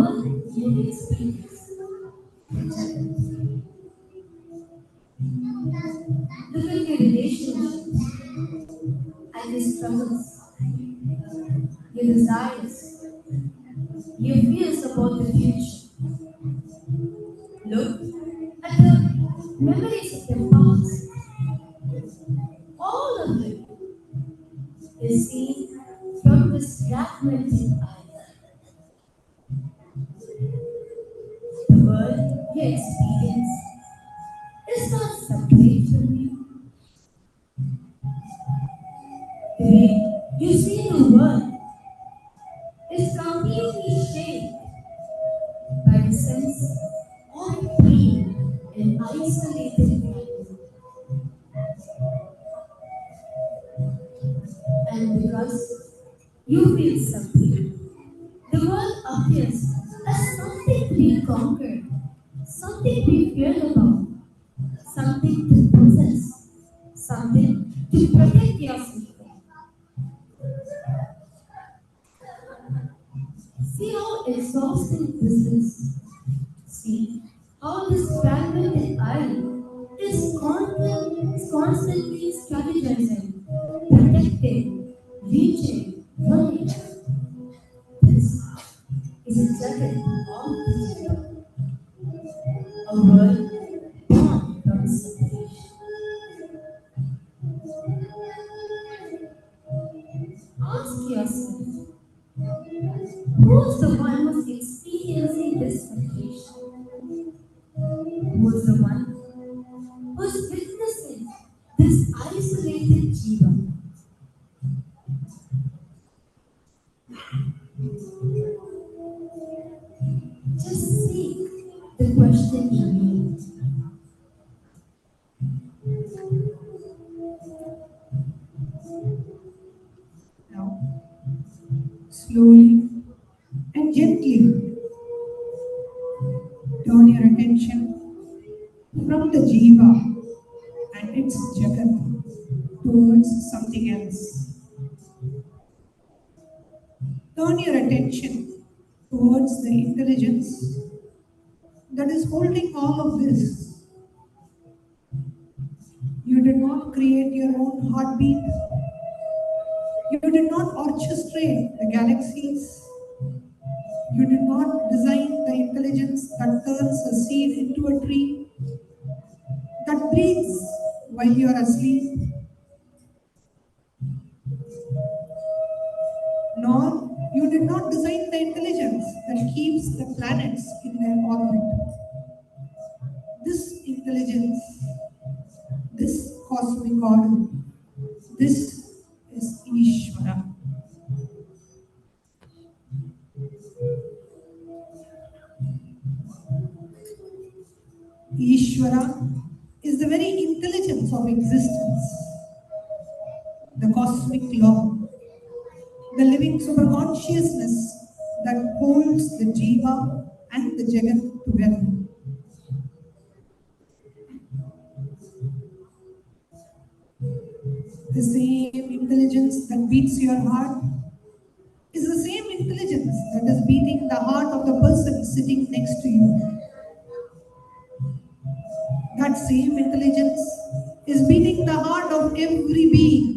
world you experience. Look at your relationships and your struggles, your desires, your fears about the future. Look at the memories of your past. All of it is seen from this fragmented eye. The world you experience is not separate from you. The way you see the world is completely shaped by the sense of being an isolated reality. And because you feel separate, the world appears as something to be conquered, something to be feared about, something to possess, something to protect yourself from. See how exhausting this is. See how this fragmented eye is constantly strategizing, protecting, reaching, running. This is a jacket of the jiva, a world born from separation. Ask yourself, who's the one who's experiencing this separation? Who's the one who's witnessing this isolated jiva? Just seek the question you need. Now, slowly and gently turn your attention from the jiva and its jagat towards something else. Turn your attention towards the intelligence that is holding all of this. You did not create your own heartbeat. You did not orchestrate the galaxies. You did not design the intelligence that turns a seed into a tree, that breathes while you are asleep. Nor you did not design the intelligence that keeps the planets in their orbit. This intelligence, this cosmic order, this is Ishvara. Ishvara is the very intelligence of existence, the cosmic law, the living superconsciousness that holds the jiva and the jagat together. The same intelligence that beats your heart is the same intelligence that is beating the heart of the person sitting next to you. That same intelligence is beating the heart of every being.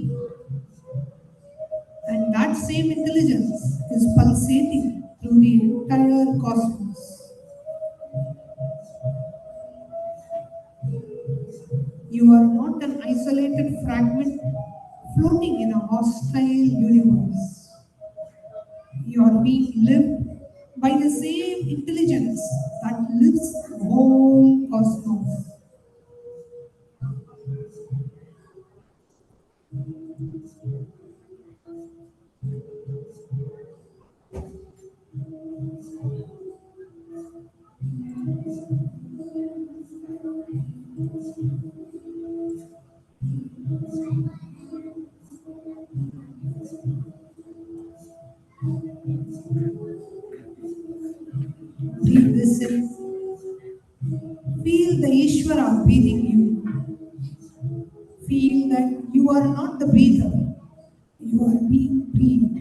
And that same intelligence is pulsating through the entire cosmos. You are not an isolated fragment floating in a hostile universe. You are being lived by the same intelligence that lives the whole cosmos. Breathe this in. Feel the Ishvara breathing you. Feel that you are not the breather. You are being breathed.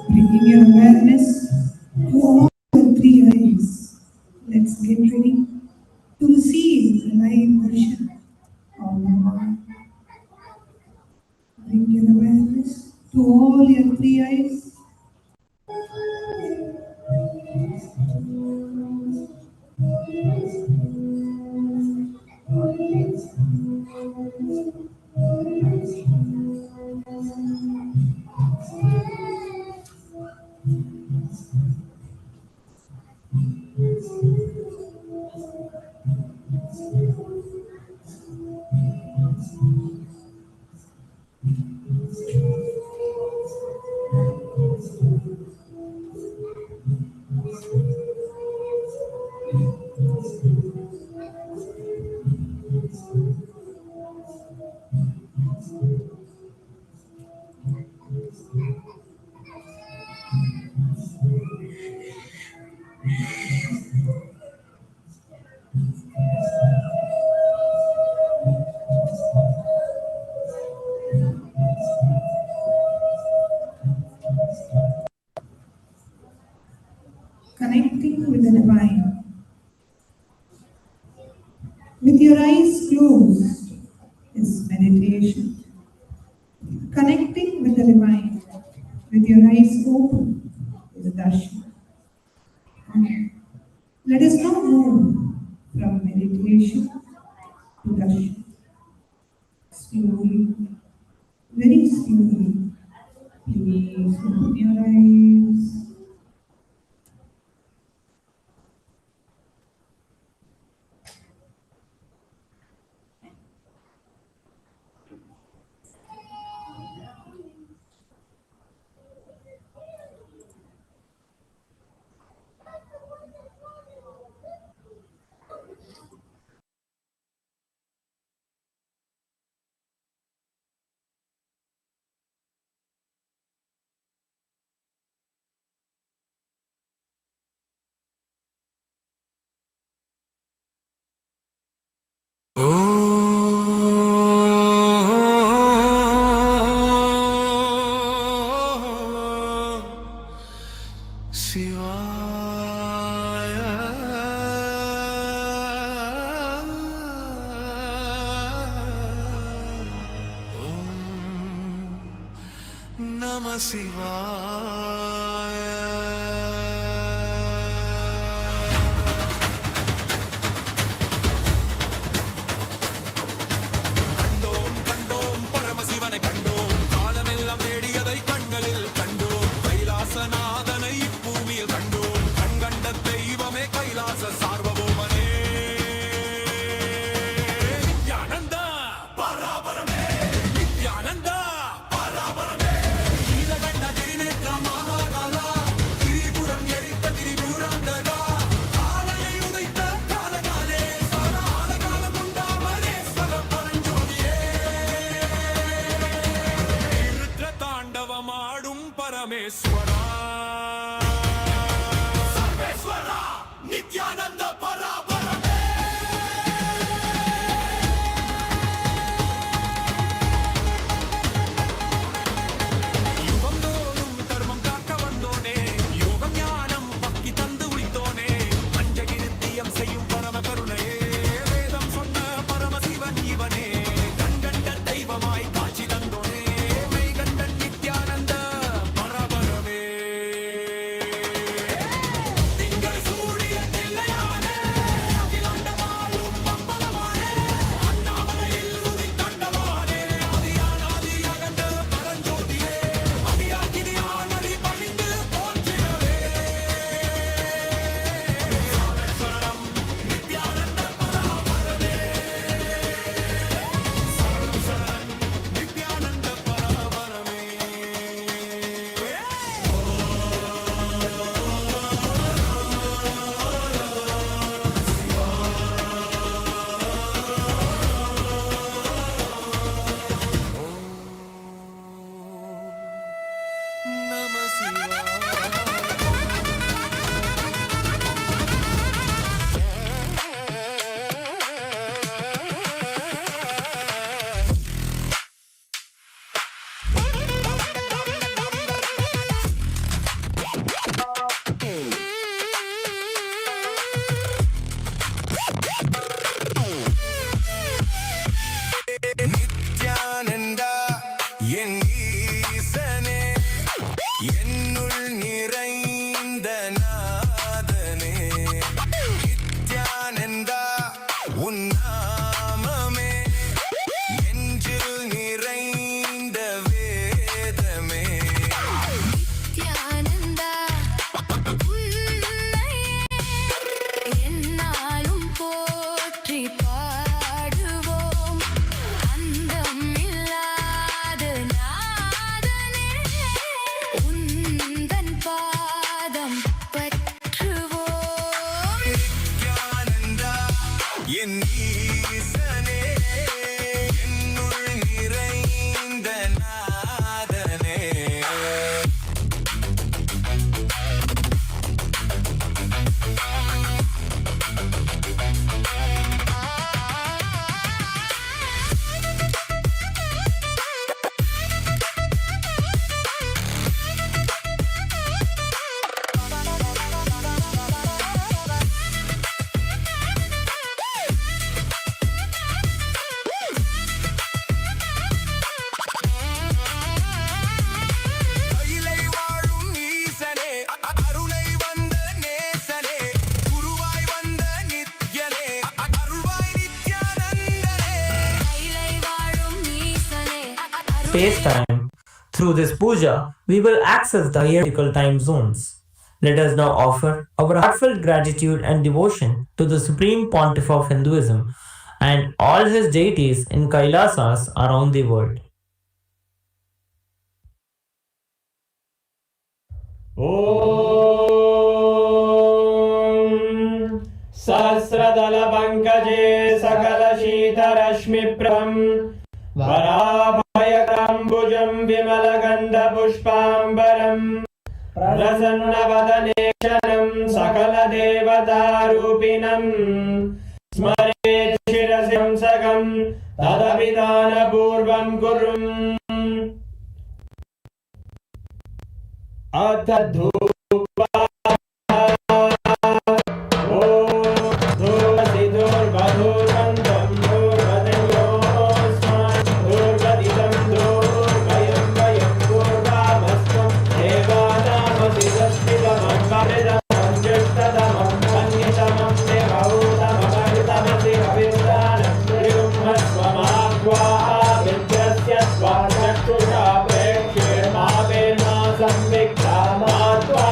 Bringing your awareness to all your three eyes. Let's get ready to receive the live version of the mind. Bring your awareness to all your three eyes. Connecting with the divine. With your eyes closed is meditation. Connecting with the divine. With your eyes open is darshan. Let us now move from meditation to darshan. Slowly, very slowly. Please open your eyes. கண்டோம் கண்டோம் பரமசிவனை கண்டோம் காலமெல்லாம் தேடியதை கண்களில் கண்டோம் கைலாசநாதனை இப்பூமியில் கண்டோம் கண்கண்ட தெய்வமே கைலாச சார்வபௌமனே நித்யானந்தா பராபரமே நித்யானந்தா பராபரமே நீலகண்ட திரிநேற்ற மகாகாலா திரிபுரம் எரித்த திரிபுராந்தகா காலையை உதைத்த காலகாலே சரால காலம் உண்டாமலே சல பரஞ்சோதியே ருத்ர தாண்டவமாடும் பரமேஸ்வரா சர்வேஸ்வரா நித்யானந்த பராபரமே யுகம் தோறும் தர்மம் காக்க வந்தோனே யோகம் ஞானம் பக்தி தந்து உய்த்தோனே பஞ்சகிருத்தியம் செய்யும் பரம கருணையே வேதம் சொன்ன பரமசிவன் இவனே கண்கண்ட தெய்வமாய் காட்சி தந்தோனே நித்யானந்தா என் ஈசனே என்னுள் நிறைந்த நாதனே நித்யானந்தா உன் நாமமே நெஞ்சில் நிறைந்த வேதமே நித்யானந்தா உன்னையே என்னாலும் போற்றி பாடுவோம் அந்தம் இல்லாத நாதனே உந்தன் பாதம் பற்றுவோம் நித்யானந்தா என் ஈசனே என்னுள் நிறைந்த நாதனே கைலை வாழும் ஈசனே அருளை வந்த நேசனே குருவாய் வந்த நித்யனே அருள்வாய் நித்யானந்தனே கைலை வாழும் ஈசனே space time. Through this puja, we will access the hierarchical time zones. Let us now offer our heartfelt gratitude and devotion to the Supreme Pontiff of Hinduism and all his deities in Kailasas around the world. ॐ सहस्रदलपङ्कजे सकलशीतरश्मिप्रभं वराभयकम्बुजं विमलगन्धपुष्पाम्बरं प्रसन्नवदनेशनं सकलदेवतारूपिणं स्मरेत् शिरसि हंसकं तदभिधानपूर्वं कुर्वन् अथ धूपा Swat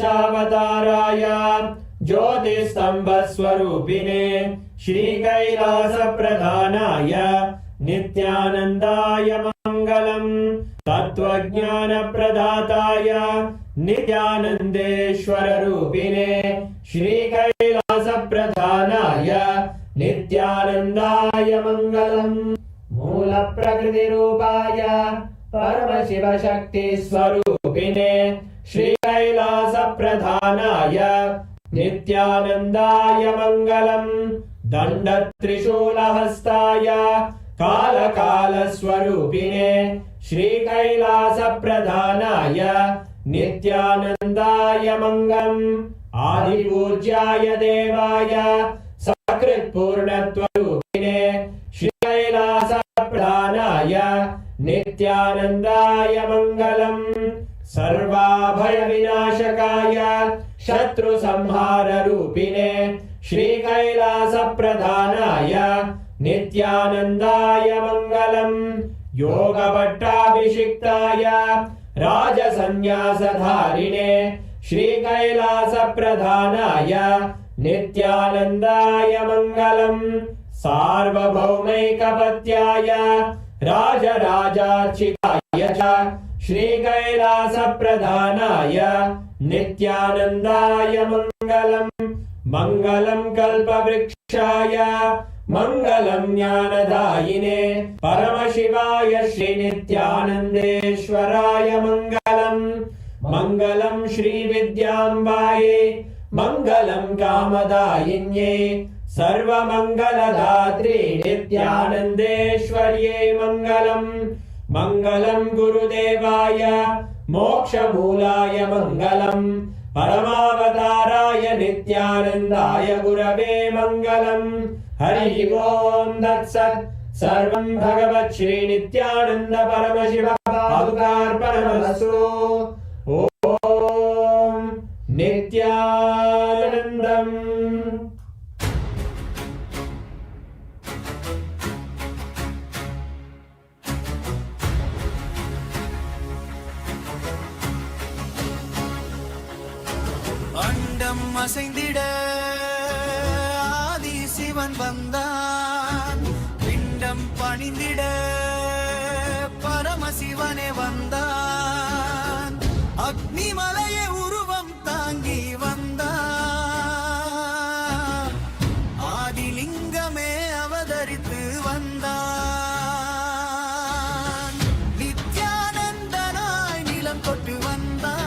ओमाद्रीशावताराय ज्योतिस्तम्भस्वरूपिणे श्रीकैलासप्रधानाय नित्यानन्दाय मङ्गलम् तत्त्वज्ञानप्रदाताय नित्यानन्देश्वररूपिणे श्रीकैलासप्रधानाय नित्यानन्दाय मङ्गलम् मूलप्रकृतिरूपाय परमशिवशक्तिस्वरूपिणे श्रीकैलासप्रधानाय नित्यानन्दाय मङ्गलम् दण्डत्रिशूलहस्ताय कालकालस्वरूपिणे श्रीकैलासप्रधानाय नित्यानन्दाय मङ्गलम् आदिपूज्याय देवाय सकृत्पूर्णत्वरूपिणे श्रीकैलासप्रधानाय नित्यानन्दाय मङ्गलम् सर्वाभयविनाशकाय शत्रुसंहाररूपिणे श्रीकैलासप्रधानाय नित्यानन्दाय मङ्गलम् योगभट्टाभिषिक्ताय राजसन्न्यासधारिणे श्रीकैलासप्रधानाय नित्यानन्दाय मङ्गलम् सार्वभौमैकपत्याय राजराजार्चिताय च श्रीकैलासप्रधानाय नित्यानन्दाय मङ्गलम् मङ्गलम् कल्पवृक्षाय मङ्गलम् ज्ञानदायिने परमशिवाय श्रीनित्यानन्देश्वराय मङ्गलम् मङ्गलम् श्रीविद्याम्बायै मङ्गलम् कामदायिन्यै सर्वमङ्गलदात्रे नित्यानन्देश्वर्यै मङ्गलम् मङ्गलम् गुरुदेवाय मोक्षमूलाय मङ्गलम् परमावताराय नित्यानन्दाय गुरवे मङ्गलम् हरिः ओम् तत्सत् सर्वं भगवत् श्री नित्यानन्द परमशिव पादुकार्पणमस्तु ओम् नित्यानन्दम् அண்டம் அசைந்திட ஆதி சிவன் வந்தான் பிண்டம் பணிந்திட பரமசிவனே வந்தான் அக்னிமலையை உருவம் தாங்கி வந்தான் ஆதிலிங்கமே அவதரித்து வந்தான் நித்யானந்தனாய் நிலம் தொட்டு வந்தான்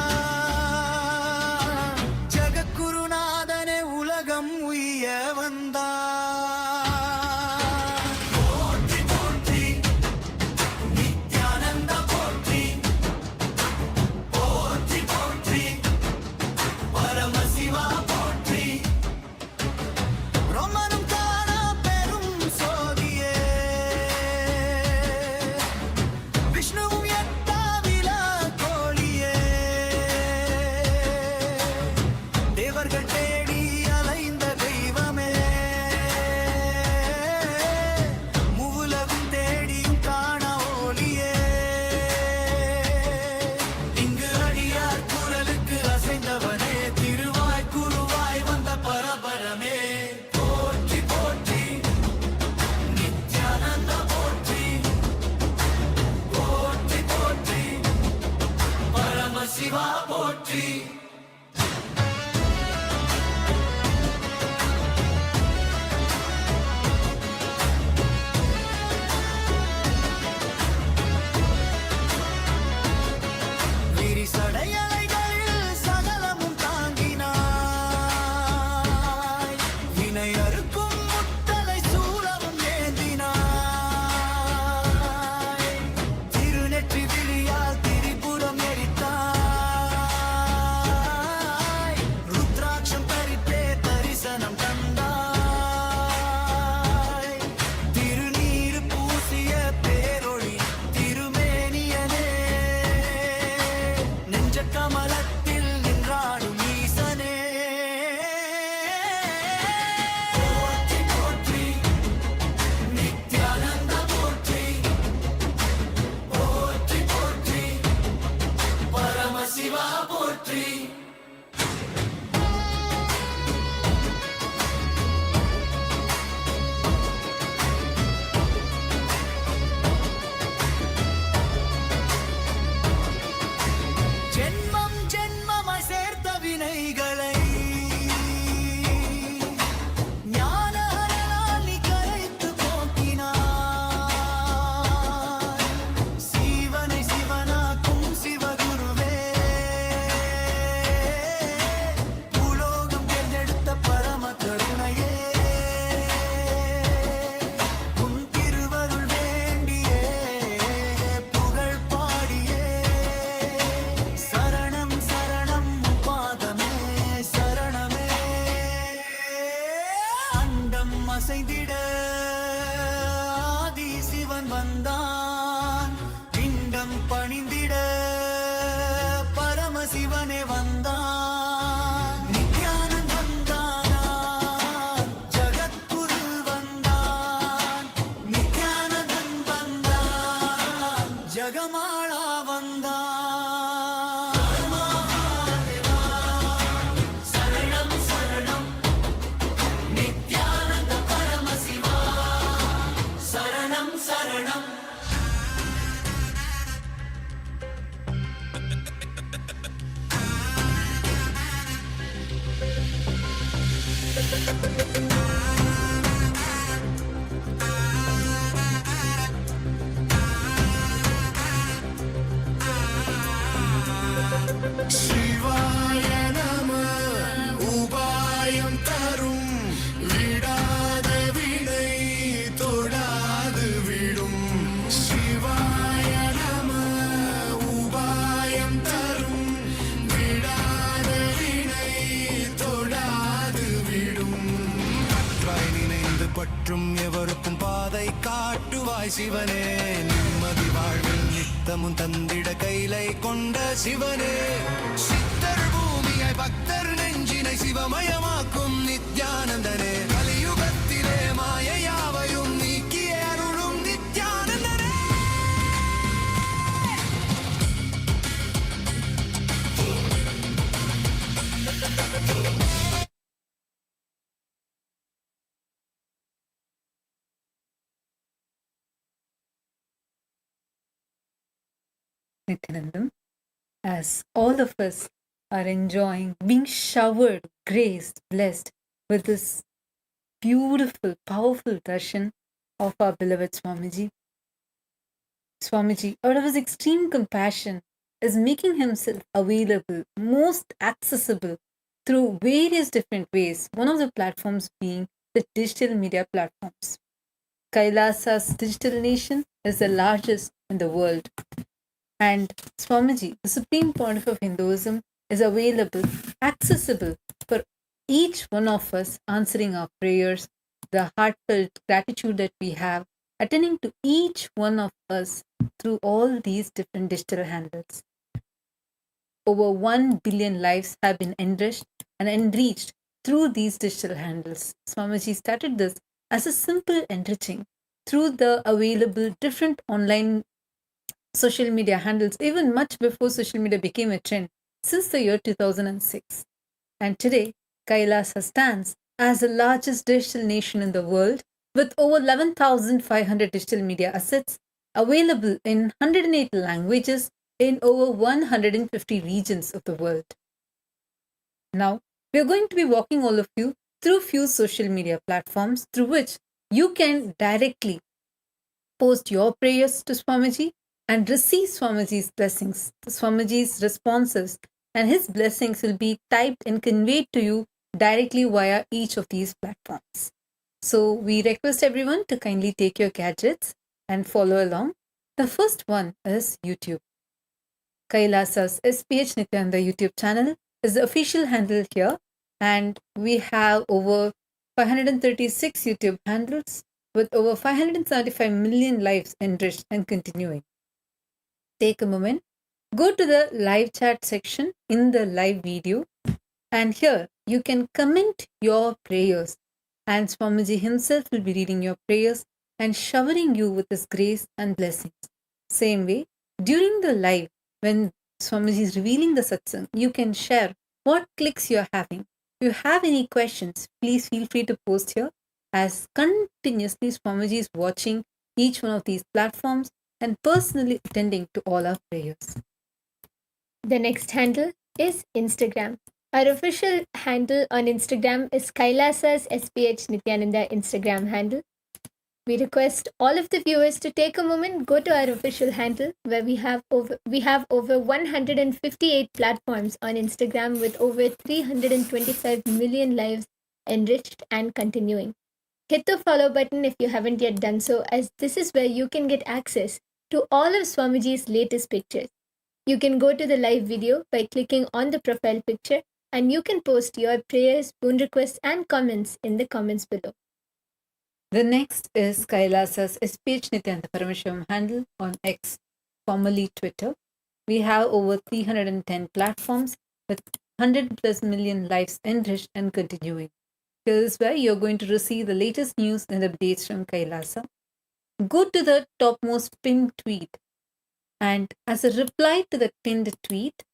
ஜகத்குருநாதனே உலகம் உய்ய வந்தான் போற்றி போற்றி வந்தான் நித்யானந்தன் வந்தான் ஜகத்குரு வந்தான் நித்யானந்தன் வந்தான் ஜகமாளா வந்தான் சரணம் சரணம் நித்யானந்த பரமசிவா சரணம் சரணம் சிவாய நம உபாயம் தரும் விடாத வினை தொடாது விடும் சிவாய நம உபாயம் தரும் விடாத வினை தொடாது விடும் பற்றாய் நினைந்து பற்றும் எவருக்கும் பாதை காட்டுவாய் சிவனே நிம்மதி வாழ்வில் நித்தமும் தந்திட கைலை கொண்ட சிவனே சித்தர் பூமியாய் பக்தர் நெஞ்சினை சிவமயமாக்கும் நித்யானந்தனே கலியுகத்திலே மாயையாவையும் நீக்கிய அருளும் நித்யானந்தனே Nithyanandam, as all of us are enjoying being showered, graced, blessed with this beautiful, powerful darshan of our beloved Swamiji. Swamiji, out of his extreme compassion, is making himself available, most accessible through various different ways. One of the platforms being the digital media platforms. Kailasa's digital nation is the largest in the world. And Swamiji, the Supreme Pontiff of Hinduism, is available, accessible for each one of us, answering our prayers, the heartfelt gratitude that we have, attending to each one of us through all these different digital handles. Over 1 billion lives have been enriched and enriched through these digital handles. Swamiji started this as a simple enriching through the available different online social media handles, even much before social media became a trend, since the year 2006. And today, Kailasa stands as the largest digital nation in the world with over 11,500 digital media assets available in 108 languages in over 150 regions of the world. Now, we are going to be walking all of you through few social media platforms through which you can directly post your prayers to Swamiji and receive Swamiji's blessings, Swamiji's responses, and his blessings will be typed and conveyed to you directly via each of these platforms. So we request everyone to kindly take your gadgets and follow along. The first one is YouTube. Kailasa's SPH Nithyananda YouTube channel is the official handle here, and we have over 536 YouTube handles with over 575 million lives enriched and continuing. Take a moment, go to the live chat section in the live video, and here you can comment your prayers, and Swamiji himself will be reading your prayers and showering you with his grace and blessings. Same way, during the live, when Swamiji is revealing the satsang, you can share what clicks you are having. If you have any questions, please feel free to post here, as continuously Swamiji is watching each one of these platforms and personally attending to all our prayers. The next handle is Instagram. Our official handle on Instagram is Kailasa's SPH Nithyananda Instagram handle. We request all of the viewers to take a moment, go to our official handle where we have over 158 platforms on Instagram with over 325 million lives enriched and continuing. Hit the follow button if you haven't yet done so, as this is where you can get access to all of Swamiji's latest pictures. You can go to the live video by clicking on the profile picture, and you can post your prayers, boon requests, and comments in the comments below. The next is Kailasa's SPH Nithyananda Paramashivam handle on X, formerly Twitter. We have over 310 platforms with 100 plus million lives enriched and continuing. Here is where you're going to receive the latest news and updates from Kailasa. Go to the topmost pinned tweet, and as a reply to the pinned tweet,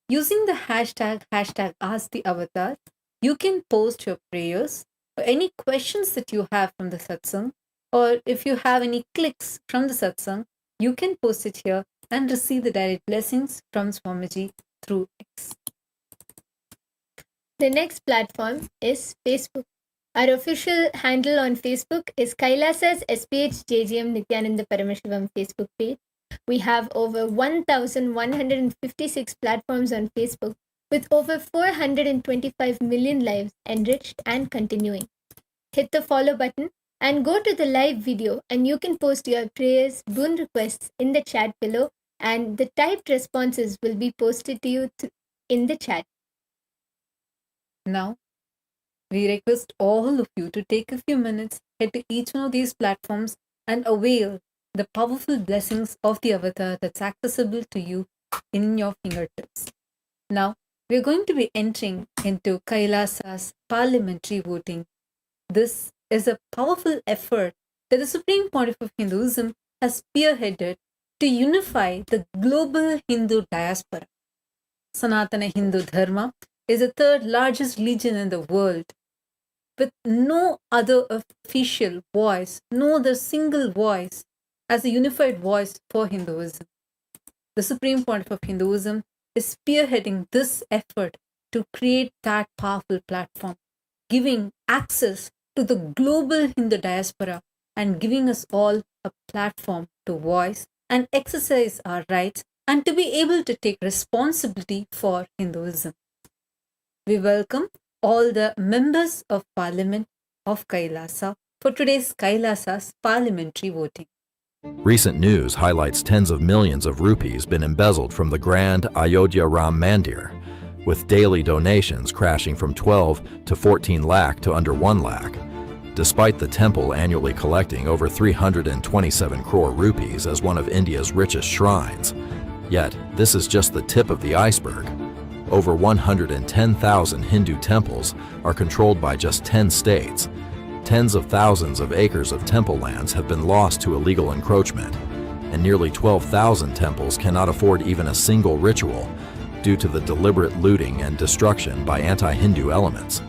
using the hashtag #AskTheAvatar, you can post your prayers or any questions that you have from the satsang, or if you have any clicks from the satsang, you can post it here and receive the direct blessings from Swamiji through X. The next platform is Facebook. Our official handle on Facebook is Kailasa's SPH Nithyananda Paramashivam Facebook page. We have over 1,156 platforms on Facebook with over 425 million lives enriched and continuing. Hit the follow button and go to the live video, and you can post your prayers, boon requests in the chat below, and the typed responses will be posted to you in the chat. Now, we request all of you to take a few minutes, head to each one of these platforms and avail the powerful blessings of the avatar that's accessible to you in your fingertips. Now, we're going to be entering into Kailasa's parliamentary voting. This is a powerful effort that the Supreme Pontiff of Hinduism has spearheaded to unify the global Hindu diaspora. Sanatana Hindu Dharma is the third largest religion in the world, with no other official voice, no other single voice as a unified voice for Hinduism. The Supreme Pontiff of Hinduism is spearheading this effort to create that powerful platform, giving access to the global Hindu diaspora and giving us all a platform to voice and exercise our rights and to be able to take responsibility for Hinduism. We welcome all the members of Parliament of Kailasa for today's Kailasa's parliamentary voting. Recent news highlights tens of millions of rupees been embezzled from the grand Ayodhya Ram Mandir, with daily donations crashing from 12 to 14 lakh to under 1 lakh, despite the temple annually collecting over 327 crore rupees as one of India's richest shrines. Yet, this is just the tip of the iceberg. Over 110,000 Hindu temples are controlled by just 10 states. Tens of thousands of acres of temple lands have been lost to illegal encroachment, and nearly 12,000 temples cannot afford even a single ritual due to the deliberate looting and destruction by anti-Hindu elements.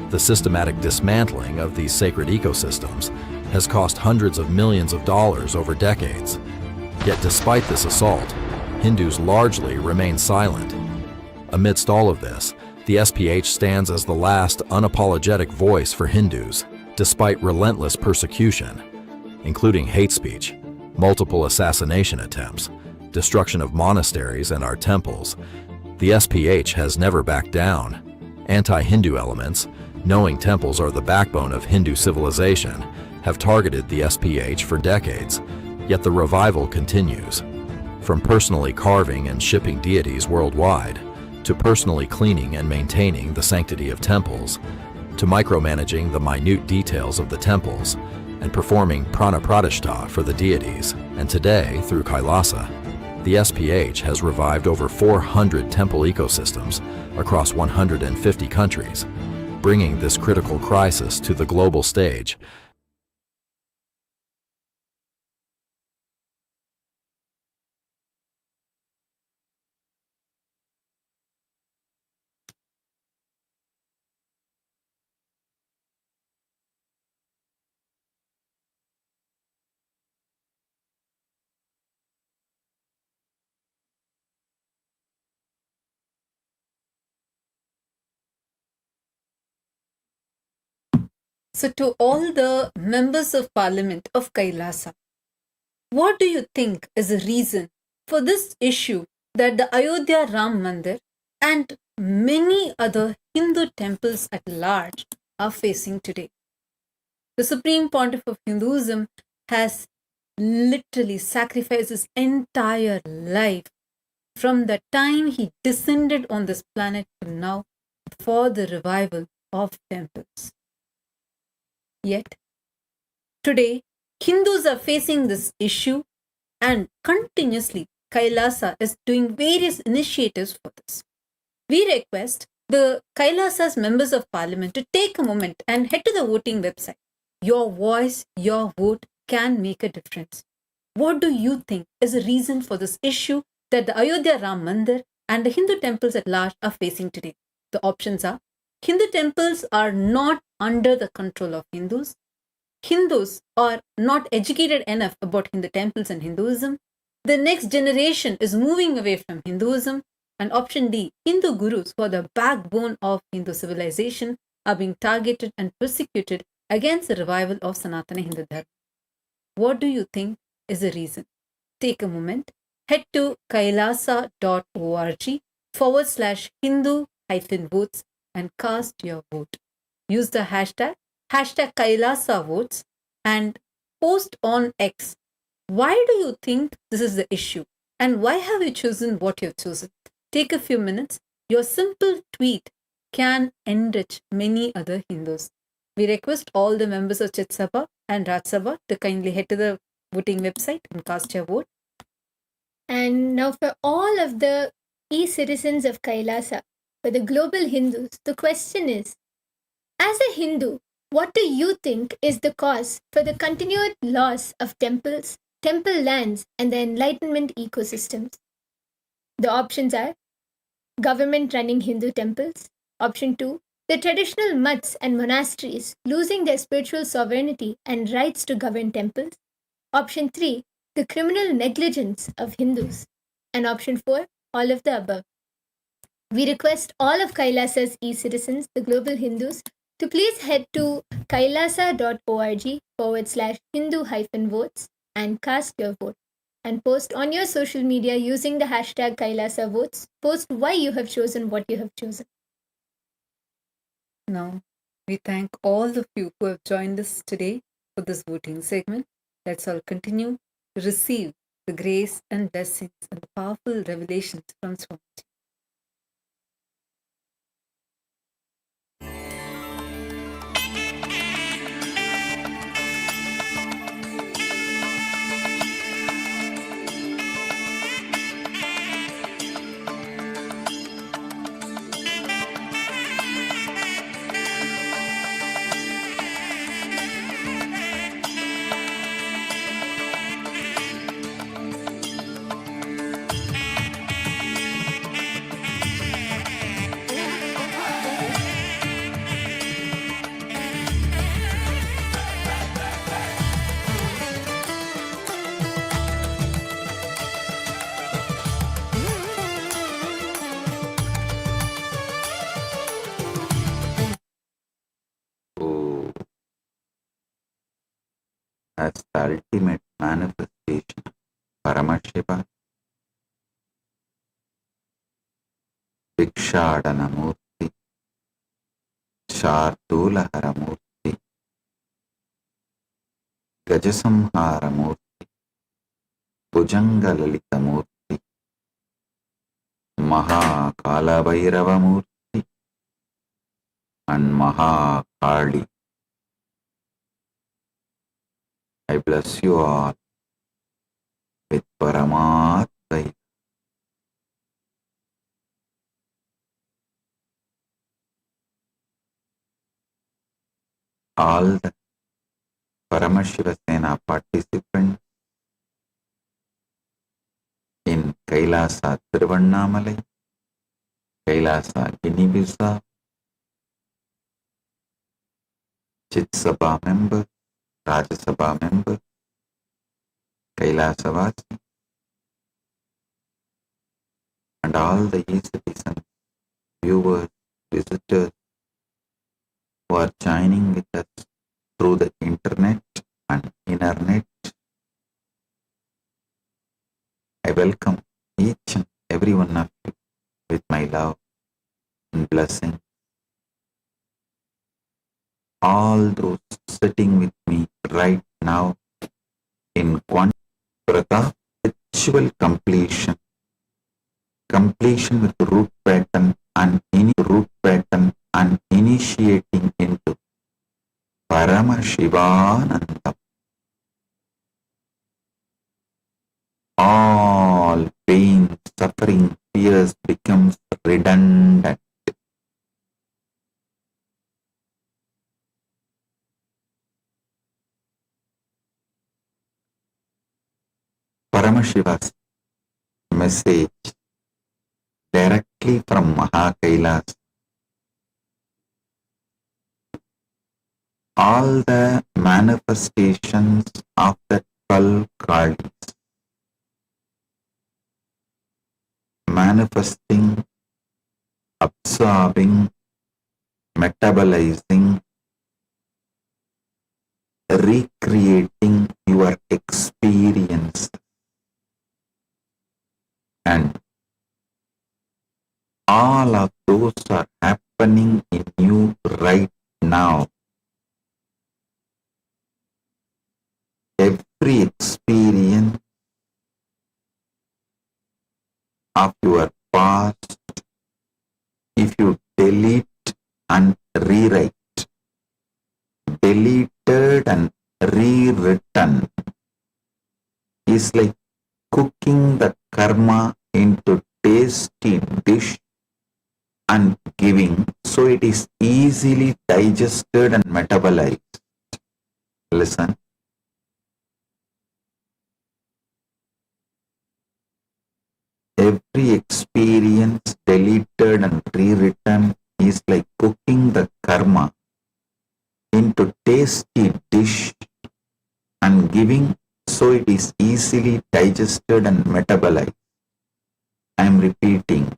The systematic dismantling of these sacred ecosystems has cost hundreds of millions of dollars over decades. Yet despite this assault, Hindus largely remain silent. Amidst all of this, the SPH stands as the last unapologetic voice for Hindus, despite relentless persecution, including hate speech, multiple assassination attempts, destruction of monasteries and our temples. The SPH has never backed down. Anti-Hindu elements, knowing temples are the backbone of Hindu civilization, have targeted the SPH for decades, yet the revival continues. From personally carving and shipping deities worldwide, to personally cleaning and maintaining the sanctity of temples, to micromanaging the minute details of the temples, and performing prana pratishta for the deities. And today, through Kailasa, the SPH has revived over 400 temple ecosystems across 150 countries, bringing this critical crisis to the global stage. So, to all the members of Parliament of Kailasa, what do you think is the reason for this issue that the Ayodhya Ram Mandir and many other Hindu temples at large are facing today? The Supreme Pontiff of Hinduism has literally sacrificed his entire life from the time he descended on this planet to now for the revival of temples. Yet, today, Hindus are facing this issue, and continuously Kailasa is doing various initiatives for this. We request the Kailasa's members of parliament to take a moment and head to the voting website. Your voice, your vote can make a difference. What do you think is the reason for this issue that the Ayodhya Ram Mandir and the Hindu temples at large are facing today? The options are: Hindu temples are not under the control of Hindus. Hindus are not educated enough about Hindu temples and Hinduism. The next generation is moving away from Hinduism. And option D, Hindu gurus, who are the backbone of Hindu civilization, are being targeted and persecuted against the revival of Sanatana Hindu Dharma. What do you think is the reason? Take a moment, head to kailasa.org/Hindu-votes and cast your vote. Use the hashtag Kailasa votes and post on X. Why do you think this is the issue? And why have you chosen what you've chosen? Take a few minutes. Your simple tweet can enrich many other Hindus. We request all the members of Chit Sabha and Raj Sabha to kindly head to the voting website and cast your vote. And now for all of the e-citizens of Kailasa, for the global Hindus, the question is, as a Hindu, what do you think is the cause for the continued loss of temples, temple lands, and the Enlightenment ecosystems? The options are: government running Hindu temples. Option 2, the traditional mutts and monasteries losing their spiritual sovereignty and rights to govern temples. Option 3, the criminal negligence of Hindus. And option 4, all of the above. We request all of Kailasa's e-citizens, the global Hindus, to please head to kailasa.org/Hindu-votes and cast your vote. And post on your social media using the hashtag Kailasa votes. Post why you have chosen what you have chosen. Now, we thank all of you who have joined us today for this voting segment. Let's all continue to receive the grace and blessings and the powerful revelations from Swamiji. As the ultimate manifestation of Paramashivam, Vikshadhanamurti, Shardulaharamurti, Gajasamharamurti, Bhujangalalitamurti, Mahakalavairavamurti, and Mahakali. I bless you all with Paramatma. All the Paramashiva Sena participants in Kailasa Tiruvannamalai, Kailasa Guinea-Bissau, Chit Sabha members, Rajya Sabha members, Kailasavasi, and all the e-citizens, viewers, visitors who are joining with us through the internet and internet. I welcome each and every one of you with my love and blessing. All those sitting with me right now in Quantum ritual completion with root pattern and initiating into Paramashivanandam. All pain, suffering, spheres becomes redundant. Paramashiva's message directly from Kailasa. All the manifestations of the 12 Kalis, manifesting, absorbing, metabolizing, recreating your experience, and all of those are happening in you right now. Every experience of your past, if you delete and rewrite, deleted and rewritten, is like cooking the karma into tasty dish and giving, so it is easily digested and metabolized. Listen. Every experience deleted and rewritten is like cooking the karma into tasty dish and giving, so it is easily digested and metabolized. I am repeating.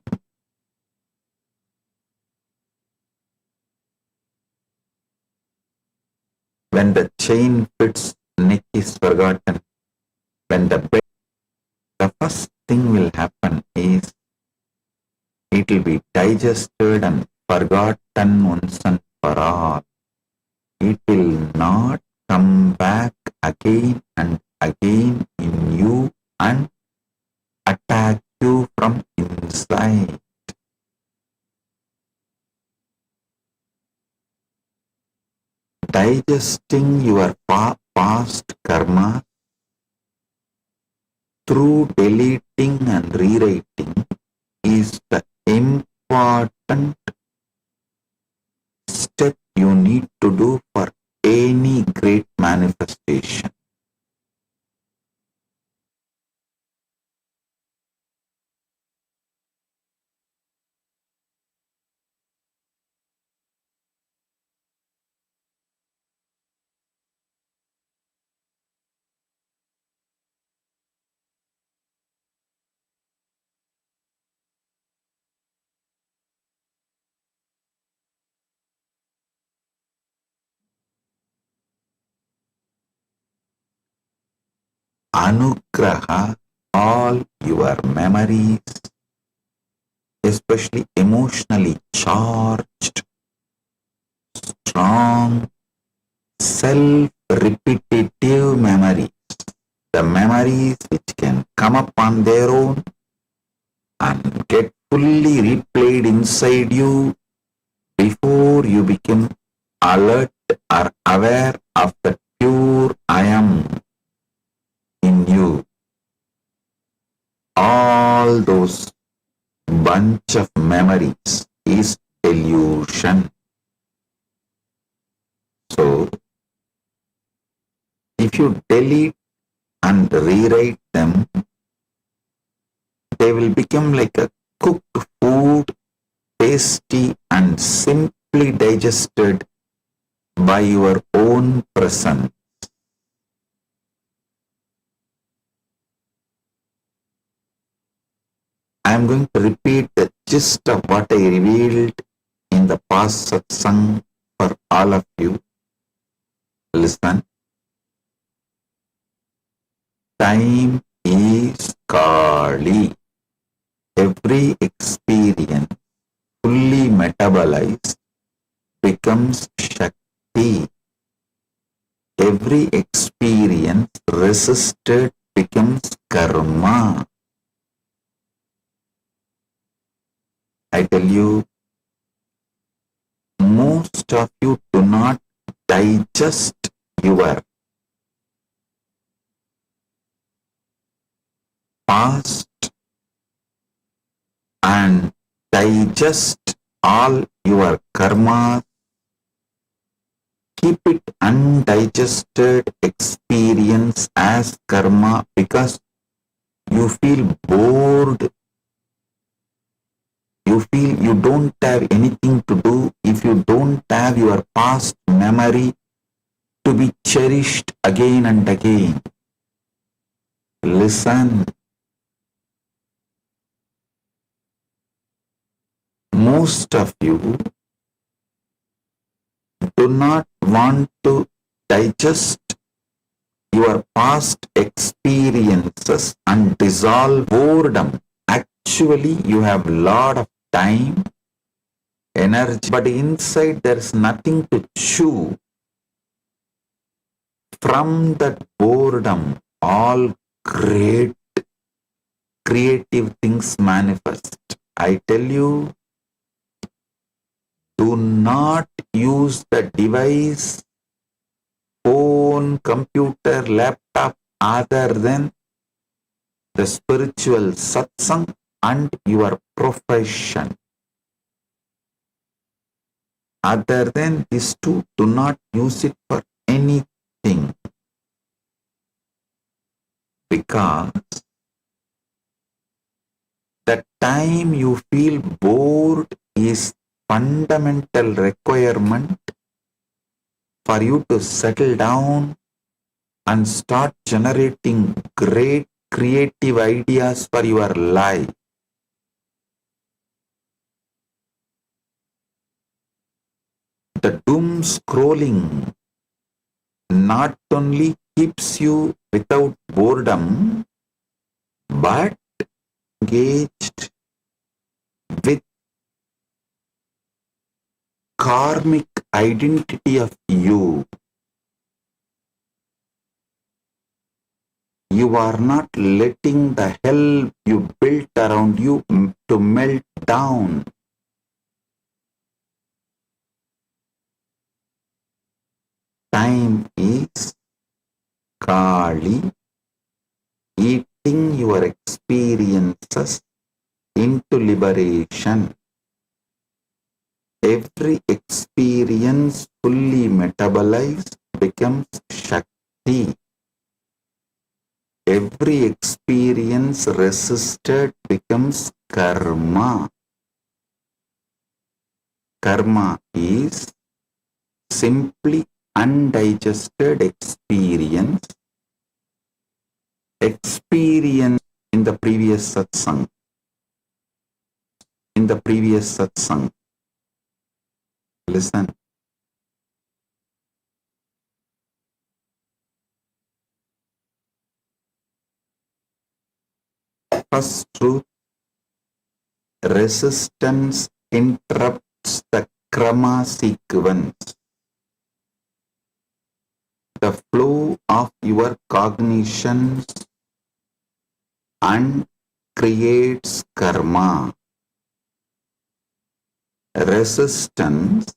When the chain fits, neck is forgotten. When the first thing will happen is it will be digested and forgotten once and for all. It will not come back again and again in you and attack you from inside. Digesting your past karma through deleting and rewriting is the important step you need to do for any great manifestation. Anugraha, all your memories, especially emotionally charged, strong, self-repetitive memories, the memories which can come up on their own and get fully replayed inside you before you become alert or aware of the pure I am in you. All those bunch of memories is delusion. So, if you delete and rewrite them, they will become like a cooked food, tasty and simply digested by your own presence. I am going to repeat the gist of what I revealed in the past satsang for all of you. Listen. Time is Kali. Every experience fully metabolized becomes Shakti. Every experience resisted becomes karma. I tell you, most of you do not digest your past and digest all your karma. Keep it undigested experience as karma because you feel bored. You feel you don't have anything to do if you don't have your past memory to be cherished again and again. Listen. Most of you do not want to digest your past experiences and dissolve boredom. Actually, you have a lot of time, energy, but inside there is nothing to chew. From that boredom, all great creative things manifest. I tell you, do not use the device, phone, computer, laptop other than the spiritual satsang and your profession. Other than these two, do not use it for anything. Because the time you feel bored is fundamental requirement for you to settle down and start generating great creative ideas for your life. The doom scrolling not only keeps you without boredom, but engaged with karmic identity of you. You are not letting the hell you built around you to melt down. Time is Kali, eating your experiences into liberation. Every experience fully metabolized becomes Shakti. Every experience resisted becomes karma. Karma is simply undigested experience. Experience in the previous satsang. In the previous satsang. Listen. First truth, resistance interrupts the krama sequence. The flow of your cognitions and creates karma. Resistance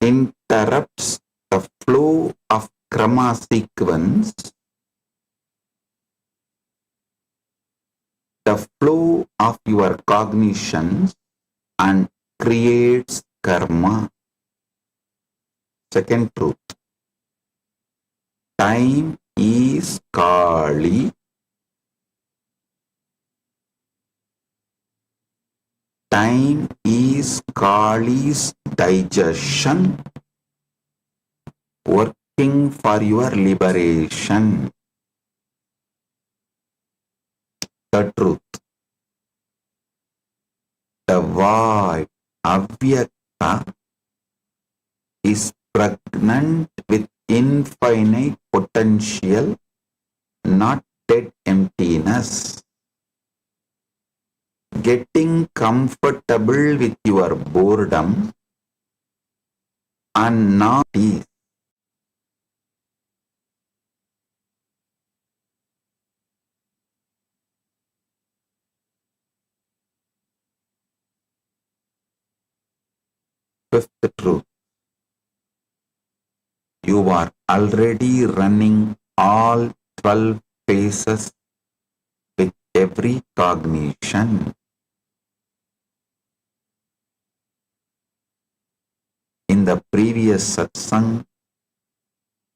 interrupts the flow of krama sequence. The flow of your cognitions and creates karma. Second truth. Time is Kali. Time is Kali's digestion, working for your liberation. The truth. The void, Avyakta, is pregnant with infinite potential, not dead emptiness. Getting comfortable with your boredom and not peace. Fifth truth. You are already running all 12 phases with every cognition. In the previous satsang,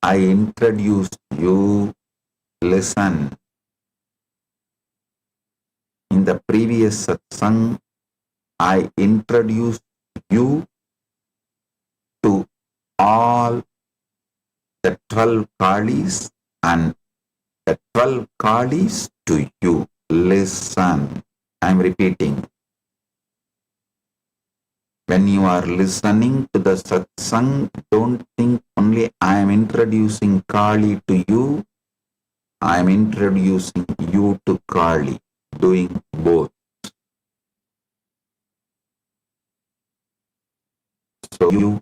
I introduced you, listen. In the previous satsang, I introduced you to all the 12 Kalis and the 12 Kalis to you. Listen. I am repeating. When you are listening to the satsang, don't think only I am introducing Kali to you. I am introducing you to Kali, doing both. So you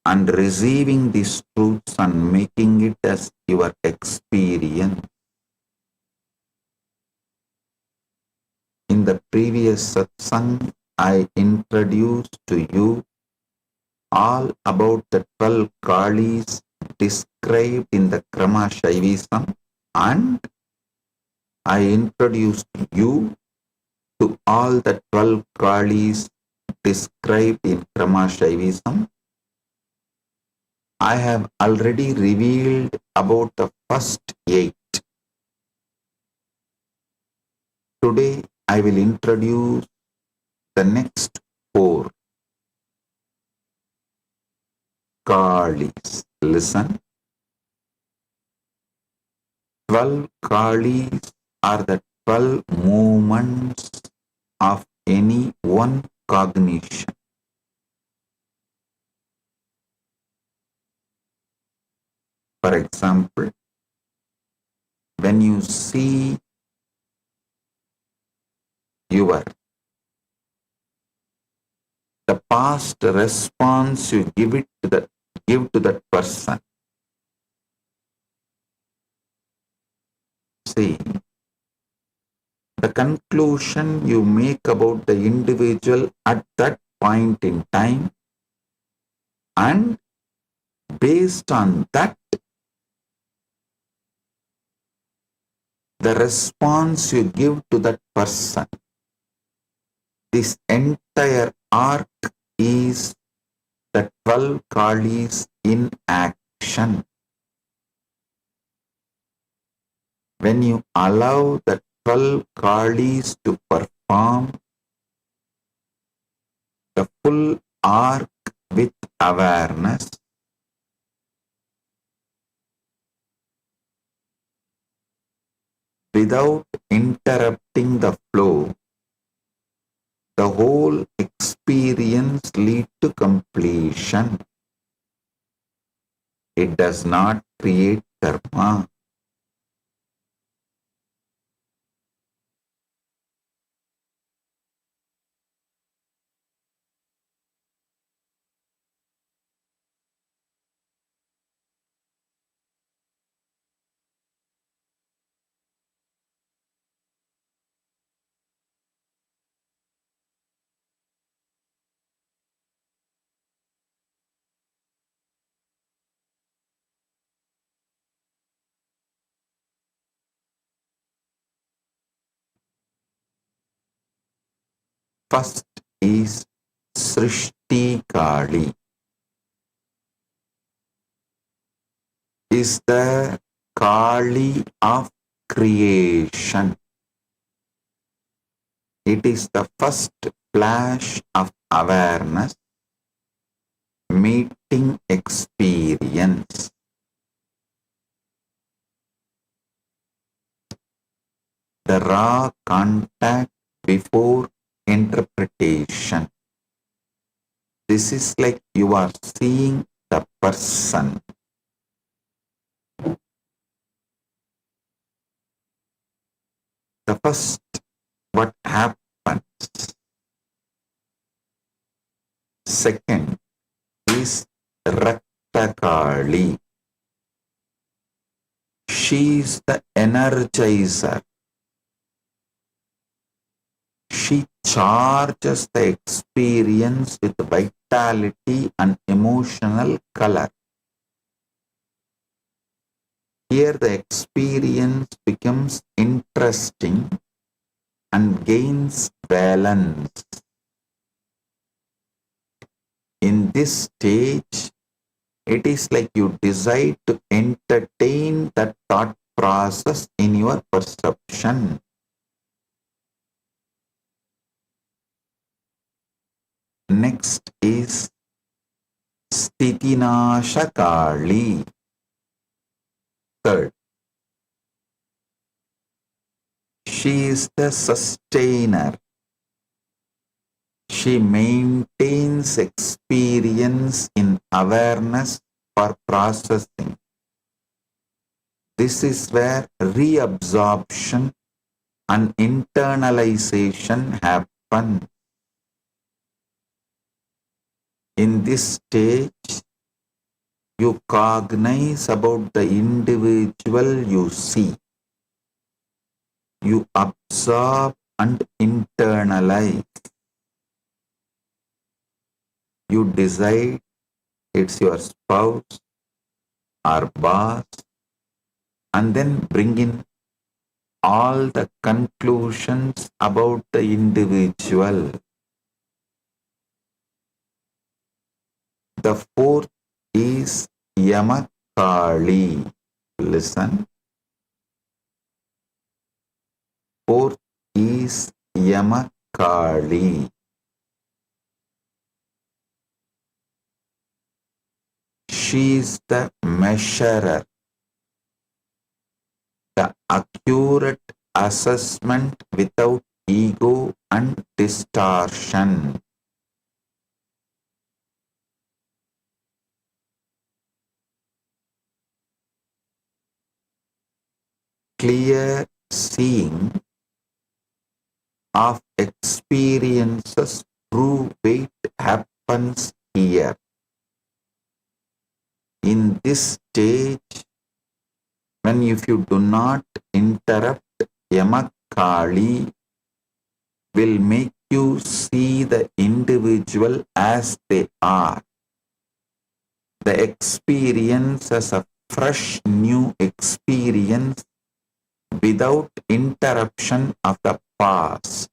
and receiving these truths and making it as your experience. In the previous satsang, I introduced to you all about the 12 Kalis described in the Krama Shaivism, and I introduced you to all the 12 Kalis described in Krama Shaivism. I have already revealed about the first 8. Today I will introduce the next 4 Kalis. Listen. 12 Kalis are the 12 movements of any one cognition. For example, when you see the past response you give to that person. See, the conclusion you make about the individual at that point in time, and based on that, the response you give to that person. This entire arc is the 12 Kalis in action. When you allow the 12 Kalis to perform the full arc with awareness, without interrupting the flow, the whole experience leads to completion. It does not create karma. First is Srishti Kali. Is the Kali of creation. It is the first flash of awareness meeting experience. The raw contact before interpretation. This is like you are seeing the person. The first, what happens? Second is Raktakali. She is the energizer. She charges the experience with vitality and emotional color. Here the experience becomes interesting and gains balance. In this stage, it is like you decide to entertain that thought process in your perception. Next is Stitinashakali. Third, she is the sustainer. She maintains experience in awareness for processing. This is where reabsorption and internalization happen. In this stage, you cognize about the individual you see. You absorb and internalize. You decide it's your spouse or boss, and then bring in all the conclusions about the individual. The fourth is Yamakali. Listen. Fourth is Yamakali. She is the measurer, the accurate assessment without ego and distortion. Clear seeing of experiences through weight happens here. In this stage, when if you do not interrupt, Yamakali will make you see the individual as they are. The experience as a fresh new experience without interruption of the past.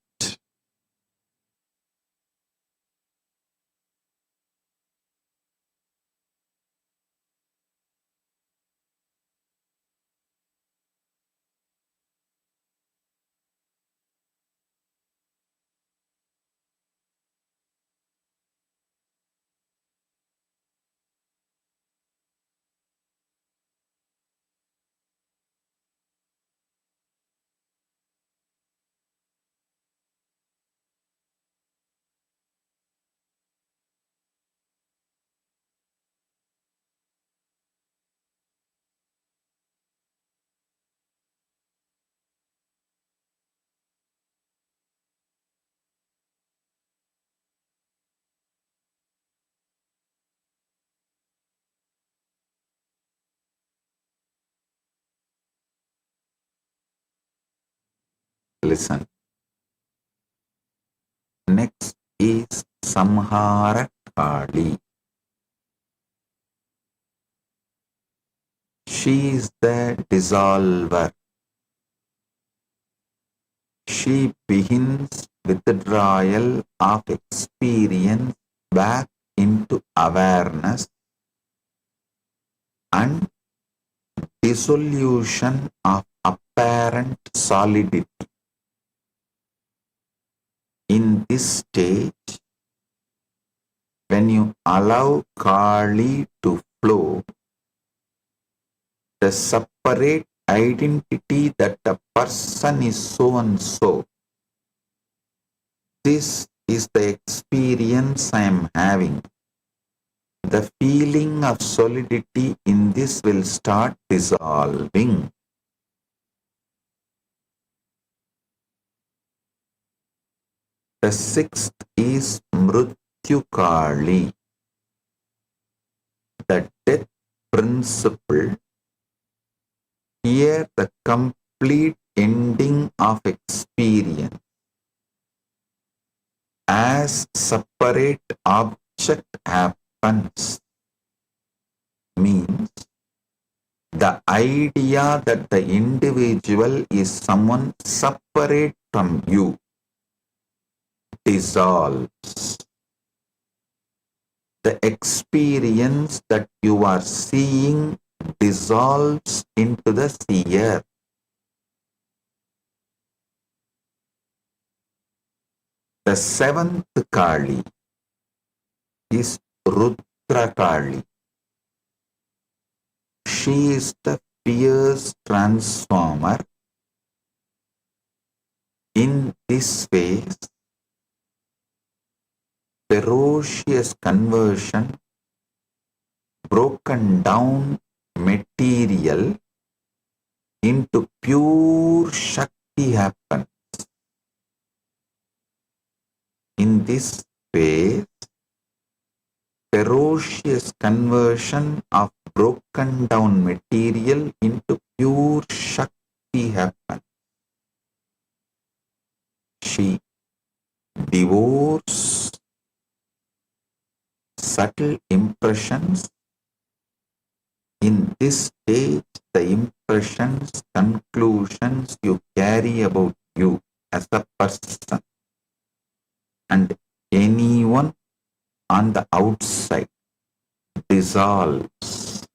Listen. Next is Samhara Kali. She is the dissolver. She begins withdrawal of experience back into awareness and dissolution of apparent solidity. In this stage, when you allow Kali to flow, the separate identity that a person is so and so, this is the experience I am having. The feeling of solidity in this will start dissolving. The sixth is Mrityu Kali, the death principle. Here the complete ending of experience as separate object happens, means the idea that the individual is someone separate from you dissolves. the experience that you are seeing dissolves into the seer. The seventh Kali is Rudra Kali. She is the fierce transformer. In this phase, ferocious conversion, broken down material into pure Shakti happens. In this phase, ferocious conversion of broken down material into pure Shakti happens. She devours subtle impressions. In this stage, the impressions, conclusions you carry about you as a person and anyone on the outside dissolves.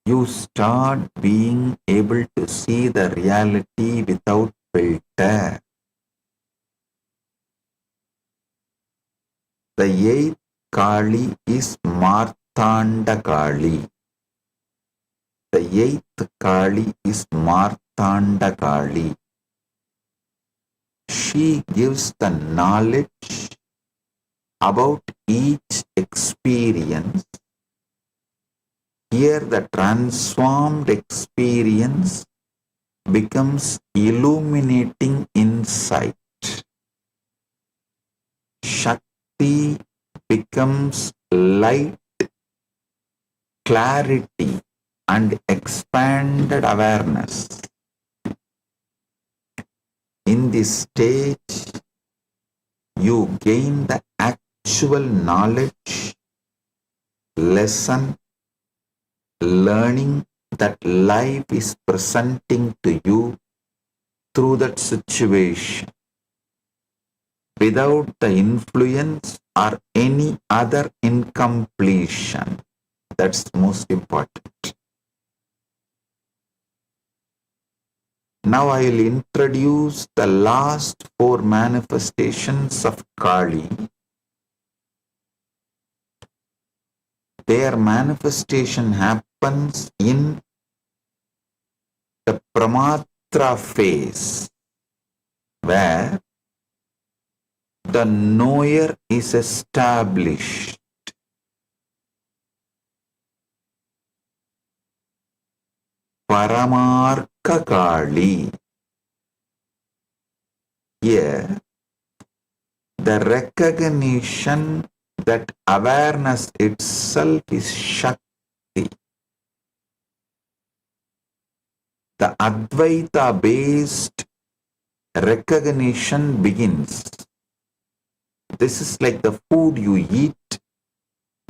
You start being able to see the reality without filter. The eighth Kali is Martanda Kali. The eighth Kali is Martanda Kali. She gives the knowledge about each experience. Here the transformed experience becomes illuminating insight. Shakti becomes light, clarity, and expanded awareness. In this stage, you gain the actual knowledge, lesson, learning that life is presenting to you through that situation, without the influence or any other incompletion. That's most important. Now I will introduce the last four manifestations of Kali. Their manifestation happens in the Pramatra phase, where the knower is established. Paramarka Kali. Here, the recognition that awareness itself is Shakti. The Advaita based recognition begins. This is like the food you eat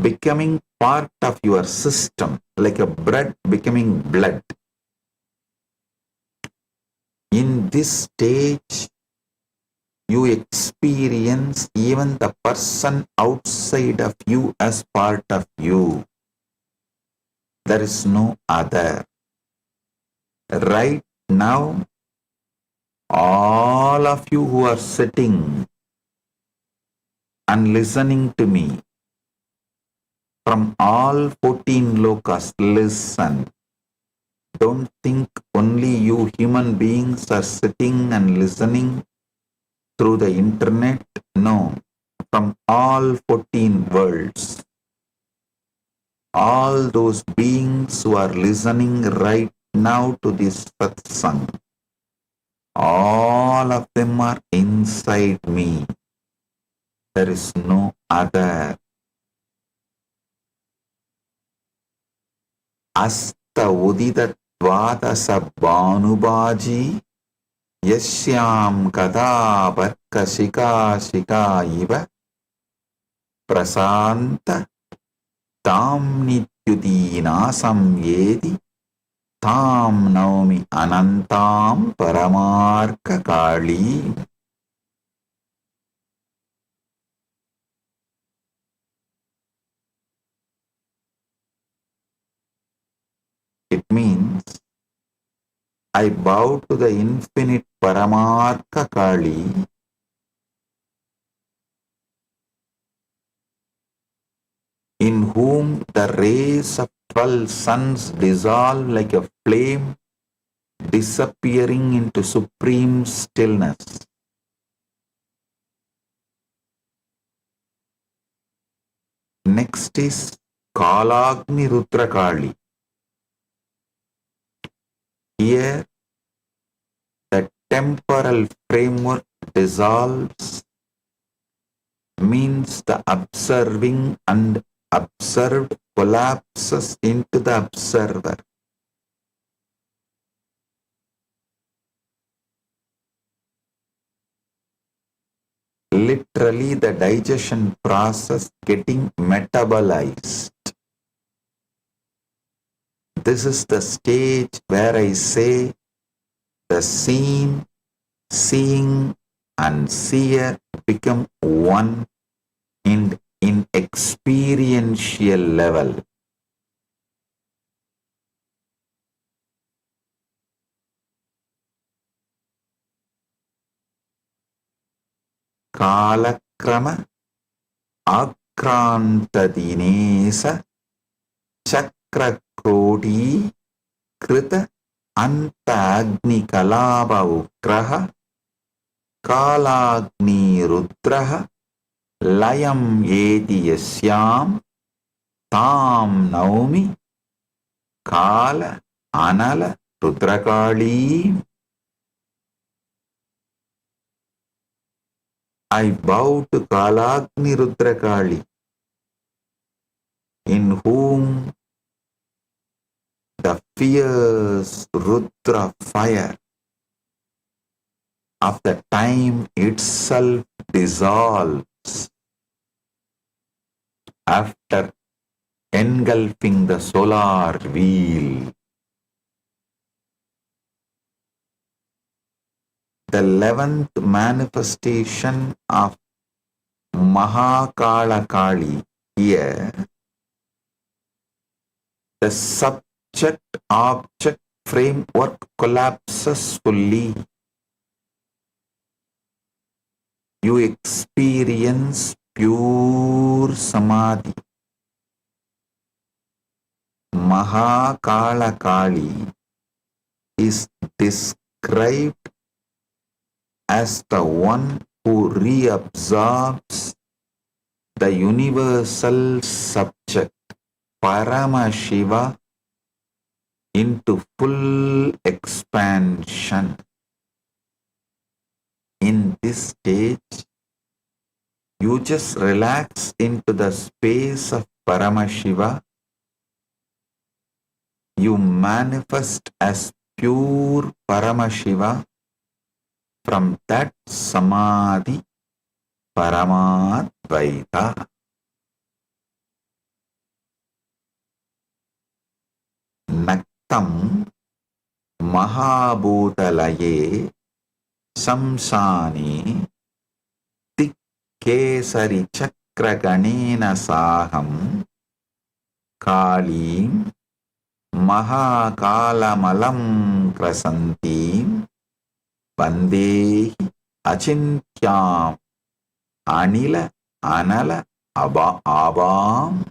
becoming part of your system, like a bread becoming blood. In this stage, you experience even the person outside of you as part of you. There is no other. Right now, all of you who are sitting and listening to me from all 14 lokas, listen. Don't think only you human beings are sitting and listening through the internet. No, from all 14 worlds. All those beings who are listening right now to this satsang, all of them are inside me. There is no other. Asta udita dvadasa bhanubaji yasyam kadavarka shika shika iva prasanta tam nityudinasam yedi tam naumi anantam paramarka kali. means I bow to the infinite Paramartha Kali, in whom the rays of 12 suns dissolve like a flame, disappearing into supreme stillness. Next is Kalagni Rudra Kali. Here, the temporal framework dissolves, means the observing and observed collapses into the observer. Literally, the digestion process getting metabolized. This is the stage where I say the seen, seeing, and seer become one in experiential level. Kalakrama Akrantadinesa Chakrakrodi Krita Antagni Kalaba Ukraha Kalagni Rudraha Layam Yeti Yasyam Tam Naumi Kala Anala Rudrakali. I bow to Kalagni Rudrakali, in whom the fierce Rudra fire of the time itself dissolves after engulfing the solar wheel. The 11th manifestation of Mahakala Kali here, the subject-object framework collapses fully. You experience pure samadhi. Mahakala Kali is described as the one who reabsorbs the universal subject, Paramashiva, into full expansion. In this stage, you just relax into the space of Paramashiva. You manifest as pure Paramashiva. From that samadhi, Paramadvaita. Naktam Mahabhutalaye Samsani Tikkesari Chakraganena Saham Kalim Mahakalamalam Krasantim Vandehi Achintyam Anila Anala Abam.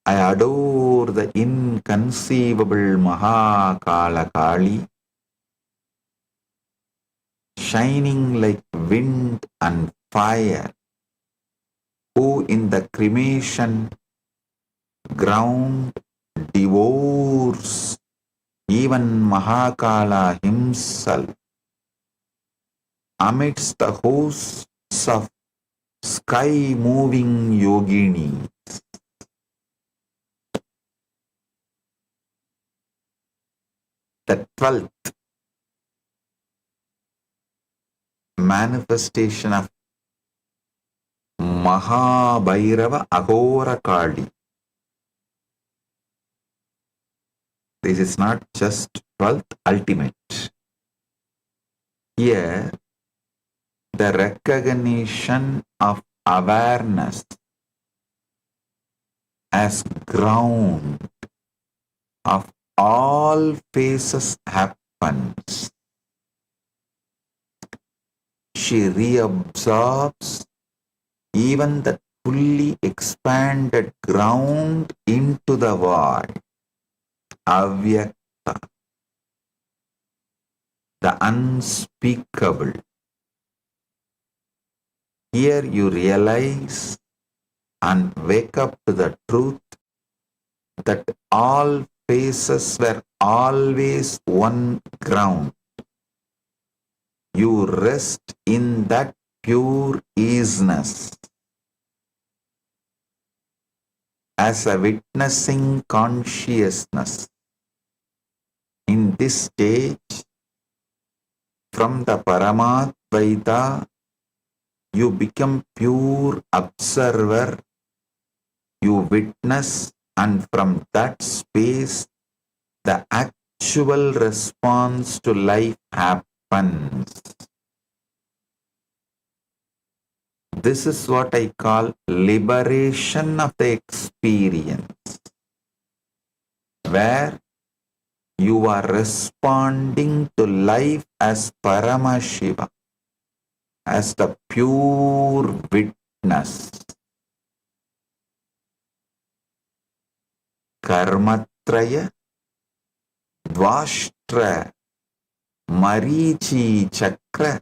I adore the inconceivable Mahakala Kali, shining like wind and fire, who in the cremation ground devours even Mahakala himself, amidst the hosts of sky-moving yoginis. The 12th manifestation of Mahabhairava Aghora Kali. This is not just 12th ultimate. Here, the recognition of awareness as ground of all phases happens. She reabsorbs even the fully expanded ground into the void, avyakta, the unspeakable. Here you realize and wake up to the truth that all phases were always one ground. You rest in that pure easiness. As a witnessing consciousness, in this stage, from the Paramadvaita, you become pure observer, you witness, and from that space, the actual response to life happens. This is what I call liberation of the experience, where you are responding to life as Paramashivam, as the pure witness. Karmatraya Dvashtra Marichi Chakra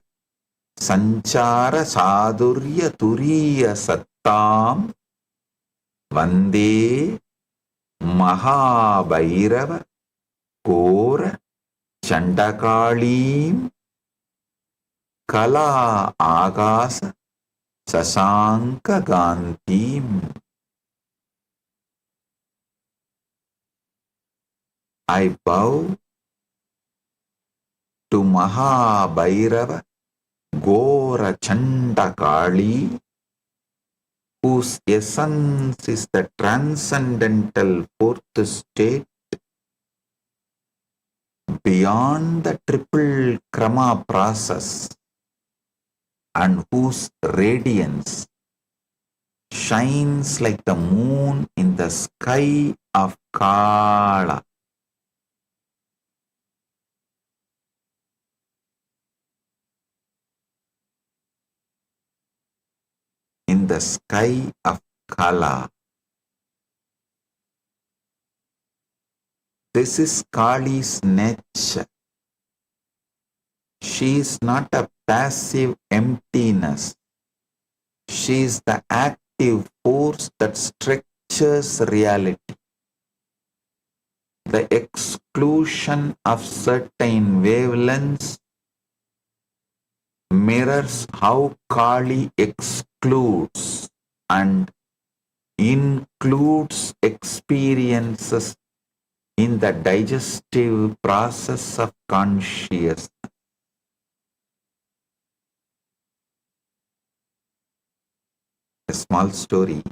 Sanchara Sadurya Turiya Sattam Vande Mahabhairava Kora Chandakalim Kala Agasa Sasanka Gantim. I bow to Mahabhairava Gora Chandakali, whose essence is the transcendental fourth state beyond the triple krama process, and whose radiance shines like the moon in the sky of Kala. In the sky of Kala. This is Kali's nature. She is not a passive emptiness. She is the active force that structures reality. The exclusion of certain wavelengths mirrors how Kali excludes and includes experiences in the digestive process of consciousness. A small story.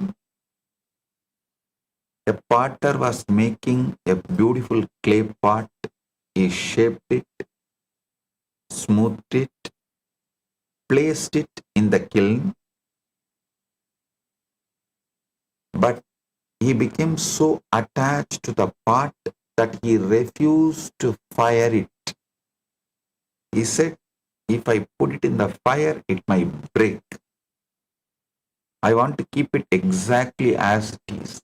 A potter was making a beautiful clay pot. He shaped it, smoothed it, placed it in the kiln, but he became so attached to the pot that he refused to fire it. He said, if I put it in the fire, it might break. I want to keep it exactly as it is.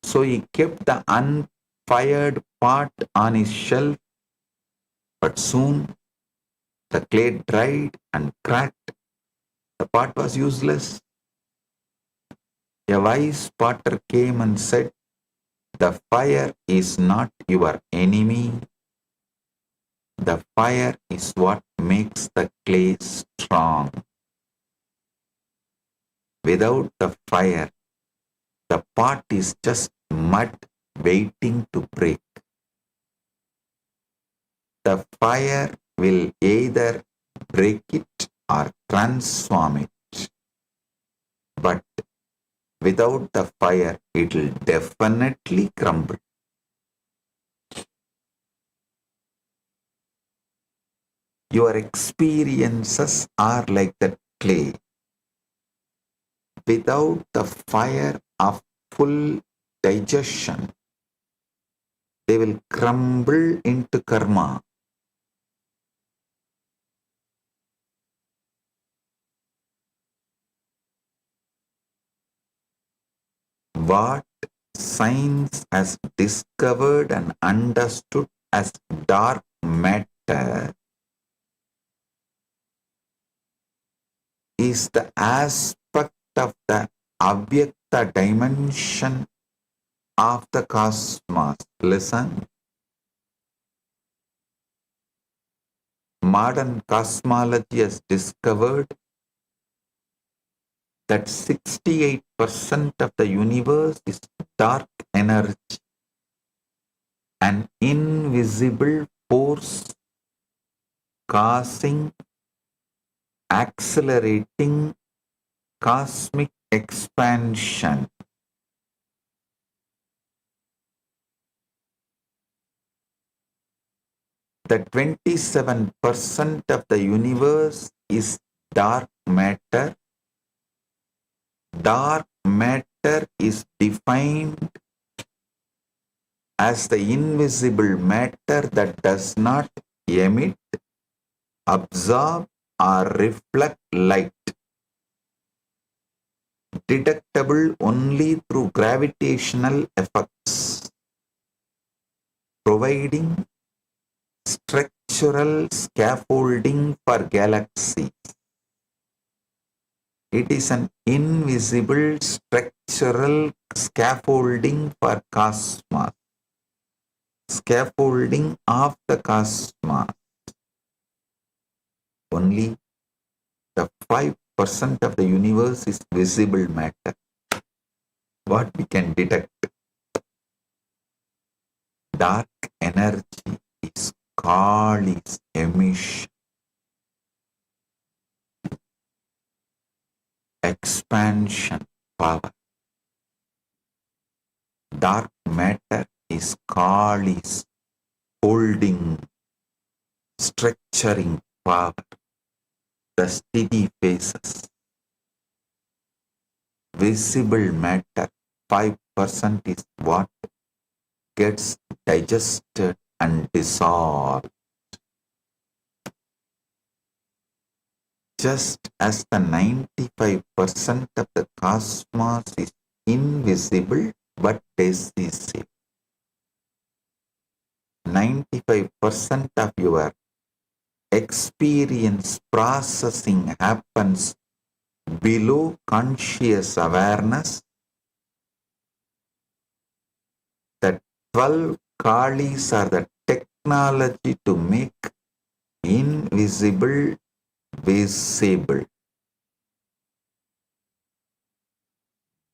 So he kept the unfired pot on his shelf, but soon the clay dried and cracked. The pot was useless. A wise potter came and said, the fire is not your enemy. The fire is what makes the clay strong. Without the fire, the pot is just mud waiting to break. The fire will either break it or transform it. But without the fire, it will definitely crumble. Your experiences are like that clay. Without the fire of full digestion, they will crumble into karma. What science has discovered and understood as dark matter is the aspect of the Avyakta dimension of the cosmos. Listen. Modern cosmology has discovered that 68% of the universe is dark energy, an invisible force causing, accelerating cosmic expansion. The 27% of the universe is dark matter. Dark matter is defined as the invisible matter that does not emit, absorb, or reflect light, detectable only through gravitational effects, providing structural scaffolding for galaxies. It is an invisible structural scaffolding for cosmos, scaffolding of the cosmos. Only the 5% of the universe is visible matter, what we can detect. Dark energy is Kali's emission. Expansion power. Dark matter is Kali's holding, structuring power. The steady phases. Visible matter, 5% is what gets digested and dissolved. Just as the 95% of the cosmos is invisible but decisive. 95% of your experience processing happens below conscious awareness. The 12 Kalis are the technology to make invisible visible.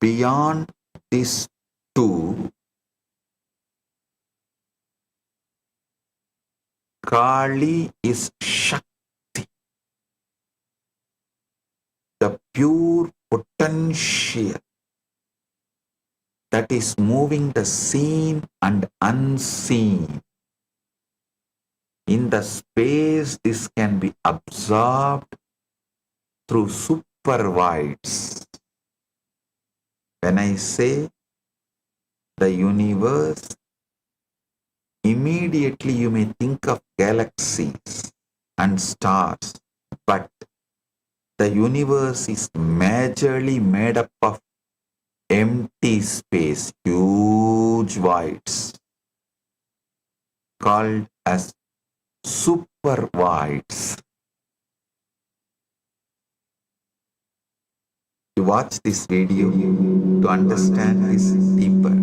Beyond these two, Kali is Shakti, the pure potential that is moving the seen and unseen. In the space, this can be absorbed through supervides. When I say the universe, immediately you may think of galaxies and stars, but the universe is majorly made up of empty space, huge voids, called as super voids. You watch this video to understand this deeper.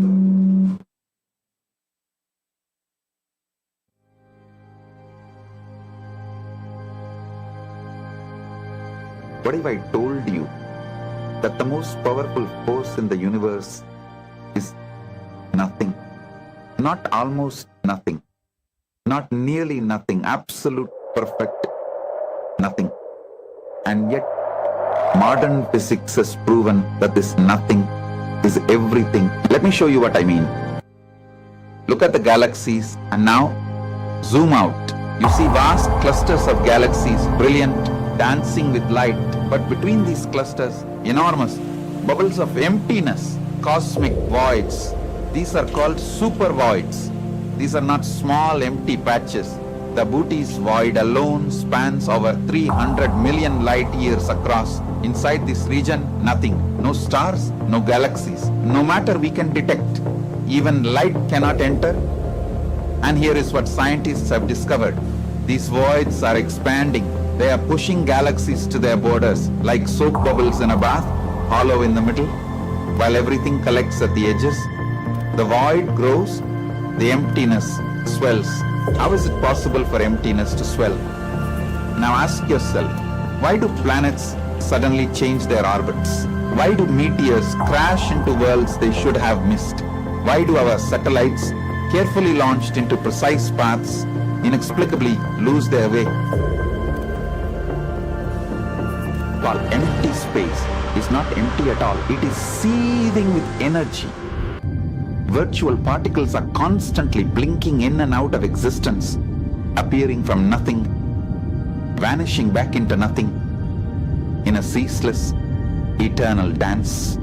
What if I told you that the most powerful force in the universe is nothing? Not almost nothing, not nearly nothing, absolute perfect nothing. And yet, modern physics has proven that this nothing is everything. Let me show you what I mean. Look at the galaxies and now zoom out. You see vast clusters of galaxies, brilliant, dancing with light, but between these clusters, enormous bubbles of emptiness. cosmic voids. These are called super voids. These are not small empty patches. The Bhutis void alone spans over 300 million light years across. Inside this region, nothing. No stars, no galaxies. No matter we can detect, even light cannot enter. And here is what scientists have discovered. These voids are expanding. They are pushing galaxies to their borders, like soap bubbles in a bath, hollow in the middle, while everything collects at the edges. The void grows, the emptiness swells. How is it possible for emptiness to swell? Now ask yourself, why do planets suddenly change their orbits? Why do meteors crash into worlds they should have missed? Why do our satellites, carefully launched into precise paths, inexplicably lose their way? While empty space is not empty at all, it is seething with energy. Virtual particles are constantly blinking in and out of existence, appearing from nothing, vanishing back into nothing, in a ceaseless, eternal dance.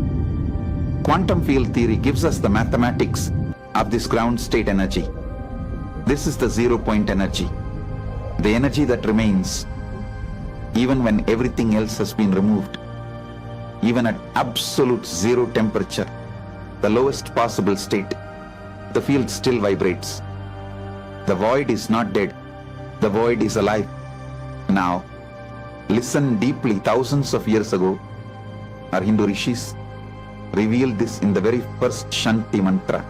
Quantum field theory gives us the mathematics of this ground state energy. This is the 0 point energy, the energy that remains even when everything else has been removed. Even at absolute zero temperature, the lowest possible state, the field still vibrates. The void is not dead. The void is alive. Now, listen deeply. Thousands of years ago, our Hindu rishis revealed this in the very first Shanti mantra.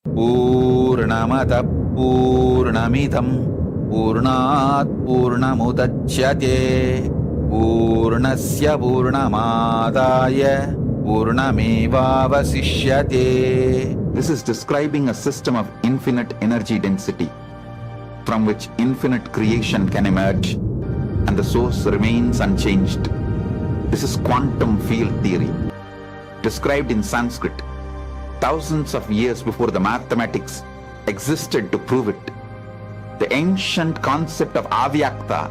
Purnamada Purnamidam Purnat Purnamudachyate Purnasya Purnamadaya Purnamevavasishyate. This is describing a system of infinite energy density from which infinite creation can emerge and the source remains unchanged. This is quantum field theory, described in Sanskrit thousands of years before the mathematics existed to prove it. The ancient concept of avyakta,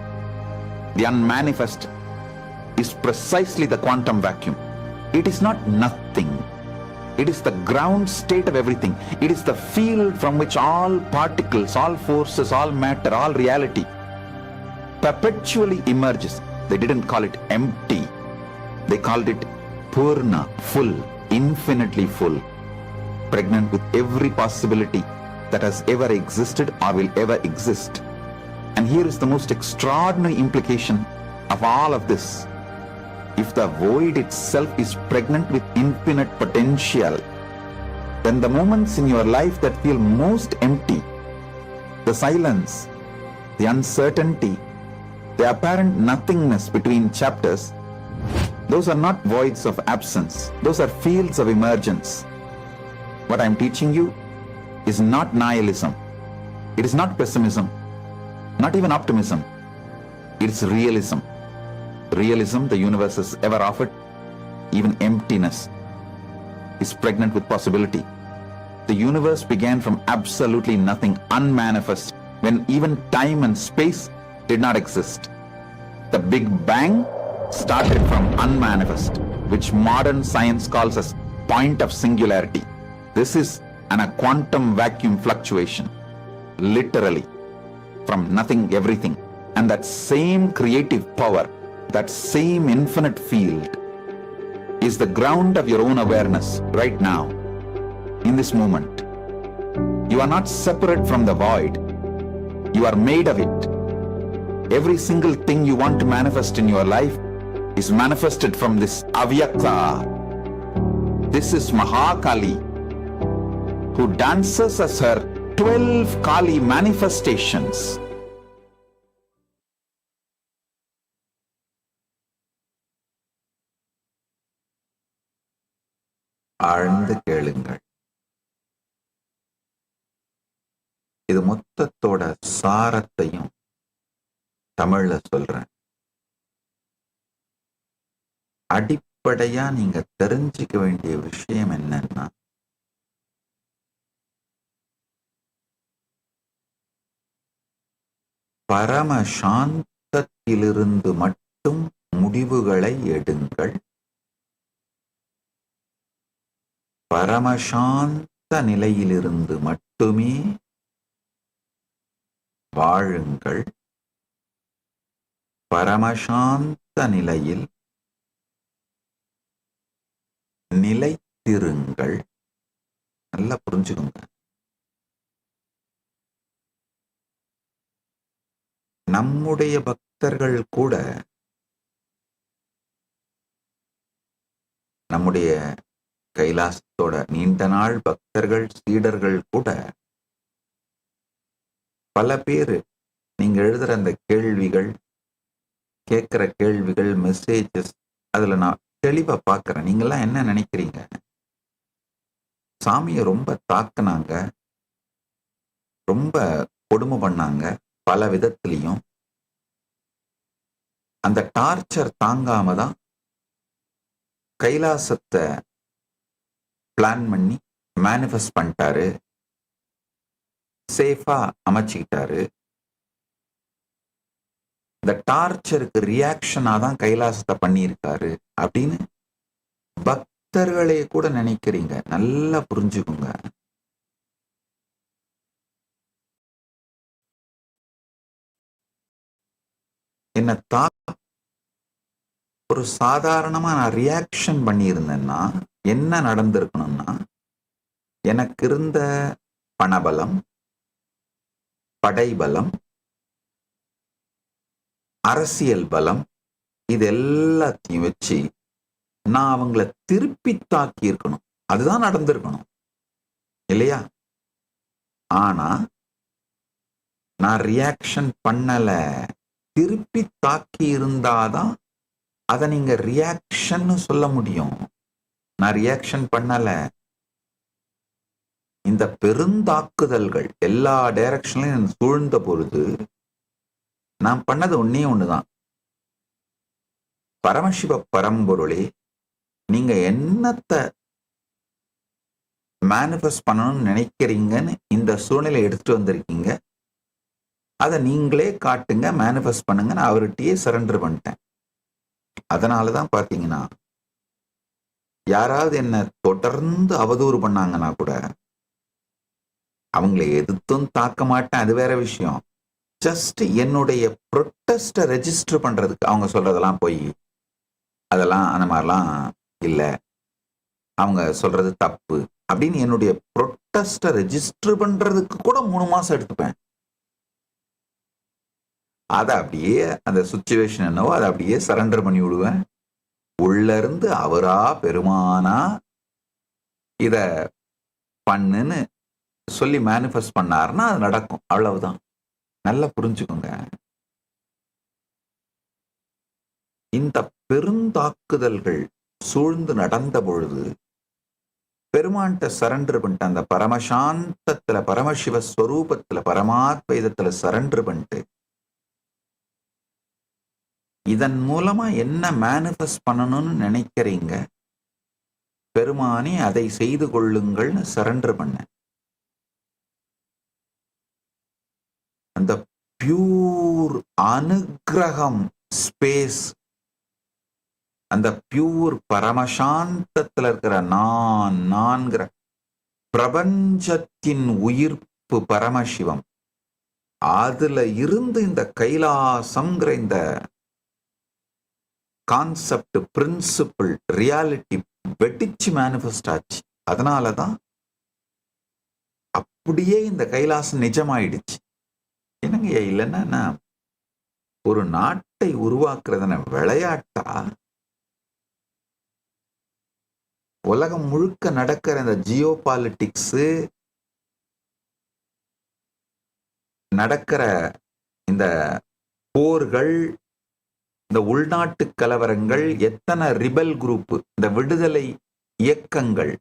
the unmanifest, is precisely the quantum vacuum. It is not nothing. It is the ground state of everything. It is the field from which all particles, all forces, all matter, all reality perpetually emerges. They didn't call it empty. They called it purna, full, infinitely full, pregnant with every possibility that has ever existed or will ever exist. And here is the most extraordinary implication of all of this. If the void itself is pregnant with infinite potential, then the moments in your life that feel most empty, the silence, the uncertainty, the apparent nothingness between chapters, those are not voids of absence. Those are fields of emergence. What I'm teaching you is not nihilism. It is not pessimism, not even optimism. It's realism. Realism the universe has ever offered. Even emptiness is pregnant with possibility. The universe began from absolutely nothing, unmanifest, when even time and space did not exist. The Big Bang started from unmanifest, which modern science calls as point of singularity. This is a quantum vacuum fluctuation, literally, from nothing, everything. And that same creative power, that same infinite field, is the ground of your own awareness right now, in this moment. You are not separate from the void. You are made of it. Every single thing you want to manifest in your life is manifested from this avyakta. This is Mahakali, who dances as her 12 Kali manifestations. ஆழ்ந்து கேளுங்கள். இது மொத்தத்தோட சாரத்தையும் தமிழ்ல சொல்றேன். அடிப்படையா நீங்க தெரிஞ்சுக்க வேண்டிய விஷயம் என்னன்னா, பரம சாந்தத்திலிருந்து மட்டும் முடிவுகளை எடுங்கள். பரமசாந்த நிலையிலிருந்து மட்டுமே வாழுங்கள். பரமசாந்த நிலையில் நிலைத்திருங்கள். நல்லா புரிஞ்சுக்கோங்க. நம்முடைய பக்தர்கள் கூட, நம்முடைய கைலாசத்தோட நீண்ட நாள் பக்தர்கள் சீடர்கள் கூட பல பேரு நீங்க எழுதுற அந்த கேள்விகள், கேட்கிற கேள்விகள், மெசேஜஸ், அதுல நான் தெளிவா பார்க்கிறேன். நீங்கெல்லாம் என்ன நினைக்கிறீங்க? சாமியை ரொம்ப தாக்குனாங்க, ரொம்ப கொடுமை பண்ணாங்க பல விதத்திலையும். அந்த டார்ச்சர் தாங்காம தான் கைலாசத்தை பிளான் பண்ணி மேனிஃபெஸ்ட் பண்ணிட்டாரு, சேஃபா அமைச்சுக்கிட்டாரு. இந்த டார்ச்சருக்கு ரியாக்ஷனா தான் கைலாசத்தை பண்ணியிருக்காரு அப்படின்னு பக்தர்களே கூட நினைக்கிறீங்க. நல்லா புரிஞ்சுக்குங்க. என்ன ஒரு சாதாரணமா நான் ரியாக்ஷன் பண்ணியிருந்தேன்னா என்ன நடந்திருக்கணும்னா, எனக்கு இருந்த பணபலம், படைபலம், அரசியல் பலம், இது எல்லாத்தையும் வச்சு நான் அவங்கள திருப்பி தாக்கி இருக்கணும். அதுதான் நடந்திருக்கணும் இல்லையா? ஆனா நான் ரியாக்ஷன் பண்ணல. திருப்பி தாக்கி இருந்தாதான் அதை நீங்க ரியாக்ஷன் சொல்ல முடியும். நான் ரியாக்ஷன் பண்ணல. இந்த பெருந்தாக்குதல்கள் எல்லா டைரக்ஷன்லயும் சூழ்ந்த பொழுது நான் பண்ணது ஒன்னே ஒண்ணுதான். பரமசிவ பரம்பொருளே, நீங்க என்னத்தை மேனிஃபெஸ்ட் பண்ணணும்னு நினைக்கிறீங்கன்னு இந்த சூழ்நிலை எடுத்துட்டு வந்திருக்கீங்க, அதை நீங்களே காட்டுங்க, மேனிஃபெஸ்ட் பண்ணுங்க. நான் அவர்கிட்டயே சரண்டர் பண்ணிட்டேன். அதனாலதான் பாத்தீங்கன்னா, யாராவது என்ன தொடர்ந்து அவதூறு பண்ணாங்கன்னா கூட அவங்களை எதிர்த்தும் தாக்க மாட்டேன், அது வேற விஷயம். ஜஸ்ட் என்னுடைய ப்ரொட்டஸ்ட ரெஜிஸ்டர் பண்றதுக்கு, அவங்க சொல்றதெல்லாம் போய் அதெல்லாம் அந்த மாதிரிலாம் இல்லை, அவங்க சொல்றது தப்பு அப்படின்னு என்னுடைய ப்ரொட்டஸ்ட ரெஜிஸ்டர் பண்றதுக்கு கூட 3 மாசம் எடுத்துப்பேன். அதை அப்படியே அந்த சுச்சுவேஷன் என்னவோ அதை அப்படியே சரண்டர் பண்ணி விடுவேன். உள்ள இருந்து அவரா பெருமானா இத பண்ணுன்னு சொல்லி மேனிஃபெஸ்ட் பண்ணாருன்னா அது நடக்கும். அவ்வளவுதான். நல்லா புரிஞ்சுக்கோங்க. இந்த பெருந்தாக்குதல்கள் சூழ்ந்து நடந்த பொழுது பெருமான்கிட்ட சரண்டர் பண்ணிட்டு, அந்த பரமசாந்தத்துல, பரமசிவ ஸ்வரூபத்துல, பரமாத்வைதத்துல சரண்டர் பண்ணிட்டு, இதன் மூலமா என்ன மேனிஃபெஸ்ட் பண்ணணும்னு நினைக்கிறீங்க, பெருமானே அதை செய்து கொள்ளுங்கள்னு சரண்டர் பண்ண. அந்த பியூர் அனுக்கிரகம் ஸ்பேஸ், அந்த பியூர் பரமசாந்தத்துல இருக்கிற நான்கிற பிரபஞ்சத்தின் உயிர்ப்பு பரமசிவம், அதுல இருந்து இந்த கைலாசம்ங்கிற இந்த கான்செப்ட், பிரின்சிபிள், ரியாலிட்டி வெட்டிச்சு மேனிஃபெஸ்ட் ஆச்சு. அதனாலதான் அப்படியே இந்த கைலாசம் நிஜமாயிடுச்சு. என்னங்க, இல்லைன்னா ஒரு நாட்டை உருவாக்குறதுன விளையாட்டா? உலகம் முழுக்க நடக்கிற இந்த ஜியோ பாலிட்டிக்ஸ், நடக்கிற இந்த போர்கள், இந்த உள்நாட்டு கலவரங்கள், எத்தனை ரிபல் குரூப், இந்த விடுதலை இயக்கங்கள்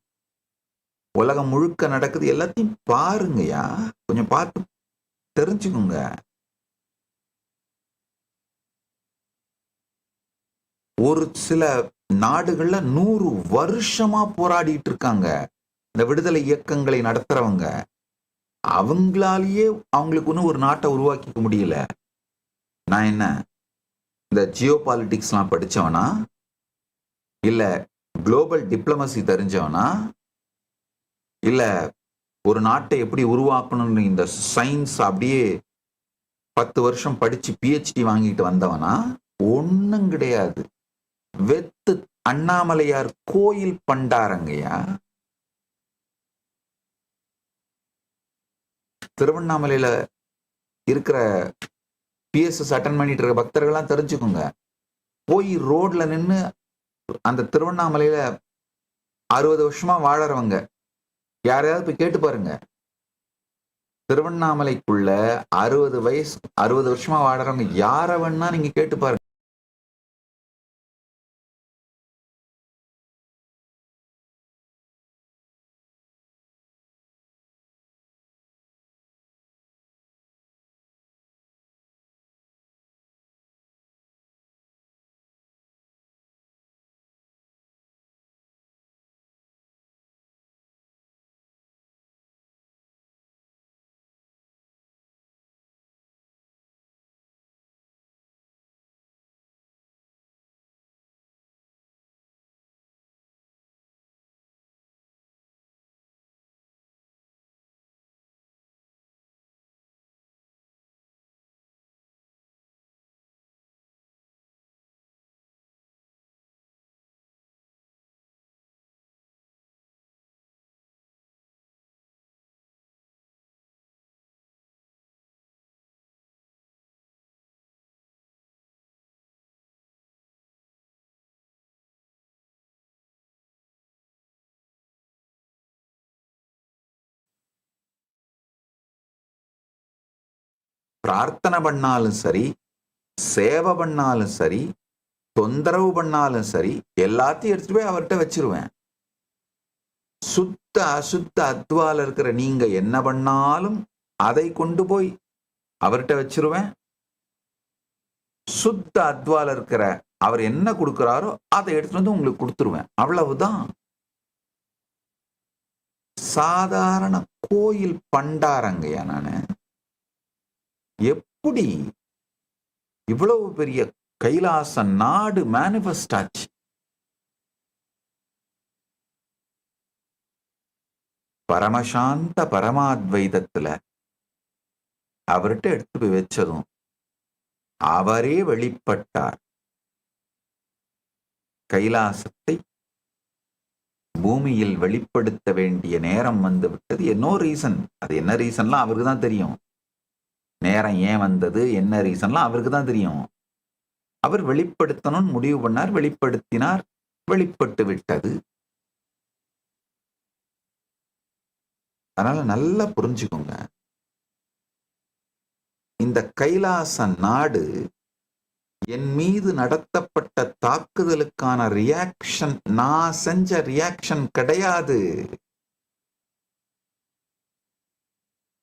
உலகம் முழுக்க நடக்குது. எல்லாத்தையும் பாருங்கயா, கொஞ்சம் பார்த்து தெரிஞ்சுக்குங்க. ஒரு சில நாடுகள்ல 100 வருஷமா போராடிட்டு இருக்காங்க இந்த விடுதலை இயக்கங்களை நடத்துறவங்க. அவங்களாலேயே அவங்களுக்கு ஒரு நாட்டை உருவாக்கிக்க முடியல. நான் என்ன இந்த ஜியோ பாலிட்டிக்ஸ்லாம் படிச்சவனா, இல்ல குளோபல் டிப்ளமசி தெரிஞ்சவனா, இல்ல ஒரு நாட்டை எப்படி உருவாக்கணும்னு இந்த சயின்ஸ் அப்படியே 10 வருஷம் படிச்சு பிஹெச்டி வாங்கிட்டு வந்தவனா? ஒண்ணும் கிடையாது. வெத்து அண்ணாமலையார் கோயில் பண்டாரங்கய்யா. திருவண்ணாமலையில இருக்கிற பிஎஸ்எஸ் அட்டன் பண்ணிட்டு இருக்க பக்தர்கள்லாம் தெரிஞ்சுக்கோங்க. போய் ரோட்ல நின்று அந்த திருவண்ணாமலையில 60 வருஷமா வாழறவங்க யாரையாவது போய் கேட்டு பாருங்க. திருவண்ணாமலைக்குள்ள 60 வருஷமா வாழறவங்க யார வேணா நீங்க கேட்டு பாருங்க. பிரார்த்தனை பண்ணாலும் சரி, சேவை பண்ணாலும் சரி, தொந்தரவு பண்ணாலும் சரி, எல்லாத்தையும் எடுத்துட்டு போய் அவர்கிட்ட வச்சிருவேன். சுத்த அசுத்த அத்வால இருக்கிற நீங்க என்ன பண்ணாலும் அதை கொண்டு போய் அவர்கிட்ட வச்சிருவேன். சுத்த அத்வால இருக்கிற அவர் என்ன கொடுக்கிறாரோ அதை எடுத்துட்டு வந்து உங்களுக்கு கொடுத்துருவேன். அவ்வளவுதான். சாதாரண கோயில் பண்டாரங்கய்யா நானு. எப்படி இவ்வளவு பெரிய கைலாச நாடு மேனிஃபெஸ்ட் ஆச்சு? பரமசாந்த பரமாத்வைதத்துல அவர்கிட்ட எடுத்து போய் வச்சதும் அவரே வெளிப்பட்டார். கைலாசத்தை பூமியில் வெளிப்படுத்த வேண்டிய நேரம் வந்து விட்டது. என்னோ ரீசன், அது என்ன ரீசன்லாம் அவருக்கு தான் தெரியும். நேரம் ஏன் வந்தது, என்ன ரீசன்லாம் அவருக்கு தான் தெரியும். அவர் வெளிப்படுத்தணும்னு முடிவு பண்ணார், வெளிப்படுத்தினார், வெளிப்பட்டு விட்டது. அதனால நல்லா புரிஞ்சுக்கோங்க, இந்த கைலாச நாடு என் மீது நடத்தப்பட்ட தாக்குதலுக்கான ரியாக்ஷன், நான் செஞ்ச ரியாக்ஷன் கிடையாது.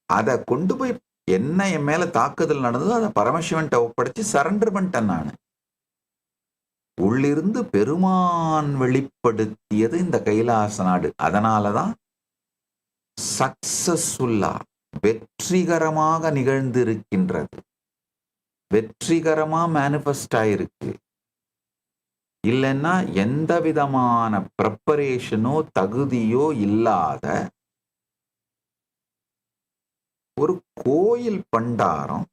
அதை கொண்டு போய் என்ன என் மேல தாக்குதல் நடந்ததோ அதை பரமசிவன்ட்ட ஒப்படைச்சு சரண்டர் பண்ணிட்டேன் நான். உள்ளிருந்து பெருமான் வெளிப்படுத்தியது இந்த கைலாச நாடு. அதனாலதான் சக்சஸ்ஃபுல்லா வெற்றிகரமாக நிகழ்ந்திருக்கின்றது, வெற்றிகரமா மேனிஃபெஸ்ட் ஆயிருக்கு. இல்லைன்னா எந்த விதமான ப்ரிப்பரேஷனோ தகுதியோ இல்லாத ஒரு கோயில் பண்டாரம்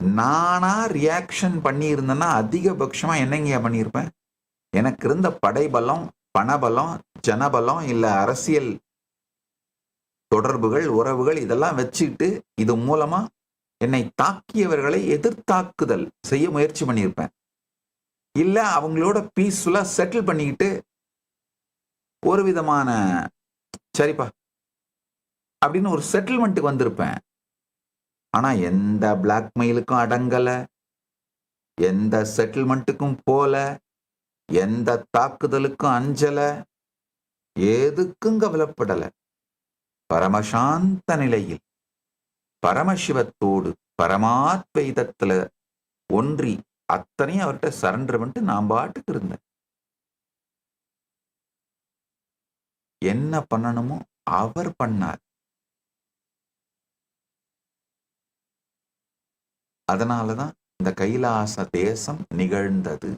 நானா ரியாக்ஷன் பண்ணியிருந்தேன்னா அதிகபட்சமா என்னங்க பண்ணியிருப்பேன்? எனக்கு இருந்த படைபலம், பணபலம், ஜனபலம், இல்ல அரசியல் தொடர்புகள், உறவுகள் இதெல்லாம் வச்சுக்கிட்டு இது மூலமா என்னை தாக்கியவர்களை எதிர்த்தாக்குதல் செய்ய முயற்சி பண்ணியிருப்பேன். இல்ல அவங்களோட பீஸ்ஃபுல்லா செட்டில் பண்ணிக்கிட்டு ஒரு விதமான சரிப்பா அப்படின்னு ஒரு செட்டில்மெண்ட்டுக்கு வந்திருப்பேன். ஆனா எந்த பிளாக்மெயிலுக்கும் அடங்கல, எந்த செட்டில்மெண்ட்டுக்கும் போல, எந்த தாக்குதலுக்கும் அஞ்சல, எதுக்கும் கவலைப்படல. பரமசாந்த நிலையில் பரமசிவத்தோடு பரமாத்வைதத்துல ஒன்றி அத்தனையும் அவர்கிட்ட சரண்டர் பண்ணிட்டு நான் பாட்டுக்கு இருந்தேன். என்ன பண்ணணுமோ அவர் பண்ணார். அதனாலதான் இந்த கைலாச தேசம் நிகழ்ந்தது.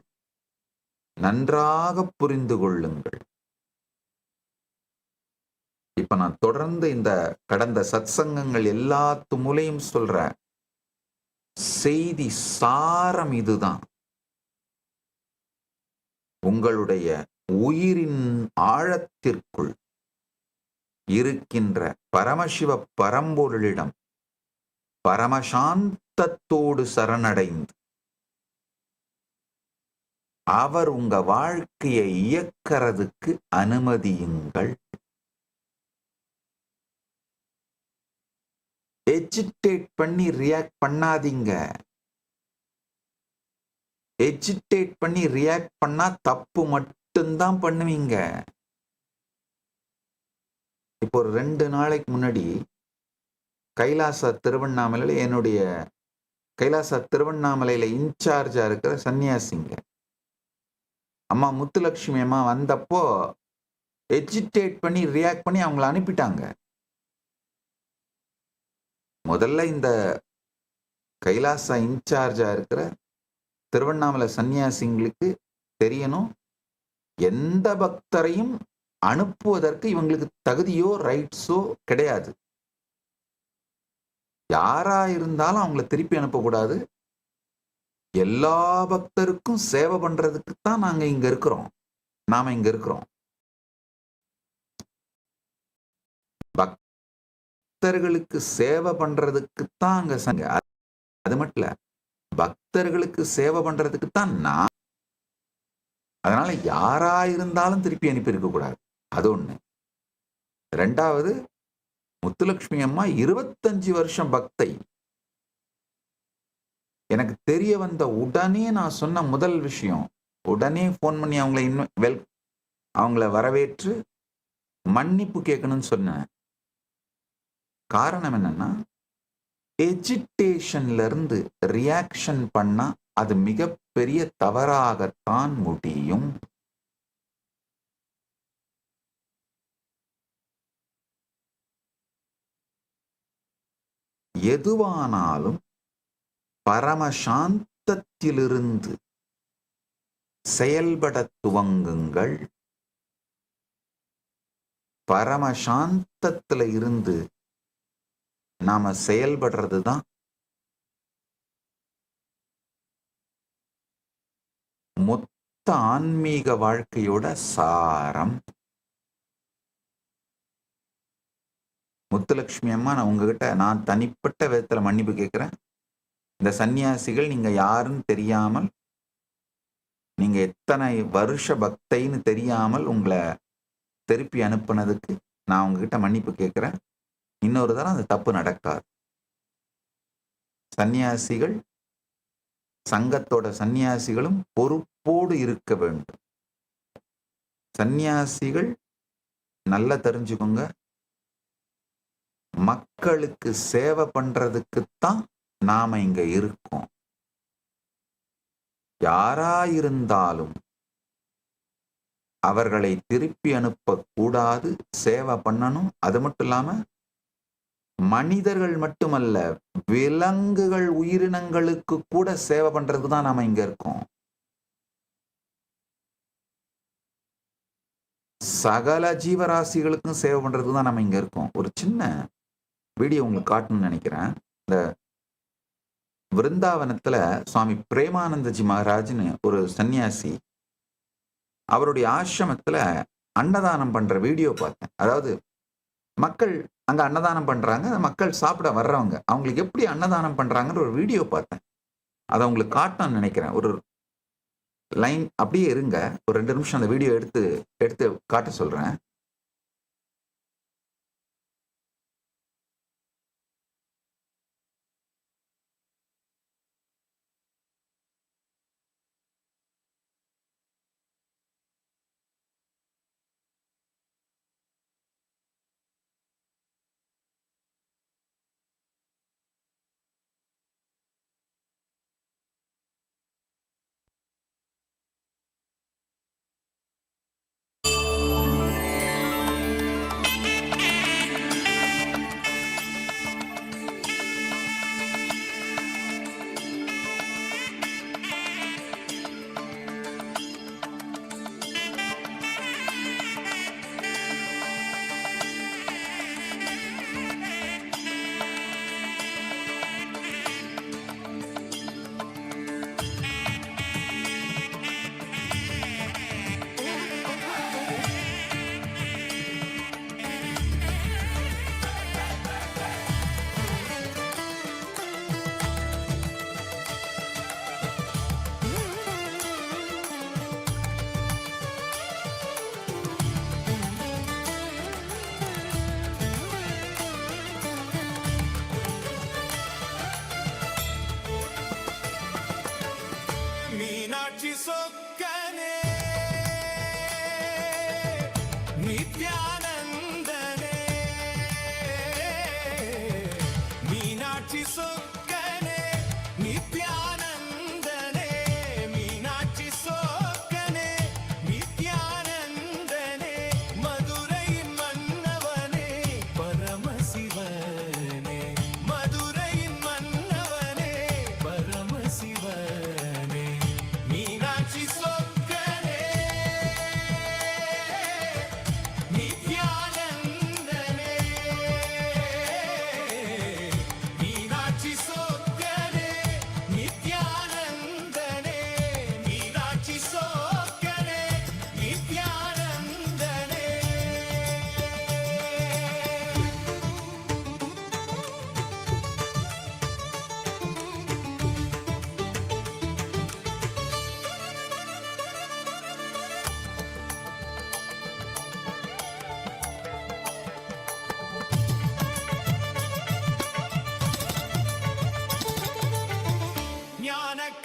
நன்றாக புரிந்து கொள்ளுங்கள். இப்ப நான் தொடர்ந்து இந்த கடந்த சத்சங்கங்கள் எல்லாத்து மூலையும் சொல்ற செய்தி சாரம் இதுதான். உங்களுடைய உயிரின் ஆழத்திற்குள் இருக்கின்ற பரமசிவ பரம்பொருளிடம் பரமசாந்தத்தோடு சரணடைந்து அவர் உங்க வாழ்க்கையை இயக்கிறதுக்கு அனுமதியுங்கள். எஜிடேட் பண்ணி ரியாக்ட் பண்ணாதீங்க. எஜிடேட் பண்ணி ரியாக்ட் பண்ணா தப்பு மட்டும்தான் பண்ணுவீங்க. இப்போ ஒரு 2 நாளைக்கு முன்னாடி கைலாசா திருவண்ணாமலையில என்னுடைய கைலாசா திருவண்ணாமலையில இன்சார்ஜா இருக்கிற சன்னியாசிங்க அம்மா முத்துலட்சுமி அம்மா வந்தப்போ எஜிடேட் பண்ணி ரியாக்ட் பண்ணி அவங்கள அனுப்பிட்டாங்க. முதல்ல இந்த கைலாசா இன்சார்ஜா இருக்கிற திருவண்ணாமலை சன்னியாசிங்களுக்கு தெரியணும், எந்த பக்தரையும் அனுப்புவதற்கு இவங்களுக்கு தகுதியோ ரைட்ஸோ கிடையாது. யாரா இருந்தாலும் அவங்கள திருப்பி அனுப்பக்கூடாது. எல்லா பக்தருக்கும் சேவை பண்றதுக்கு தான் நாங்க இங்க இருக்கிறோம். நாம இங்க இருக்கிறோம். பக்தர்களுக்கு சேவை பண்றதுக்கு தான் அங்க சங்க. அது மட்டும் இல்ல, பக்தர்களுக்கு சேவை பண்றதுக்கு தான் நான். அதனால யாரா இருந்தாலும் திருப்பி அனுப்பி இருக்க கூடாது. அது ஒண்ணு. ரெண்டாவது, முத்துலட்சுமி அம்மா 25 வருஷம் பக்தை. எனக்கு தெரிய வந்த உடனே நான் சொன்ன முதல் விஷயம், உடனே போன் பண்ணி அவங்கள வரவேற்று மன்னிப்பு கேட்கணும்னு சொன்னேன். காரணம் என்னன்னா, எஜிடேஷன்ல இருந்து ரியாக்ஷன் பண்ணா அது மிகப்பெரிய தவறாகத்தான் முடியும். எதுவானாலும் பரமசாந்தத்திலிருந்து செயல்பட துவங்குங்கள். பரமசாந்தத்துல இருந்து நாம செயல்படுறது தான் மொத்த ஆன்மீக வாழ்க்கையோட சாரம். முத்துலட்சுமி அம்மா, நான் உங்ககிட்ட நான் தனிப்பட்ட விதத்துல மன்னிப்பு கேட்கிறேன். இந்த சன்னியாசிகள் நீங்க யாருன்னு தெரியாமல், நீங்க எத்தனை வருஷ பக்தைன்னு தெரியாமல் உங்களை திருப்பி அனுப்புனதுக்கு நான் உங்ககிட்ட மன்னிப்பு கேட்கிறேன். இன்னொரு தரம் அந்த தப்பு நடக்காது. சன்னியாசிகள், சங்கத்தோட சன்னியாசிகளும் பொறுப்போடு இருக்க வேண்டும். சன்னியாசிகள் நல்லா தெரிஞ்சுக்கோங்க, மக்களுக்கு சேவை பண்றதுக்குத்தான் நாம இங்க இருக்கோம். யாராயிருந்தாலும் அவர்களை திருப்பி அனுப்ப கூடாது, சேவை பண்ணணும். அது மட்டும் இல்லாம மனிதர்கள் மட்டுமல்ல, விலங்குகள் உயிரினங்களுக்கு கூட சேவை பண்றதுக்கு தான் நாம இங்க இருக்கோம். சகல ஜீவராசிகளுக்கும் சேவை பண்றதுக்கு தான் நம்ம இங்க இருக்கோம். ஒரு சின்ன வீடியோ உங்களுக்கு காட்டணும்னு நினைக்கிறேன். இந்த விருந்தாவனத்துல சுவாமி பிரேமானந்தஜி மகாராஜ்னு ஒரு சன்னியாசி, அவருடைய ஆசிரமத்துல அன்னதானம் பண்ற வீடியோ பார்த்தேன். அதாவது மக்கள் அங்க அன்னதானம் பண்றாங்க, மக்கள் சாப்பிட வர்றவங்க அவங்களுக்கு எப்படி அன்னதானம் பண்றாங்கன்ற ஒரு வீடியோ பார்த்தேன். அதை உங்களுக்கு காட்டணும்னு நினைக்கிறேன். ஒரு லைன் அப்படியே இருங்க, ஒரு 2 நிமிஷம் அந்த வீடியோ எடுத்து காட்ட சொல்றேன்.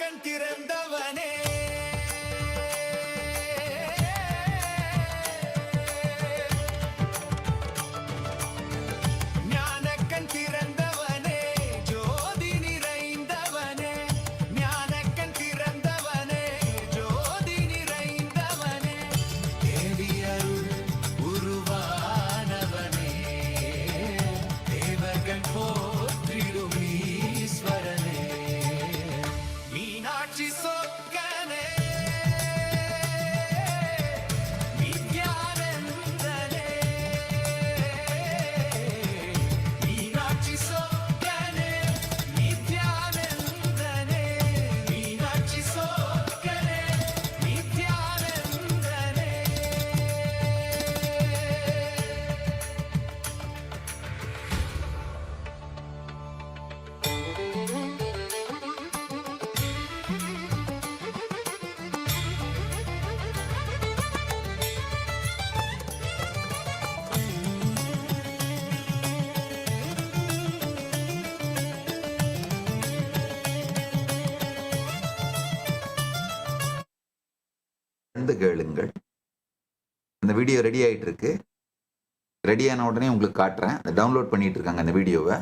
கண் திறந்தவனே ஞானக்கண் திறந்தவனே ஜோதி நிறைந்தவனே ஞானக்கண் திறந்தவனே ஜோதி நிறைந்தவனே தேவி அருள் உருவானவனே தேவர்கள் போற்றிடும் ஈஸ்வரனே மீனாட்சி சொக்கனே நித்யானந்தனே மீனாட்சி சொக்கனே நித்யானந்தனே மீனாட்சி சொக்கனே நித்யானந்தனே வந்து கேளுங்கள். அந்த வீடியோ ரெடி ஆயிட்டு இருக்கு. ரெடியான உடனே உங்களுக்கு காட்டுறேன். டவுன்லோட் பண்ணிட்டு இருக்காங்க அந்த வீடியோவை.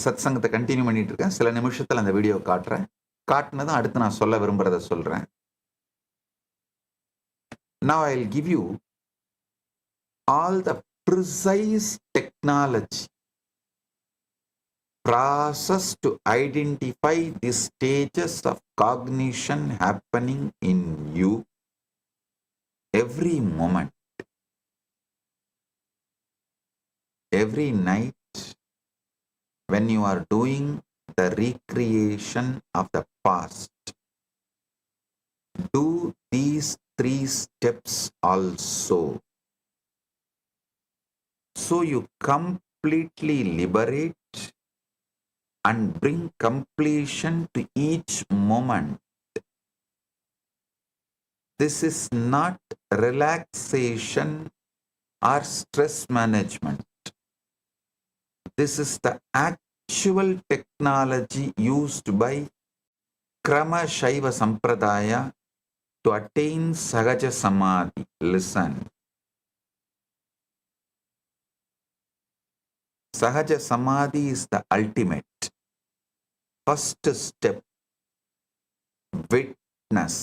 சத் சங்கத்தை கண்டினியூ பண்ணிட்டு இருக்கேன். சில நிமிஷத்துல அந்த வீடியோ காட்டுறேன். காட்டுனதும் அடுத்து நான் சொல்ல விரும்புறத சொல்றேன். Now I'll give you all the precise technology process to identify the stages of cognition happening in you every moment, every night when you are doing the recreation of the past. Do these 3 steps also, so you completely liberate and bring completion to each moment. This is not relaxation or stress management. This is the actual technology used by Krama Shaiva Sampradaya to attain Sahaja Samadhi. Listen. Sahaja Samadhi is the ultimate. First step, witness.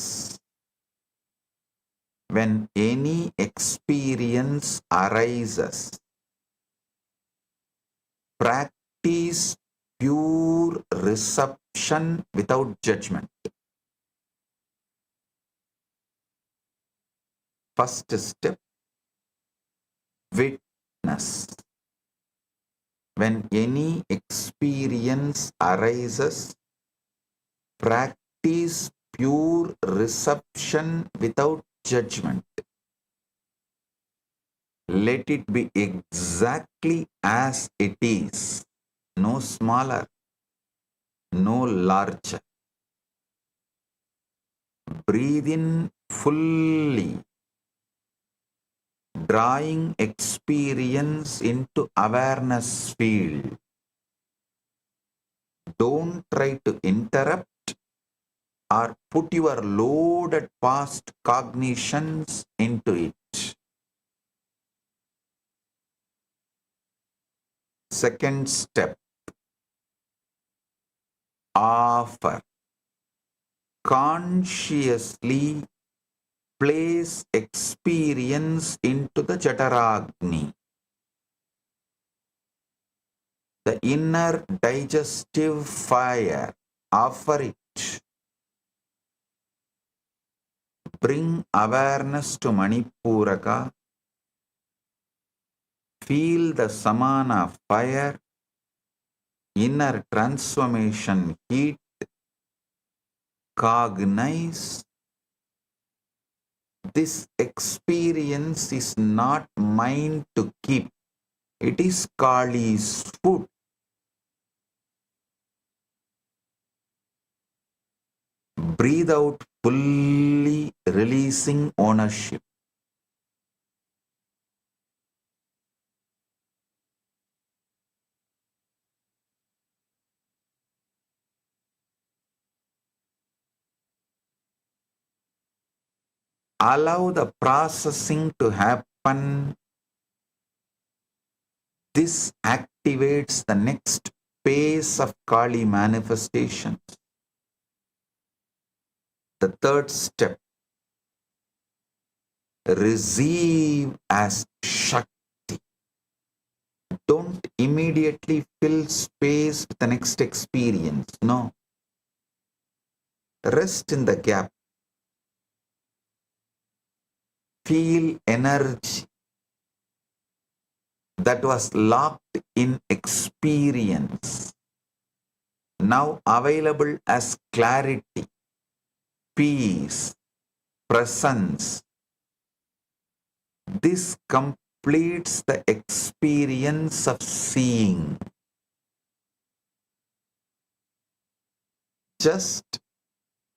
When any experience arises, practice pure reception without judgment. First step, witness. When any experience arises, practice pure reception without judgment. Let it be exactly as it is, no smaller, no larger. Breathe in fully, drawing experience into awareness field. Don't try to interrupt or put your loaded past cognitions into it. Second step, offer. Consciously place experience into the Jataragni, the inner digestive fire. Offer it. Bring awareness to Manipuraka. Feel the samana fire, inner transformation heat. Cognize. This experience is not mine to keep. It is Kali's food. Breathe out fully, releasing ownership. allow the processing to happen. This activates the next phase of Kali manifestations. The third step, receive as Shakti. Don't immediately fill space with the next experience. No. Rest in the gap. Feel energy that was locked in experience, now available as clarity, peace, presence. This completes the experience of seeing. Just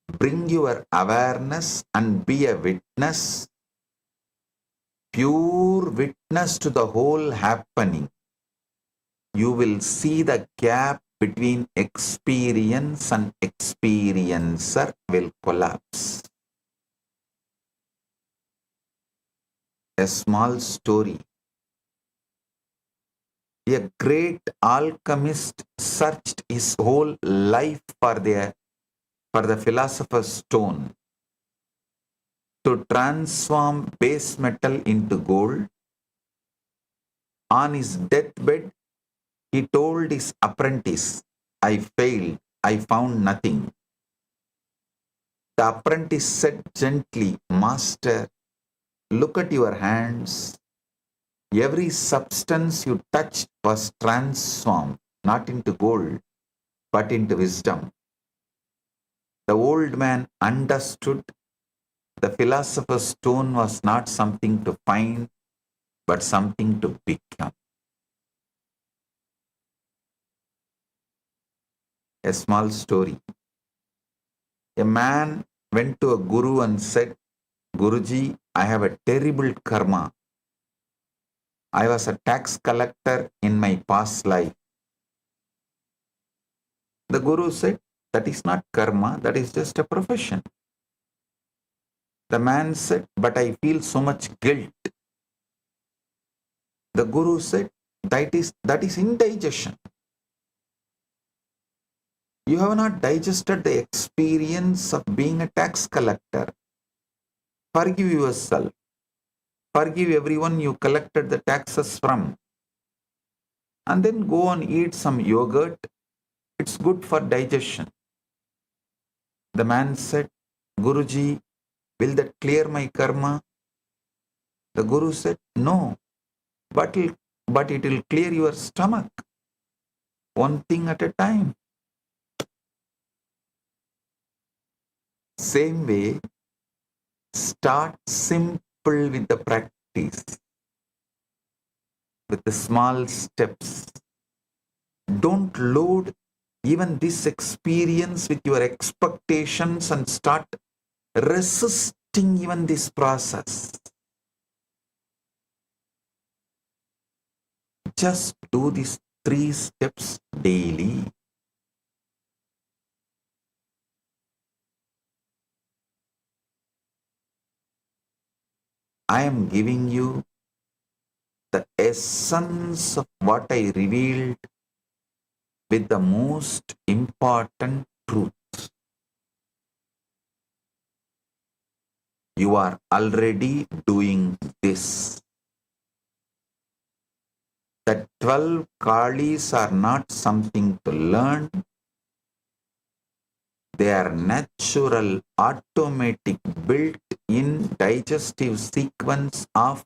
bring your awareness and be a witness, pure witness to the whole happening. You will see the gap between experience and experiencer will collapse. A small story. A great alchemist searched his whole life for the philosopher's stone to transform base metal into gold. On his deathbed, he told his apprentice, "I failed, I found nothing." The apprentice said gently, "Master, look at your hands. Every substance you touched was transformed, not into gold, but into wisdom." The old man understood the philosopher's stone was not something to find, but something to become. A small story. A man went to a guru and said, "Guruji, I have a terrible karma. I was a tax collector in my past life." The guru said, "That is not karma, that is just a profession." The man said, "But I feel so much guilt." The guru said, that is indigestion. You have not digested the experience of being a tax collector. Forgive yourself. Forgive everyone you collected the taxes from. And then go and eat some yogurt. It's good for digestion. The man said, "Guruji, will that clear my karma?" The guru said, "No, but it will clear your stomach. One thing at a time." Same way, start simple with the practice, with the small steps. Don't load even this experience with your expectations and start resisting even this process. Just do these 3 steps daily. I am giving you the essence of what I revealed with the most important truth. You are already doing this. The 12 Kalis are not something to learn. They are natural, automatic, built-in digestive sequence of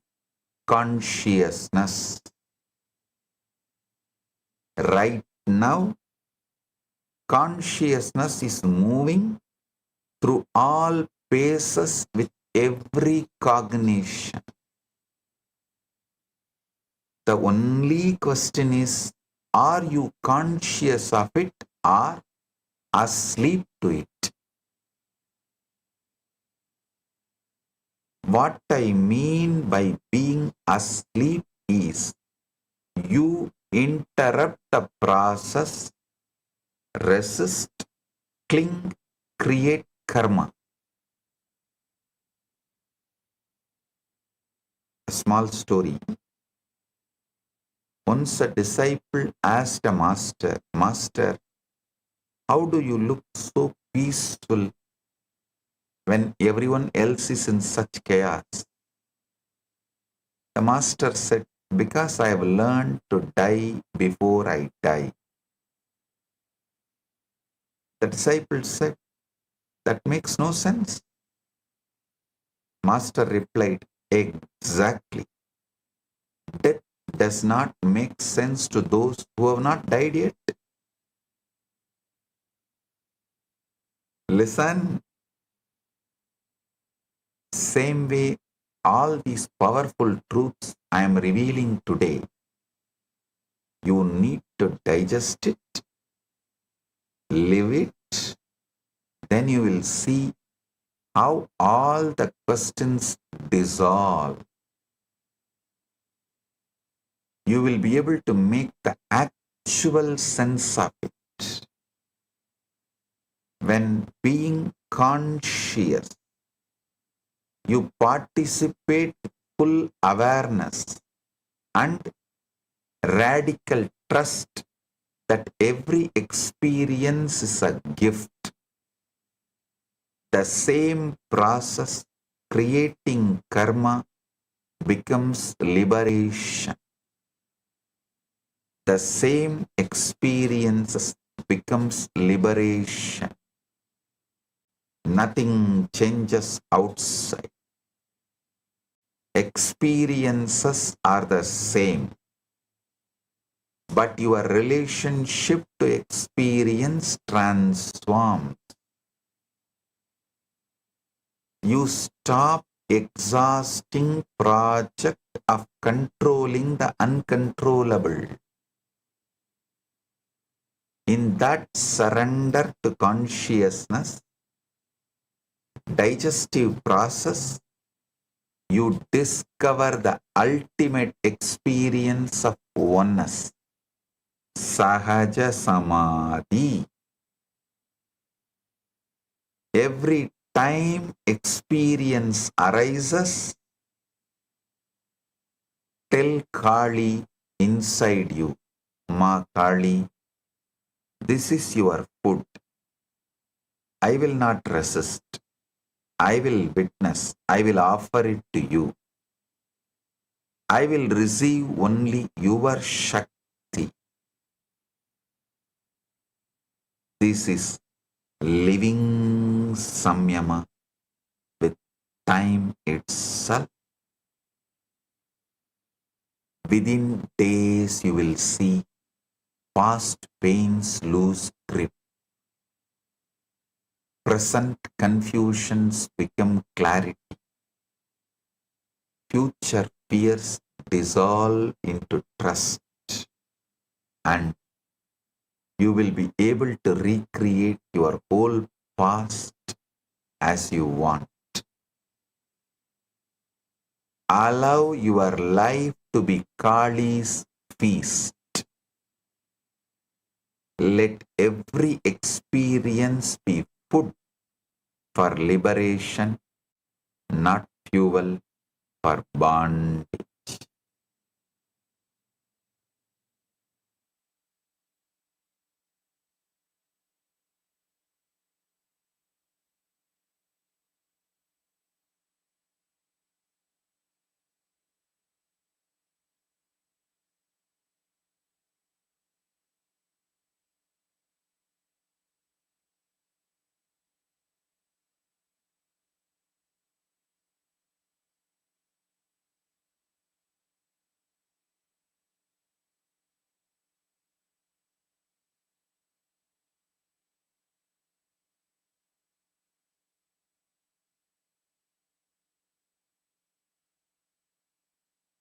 consciousness. Right now, consciousness is moving through all phases with every cognition. The only question is, are you conscious of it or asleep to it? What I mean by being asleep is you interrupt the process, resist, cling, create karma. small story. Once a disciple asked a master, Master, how do you look so peaceful when everyone else is in such chaos? The master said, because I have learned to die before I die. The disciple said, that makes no sense. Master replied, exactly. Death does not make sense to those who have not died yet. Listen. Same way, all these powerful truths I am revealing today, you need to digest it, live it, then you will see how all the questions dissolve. You will be able to make the actual sense of it. When being conscious, you participate with full awareness and radical trust that every experience is a gift. The same process creating karma becomes liberation. The same experiences becomes liberation. Nothing changes outside. Experiences are the same, but your relationship to experience transforms. You stop exhausting project of controlling the uncontrollable. In that surrender to consciousness, digestive process, you discover the ultimate experience of oneness, Sahaja Samadhi. Every time experience arises, tell Kali inside you, Ma Kali, this is your food. I will not resist. I will witness. I will offer it to you. I will receive only your Shakti. This is living samyama with time itself. Within days you will see past pains lose grip. Present confusions become clarity. Future fears dissolve into trust. And you will be able to recreate your whole past as you want. Allow your life to be Kali's feast. Let every experience be food for liberation, not fuel for bondage.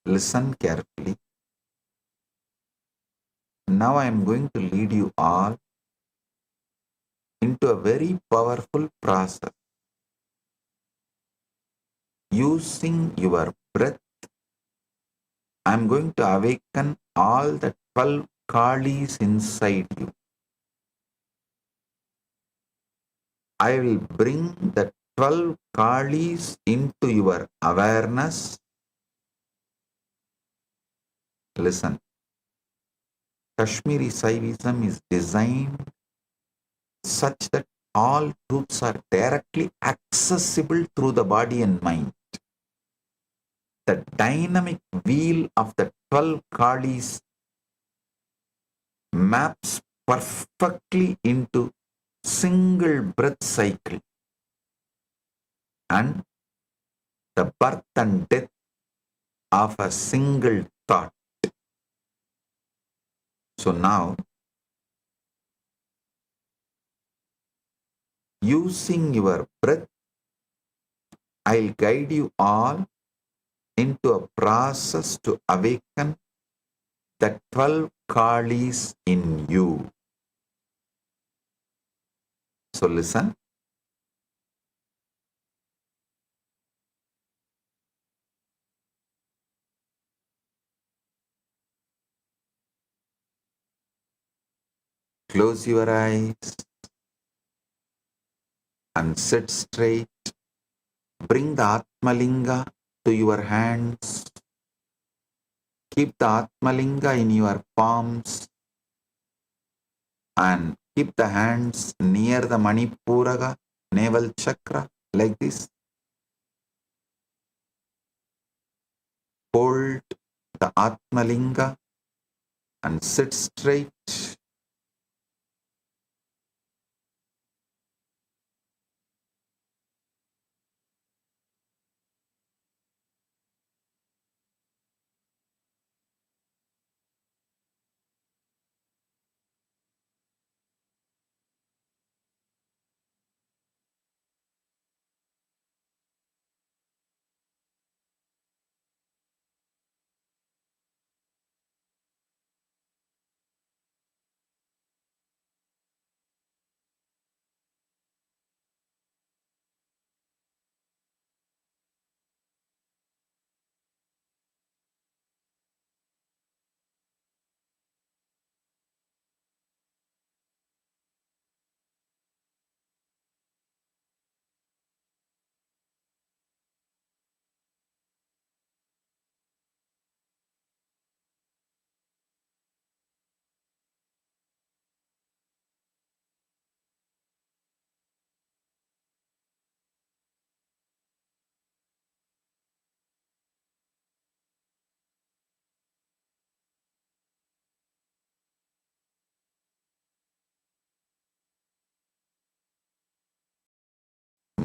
Listen carefully. Now I am going to lead you all into a very powerful process. Using your breath, I am going to awaken all the 12 Kalis inside you. I will bring the 12 Kalis into your awareness Listen, Kashmiri Saivism is designed such that all truths are directly accessible through the body and mind. The dynamic wheel of the 12 Kalis maps perfectly into single breath cycle and the birth and death of a single thought. So now, using your breath, I'll guide you all into a process to awaken the 12 Kalis in you. So listen. Close your eyes and sit straight. Bring the Atmalinga to your hands. Keep the Atmalinga in your palms and keep the hands near the Manipuraga navel chakra like this. Hold the Atmalinga and sit straight.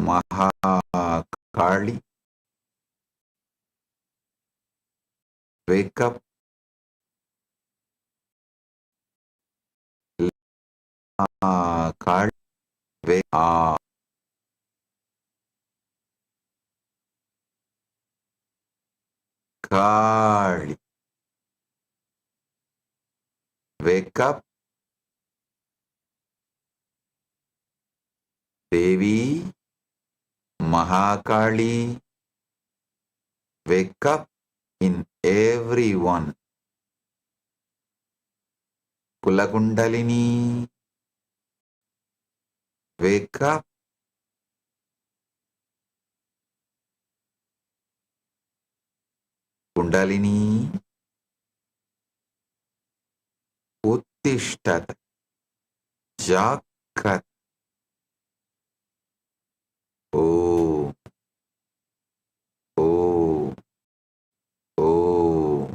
Mahakali, wake up. Mahakali, wake up. Kali, wake up. Devi, Mahakali, wake up in everyone. Kulakundalini, wake up. Kundalini, Uttishtat, Jakrat. Oh, oh, oh.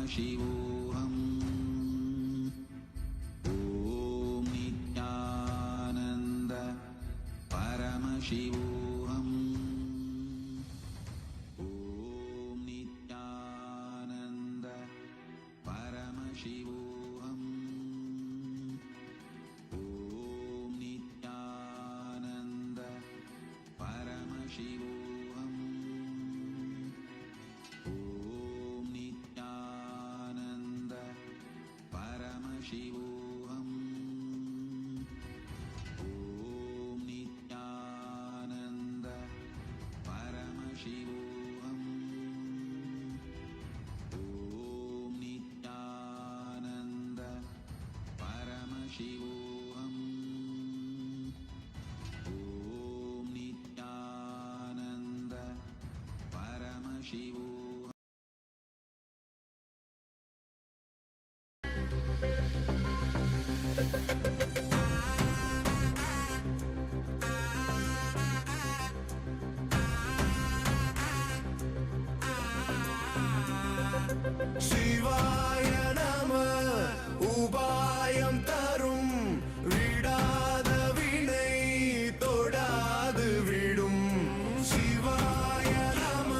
Paramashivam. Om Nithyananda Paramashivam. Om Nithyananda Paramashivam. Om Nithyananda Paramashivam. Om Nithyananda Paramashivam. Om Nithyananda Paramashivam. Om Nithyananda Paramashivam. Om Nithyananda Paramashivam. சிவாய நம உபாயம் தரும் விடாத வினை தொடாது விடும். சிவாய நம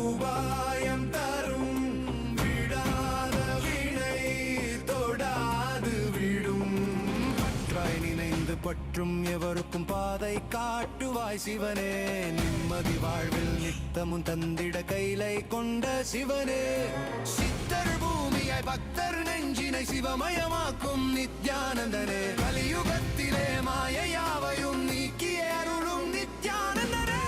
உபாயம் தரும் விடாத வினை தொடாது விடும். பற்றாய் நினைந்து பற்றும் எவருக்கும் பாதை காட்டுவாய் சிவனே. நிம்மதி வாழ்வில் நித்தமும் தந்திட கைலை கொண்ட சிவனே. சித்தர் பூமியாய் பக்தர் நெஞ்சினை சிவமயமாக்கும் நித்யானந்தனே. கலியுகத்திலே மாயையாவையும் நீக்கிய அருளும் நித்யானந்தனே.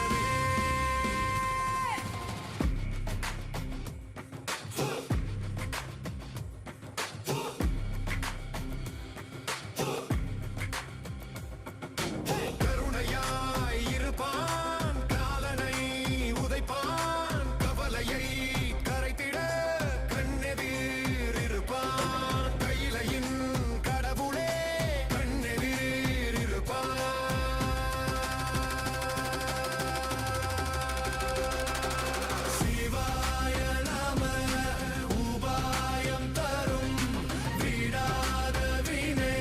கருணையாய் இருப்பான், காலனை உதைப்பான், கவலையை கரைத்திட கண்ணெதிர் இருப்பான். கையிலையின் கடவுளே கண்ணெதிர் இருப்பான். சிவாய நம உபாயம் தரும் விடாத வினை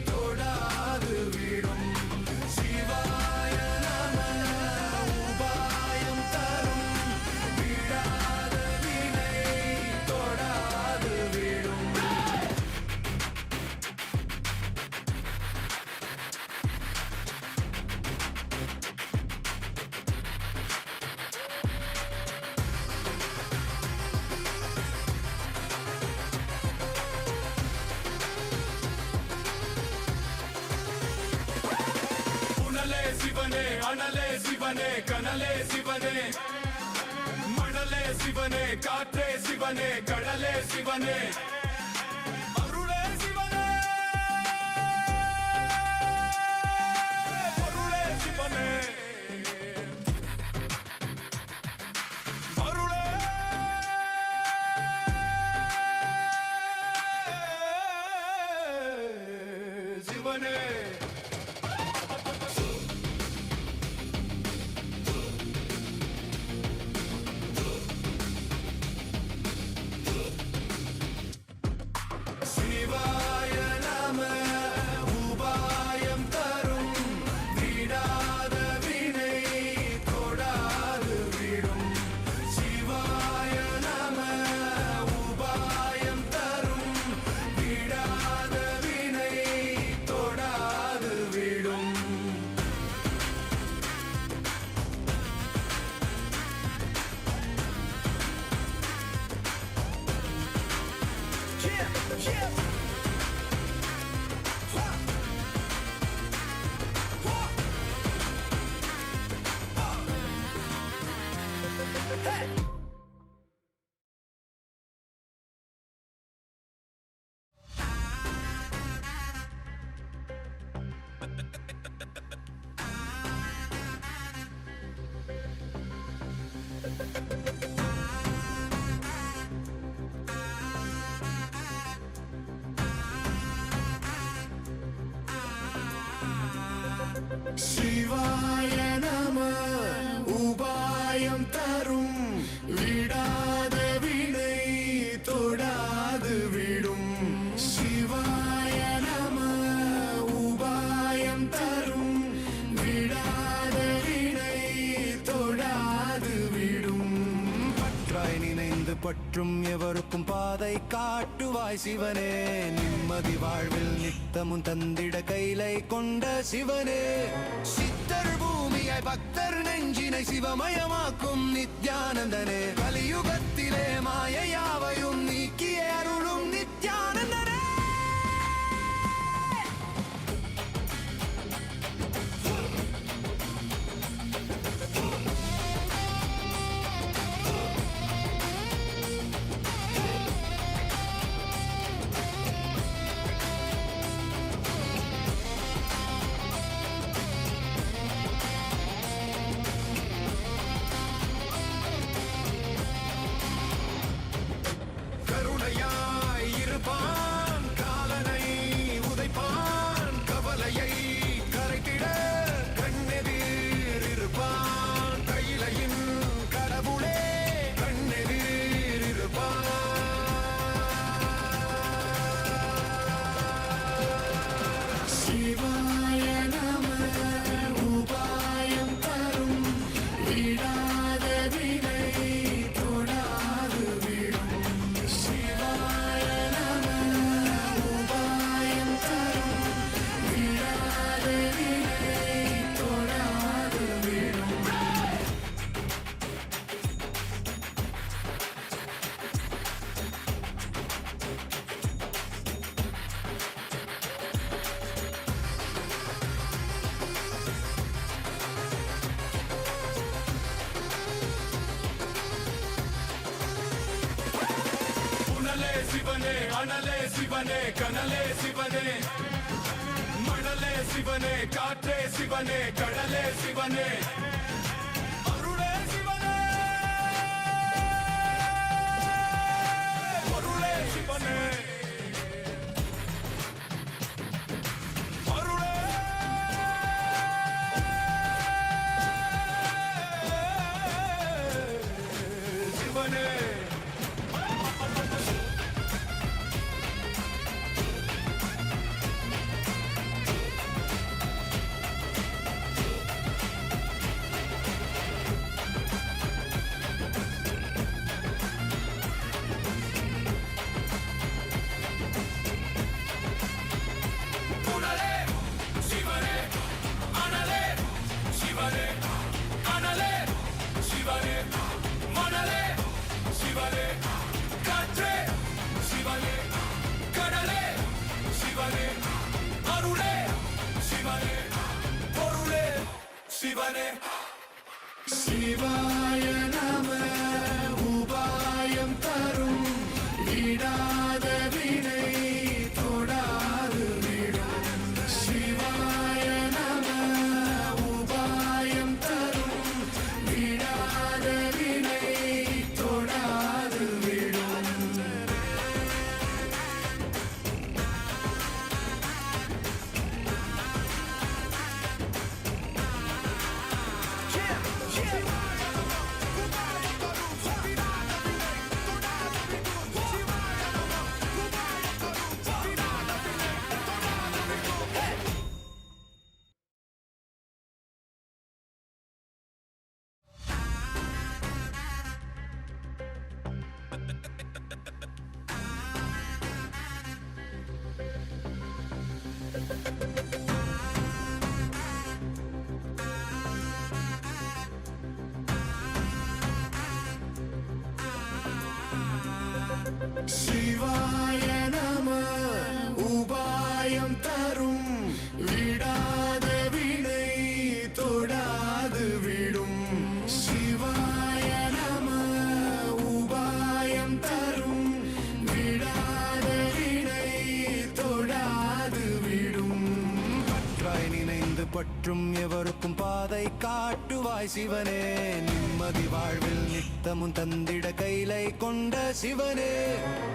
தொடாது விடும். சிவாய நம உபாயம் தரும் விடாத வினை தொடாது விடும். புனலே சிவனே, அனலே சிவனே, கனலே சிவனே, மணலே சிவனே, காற்றே சிவனே, கடலே சிவனே, அருளே சிவனே, பொருளே சிவனே, அருளே சிவனே. சிவாய நம உபாயம் தரும் விடாத வினை தொடாது விடும். சிவாய நம உபாயம் தரும் விடாத வினை தொடாது பற்றும் எவருக்கும் பாதை காட்டுவாய் சிவனே. நிம்மதி வாழ்வில் நித்தமும் தந்திட கைலை கொண்ட சிவனே. சித்தர் பூமியாய் பக்தர் நெஞ்சினை சிவமயமாக்கும் நித்யானந்தனே. கலியுகத்திலே மாயையாவையும் நீக்கிய அருளும் நித்யானந்தனே. இருப்பான் காலனை உதைப்பான் கவலையை கரைத்திட கண்ணெதிர் இருப்பான் கையிலையின் கடவுளே கண்ணெதிர் இருப்பான். சிவாய நம உபாயம் தரும் விடாத வினை தொடாது விடும். சிவாய நம உபாயம் தரும் விடாத வினை தொடாது விடும். புனலே சிவனே அனலே சிவனே கனலே சிவனே. மணலே சிவனே காற்றே சிவனே கடலே சிவனே. அருளே சிவனே பொருளே சிவனே. அருளே சிவனே. புனலே சிவனே அனலே சிவனே கனலே சிவனே மணலே சிவனே காற்றே சிவனே கடலே சிவனே. அருளே சிவனே பொருளே சிவனே. சிவாய நம உபாயம் தரும் விடாத வினை தொடாது விடும். சிவாய நம உபாயம் தரும் விடாத வினை தொடாது விடும். சிவாய நம உபாயம் தரும் விடாத வினை தொடாது விடும். சிவாய நம உபாயம் தரும் விடாத வினை தொடாது விடும். பற்றாய் நினைந்து பற்றும் எவருக்கும் பாதை காட்டுவாய் சிவனே. நிம்மதி வாழ்வில் நித்தமும் தந்திட கைலை கொண்ட சிவனே.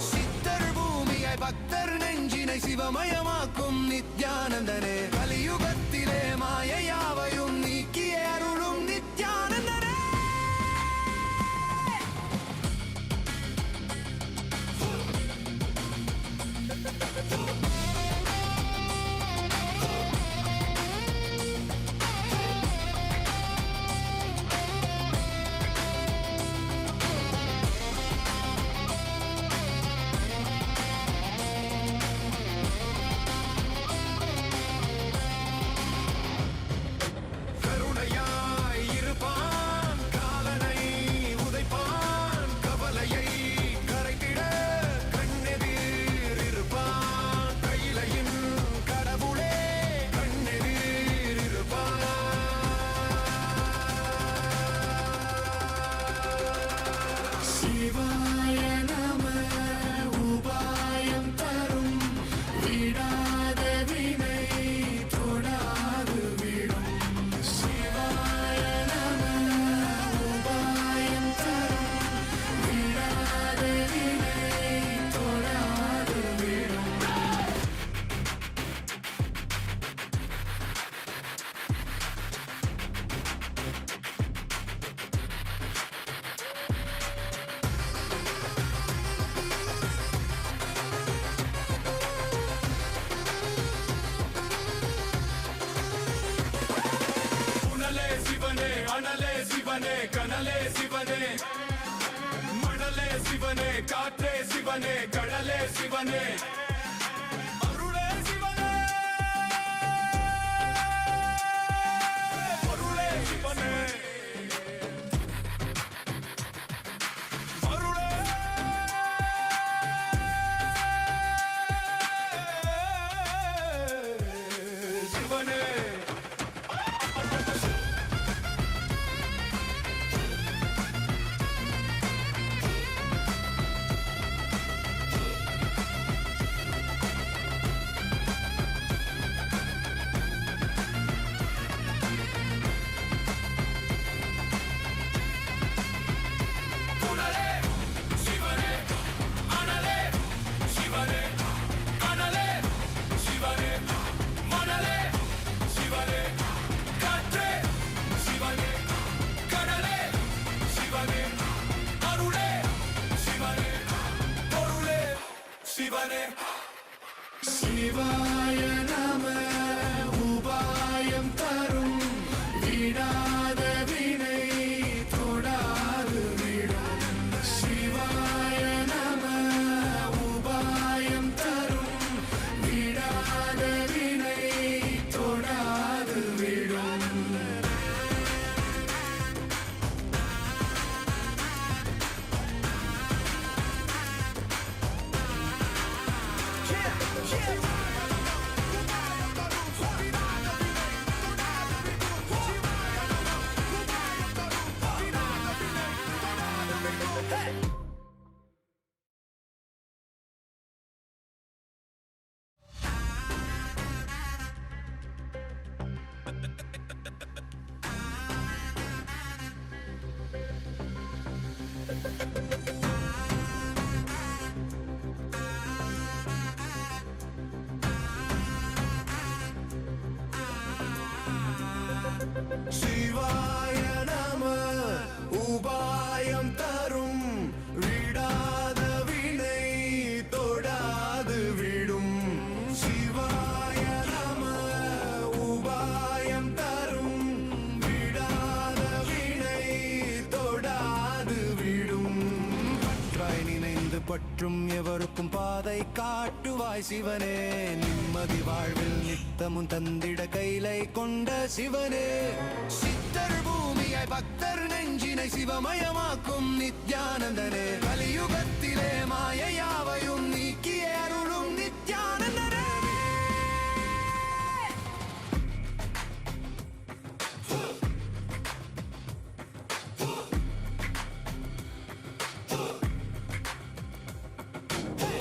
சித்தர் பூமியாய் பக்தர் நெஞ்சினை சிவமயமாக்கும் நித்யானந்தனே. கலியுகத்திலே மாயையாவையும் நீக்கிய அருளும் நித்யானந்தனே. சிவனே கனலே சிவனே மணலே சிவனே காற்றே சிவனே கடலே சிவனே அருளே சிவனே பொருளே சிவனே அருளே சிவனே சிவாய நம உபாயம் தரும் விடாத வினை தொடாது விடும் சிவாய நம உபாயம் தரும் விடாத வினை தொடாது விடும் சிவாய நம உபாயம் தரும் விடாத வினை தொடாது விடும் சிவாய நம உபாயம் தரும் விடாத வினை தொடாது விடும் பற்றாய் நினைந்து பற்றும் எவருக்கும் பாதை காட்டுவாய் சிவனே நிம்மதி வாழ்வில் நித்தமும் தந்திட கைலை கொண்ட சிவனே சித்தர் பூமியாய் பக்தர் நெஞ்சினை சிவமயமாக்கும் நித்யானந்தனே கலியுகத்திலே மாயையாவையும் நீக்கிய அருளும் நித்யானந்தனே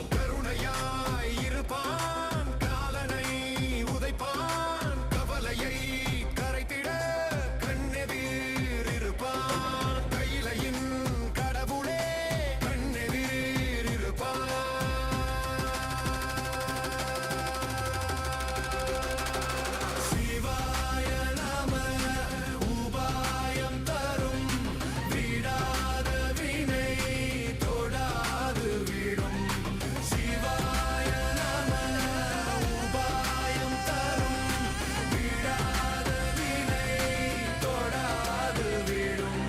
கருணையாய் இருப்பான் காலனை உதைப்பான் கவலையை கரைத்திட கண்ணெதிர் இருப்பான் கையிலையின் கடவுளே கண்ணெதிர் இருப்பான் சிவாய நம உபாயம் தரும் விடாத வினை தொடாது விடும் சிவாய நம உபாயம் தரும் விடாத வினை தொடாது விடும்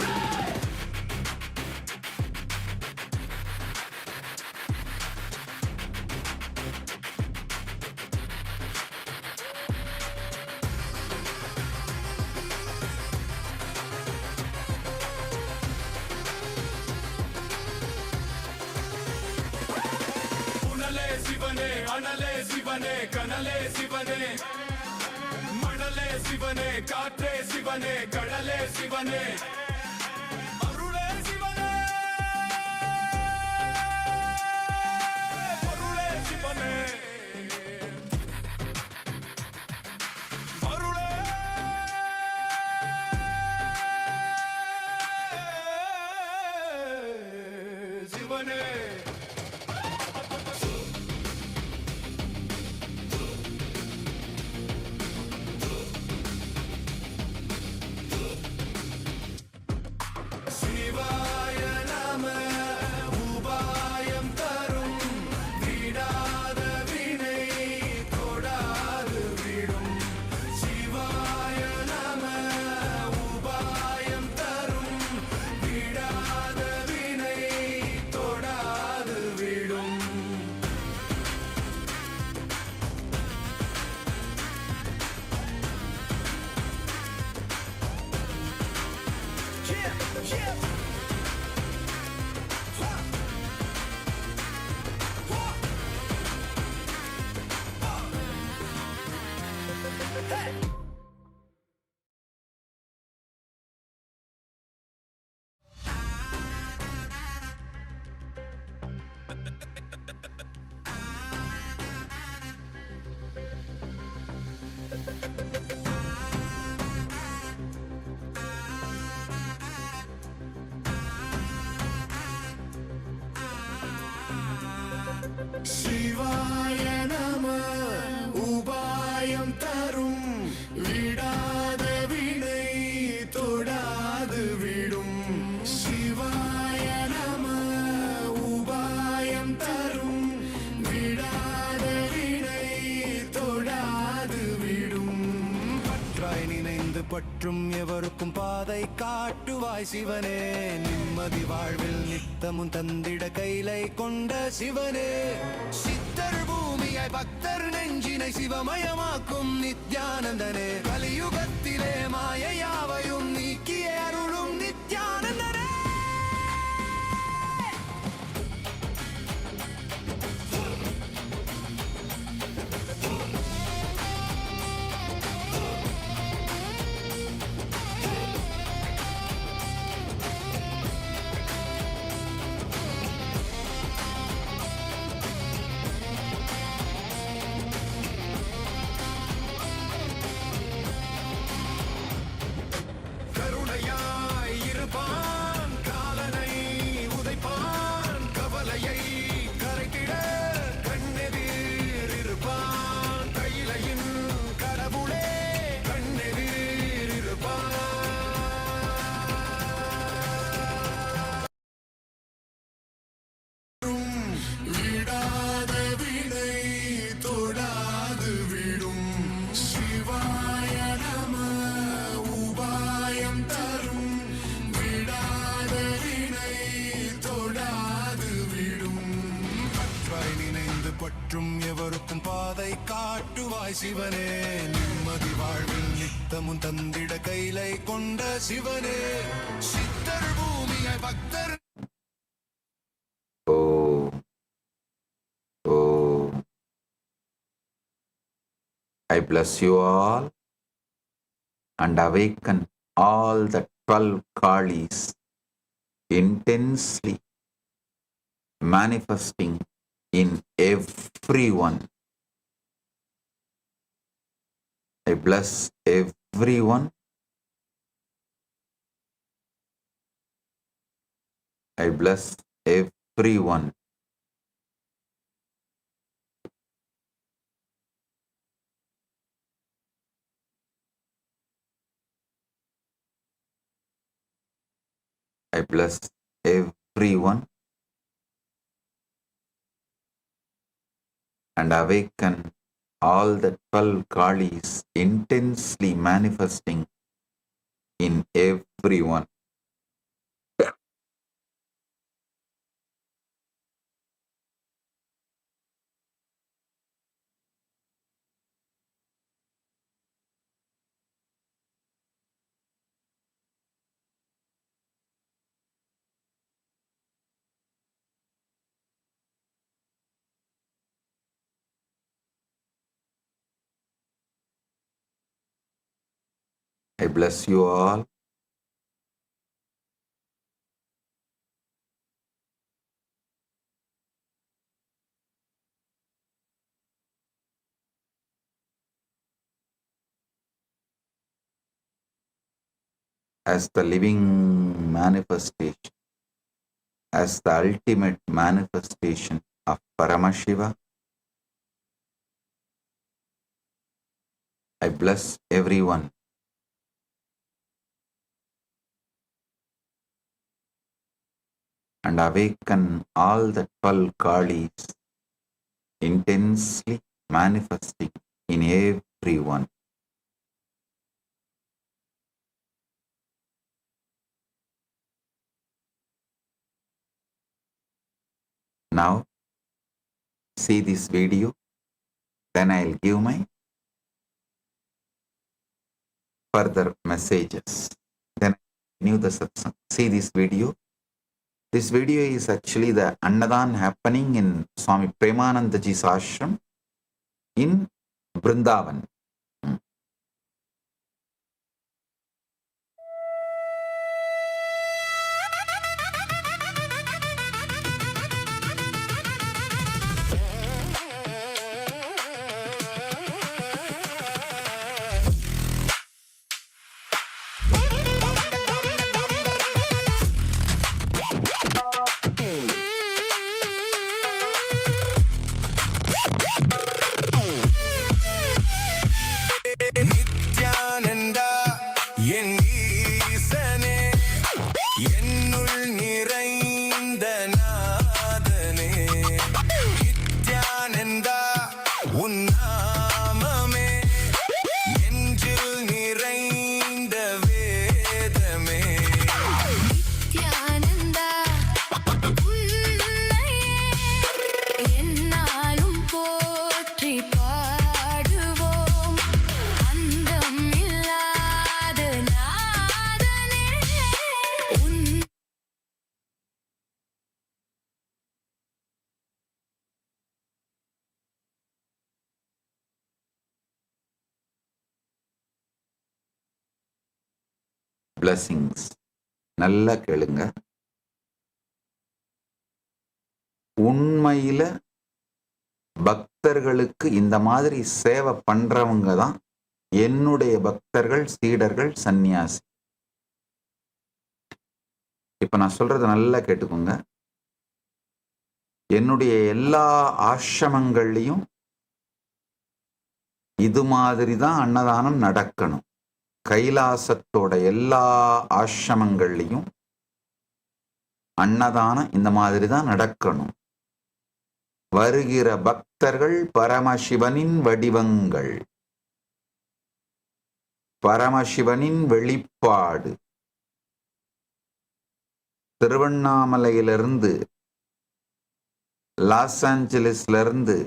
புனலே சிவனே அனலே சிவனே கனலே சிவனே மணலே சிவனே காற்றே சிவனே கடலே சிவனே அருளே சிவனே பொருளே சிவனே அருளே சிவனே சிவாய நம உபாயம் தரும் விடாத வினை தொடாது விடும் சிவாய நம உபாயம் தரும் சிவாய நம உபாயம் தரும் விடாத வினை தொடாது விடும் சிவாய நம உபாயம் தரும் விடாத வினை தொடாது விடும் பற்றாய் நினைந்து பற்றும் எவருக்கும் பாதை காட்டுவாய் சிவனே நிம்மதி வாழ்வில் நித்தமும் தந்திட கைலை கொண்ட சிவனே சித்தர் பூமியாய் பக்தர் நெஞ்சினை சிவமயமாக்கும் நித்யானந்தனே கலியுகத்திலே மாயையாவையும் நீக்கிய அருளும் நித்யானந்தனே கருணையாய் இருப்பான் காலனை உதைப்பான் கவலையை கரைத்திட கண்ணெதிர் இருப்பான் கையிலையின் கடவுளே கண்ணெதிர் இருப்பான் விடாத வினை தொடாது விடும் சிவாய நம உபாயம் தரும் விடாத வினை தொடாது விடும் பற்றாய் நினைந்து பற்றும் எவருக்கும் பாதை காட்டுவாய் சிவனே நிம்மதி வாழ்வில் நித்தமும் தந்திட கைலை கொண்ட சிவனே சித்தர் பூமியாய் பக்தர் Om. Om. I bless you all and awaken all the 12 Kalis intensely manifesting in everyone. I bless everyone. I bless everyone. I bless everyone and awaken all the 12 Kalis intensely manifesting in everyone. I bless you all. As the living manifestation, as the ultimate manifestation of Paramashiva, I bless everyone. And awaken all the 12 Kalis intensely manifesting in everyone. Now, see this video, then I'll give my further messages. Then continue the satsang. See this video. This video is actually the Annadan happening in Swami Premanandaji's ashram in Vrindavan. Nithyananda, என் ஈசனே, என்னுள் நிறைந்த நாதனே. நித்யானந்தா, உன் நாமமே, நெஞ்சில் நிறைந்த வேதமே. நித்யானந்தா உன்னையே எந்நாளும் போற்றி பாடுவோம். அந்தம் இல்லாத நாதனே உன் Blessings. நல்லா கேளுங்க. உண்மையில பக்தர்களுக்கு இந்த மாதிரி சேவை பண்றவங்க தான் என்னுடைய பக்தர்கள், சீடர்கள், சந்நியாசி. இப்ப நான் சொல்றத நல்லா கேட்டுக்கோங்க. என்னுடைய எல்லா ஆசிரமங்கள்லையும் இது மாதிரி தான் அன்னதானம் நடக்கணும். கைலாசத்தோட எல்லா ஆசிரமங்கள்லையும் அன்னதானம் இந்த மாதிரி தான் நடக்கணும். வருகிற பக்தர்கள் பரமசிவனின் வடிவங்கள், பரமசிவனின் வெளிப்பாடு. திருவண்ணாமலையிலிருந்து, லாஸ் ஏஞ்சலிஸ்ல இருந்து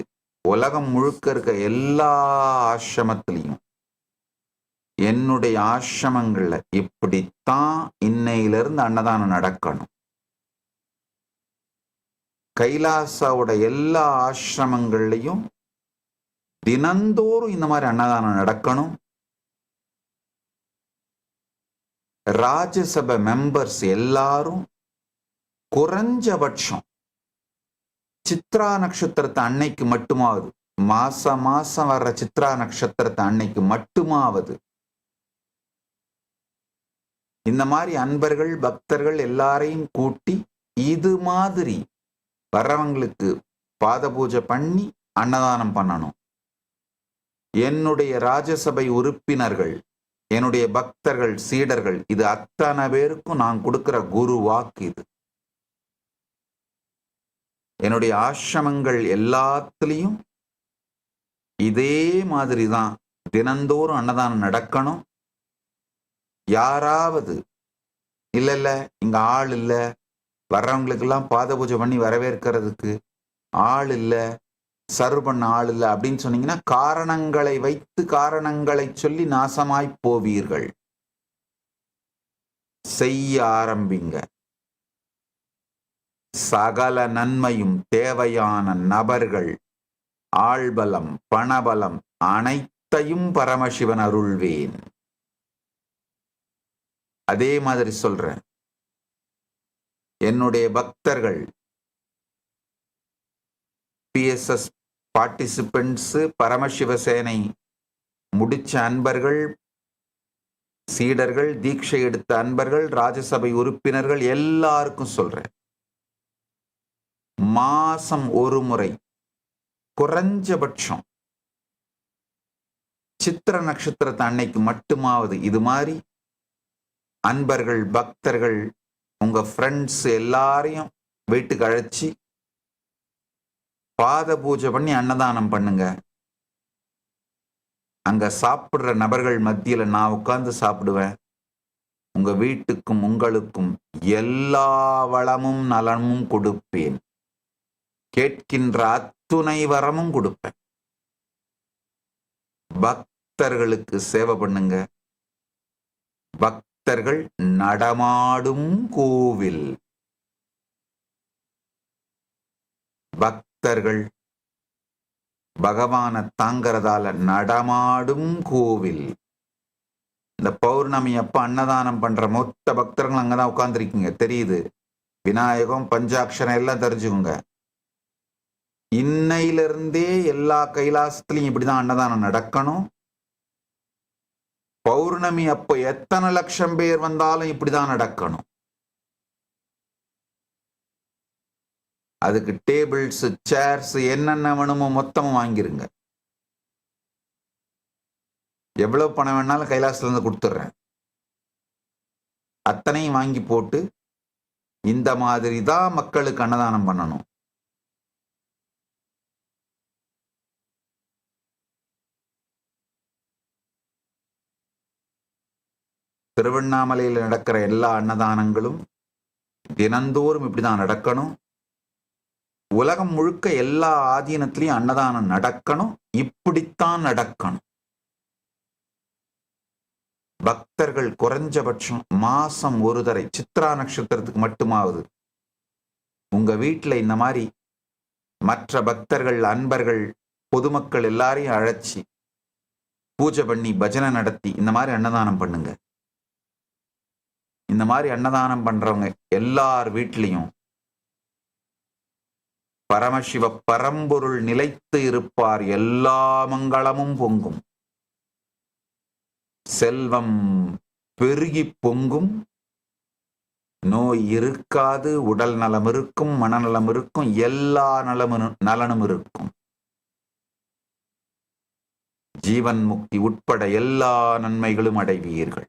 உலகம் முழுக்க இருக்க எல்லா ஆசிரமத்திலையும் என்னுடைய ஆசிரமங்கள்ல இப்படித்தான் இன்னையிலிருந்து அன்னதானம் நடக்கணும். கைலாசாவோட எல்லா ஆசிரமங்கள்லையும் தினந்தோறும் இந்த மாதிரி அன்னதானம் நடக்கணும். ராஜ்யசபை மெம்பர்ஸ் எல்லாரும் குறைஞ்சபட்சம் சித்ரா நட்சத்திரத்தை அன்னைக்கு மட்டுமாவது, மாசம் வர்ற சித்ரா நட்சத்திரத்தை அன்னைக்கு மட்டுமாவது இந்த மாதிரி அன்பர்கள், பக்தர்கள் எல்லாரையும் கூட்டி இது மாதிரி வர்றவங்களுக்கு பாத பூஜை பண்ணி அன்னதானம் பண்ணணும். என்னுடைய ராஜ்யசபை உறுப்பினர்கள், என்னுடைய பக்தர்கள், சீடர்கள், இது அத்தனை பேருக்கும் நான் கொடுக்கிற குரு வாக்கு. இது என்னுடைய ஆசிரமங்கள் எல்லாத்துலேயும் இதே மாதிரி தான் தினந்தோறும் அன்னதானம் நடக்கணும். யாராவது இல்ல இங்க ஆள் இல்ல, வர்றவங்களுக்கெல்லாம் பாத பூஜை பண்ணி வரவேற்கிறதுக்கு ஆள் இல்ல, சர்வ் பண்ண ஆள் இல்ல அப்படின்னு சொன்னீங்கன்னா காரணங்களை வைத்து, காரணங்களை சொல்லி நாசமாய் போவீர்கள். செய்ய ஆரம்பிங்க. சகல நன்மையும் தேவையான நபர்கள், ஆள்பலம், பணபலம் அனைத்தையும் பரமசிவன் அருள்வேன். அதே மாதிரி சொல்றேன். என்னுடைய பக்தர்கள், PSS பார்ட்டிசிபென்ட்ஸ், பரமசிவசேனை முடிச்ச அன்பர்கள், சீடர்கள், தீட்சை எடுத்த அன்பர்கள், ராஜ்யசபை உறுப்பினர்கள் எல்லாருக்கும் சொல்றேன். மாசம் ஒரு முறை குறைஞ்சபட்சம் சித்திர நட்சத்திரத்தை அன்னைக்கு மட்டுமாவது இது மாதிரி அன்பர்கள், பக்தர்கள், உங்க ஃப்ரெண்ட்ஸ் எல்லாரையும் வீட்டுக்கு அழைச்சி பாத பூஜை பண்ணி அன்னதானம் பண்ணுங்க. அங்க சாப்பிடுற நபர்கள் மத்தியில நான் உட்கார்ந்து சாப்பிடுவேன். உங்க வீட்டுக்கும் உங்களுக்கும் எல்லா வளமும் நலமும் கொடுப்பேன். கேட்கின்ற அத்துணை வரமும் கொடுப்பேன். பக்தர்களுக்கு சேவை பண்ணுங்க. பக்தர்கள் நடமாடும் கோவில். பக்தர்கள் பகவானை தாங்கிறதால நடமாடும் கோவில். இந்த பௌர்ணமி அப்ப அன்னதானம் பண்ற மொத்த பக்தர்கள் அங்கதான் உட்கார்ந்துருக்கீங்க, தெரியுது. விநாயகம் பஞ்சாட்சரம் எல்லாம் தெரிஞ்சுக்கோங்க. இன்னையிலிருந்தே எல்லா கைலாசத்திலையும் இப்படிதான் அன்னதானம் நடக்கணும். பௌர்ணமி அப்போ எத்தனை லட்சம் பேர் வந்தாலும் இப்படிதான் நடக்கணும். அதுக்கு டேபிள்ஸ், சேர்ஸ், என்னென்ன வேணுமோ மொத்தமும் வாங்கிருங்க. எவ்வளவு பணம் வேணாலும் கைலாசத்துல இருந்து கொடுத்துட்றேன். அத்தனையும் வாங்கி போட்டு இந்த மாதிரி தான் மக்களுக்கு அன்னதானம் பண்ணணும். திருவண்ணாமலையில் நடக்கிற எல்லா அன்னதானங்களும் தினந்தோறும் இப்படிதான் நடக்கணும். உலகம் முழுக்க எல்லா ஆதீனத்திலையும் அன்னதானம் நடக்கணும். இப்படித்தான் நடக்கணும். பக்தர்கள் குறைஞ்சபட்சம் மாசம் ஒரு தடவை சித்ரா நட்சத்திரத்துக்கு மட்டுமாவது உங்க வீட்டுல இந்த மாதிரி மற்ற பக்தர்கள், அன்பர்கள், பொதுமக்கள் எல்லாரையும் அழைச்சி பூஜை பண்ணி பஜனை நடத்தி இந்த மாதிரி அன்னதானம் பண்ணுங்க. இந்த மாதிரி அன்னதானம் பண்றவங்க எல்லார் வீட்லையும் பரமசிவ பரம்பொருள் நிலைத்து இருப்பார். எல்லா மங்களமும் பொங்கும், செல்வம் பெருகி பொங்கும், நோய் இருக்காது, உடல் நலம் இருக்கும், மனநலம் இருக்கும், எல்லா நலனும் இருக்கும். ஜீவன் முக்தி உட்பட எல்லா நன்மைகளும் அடைவீர்கள்.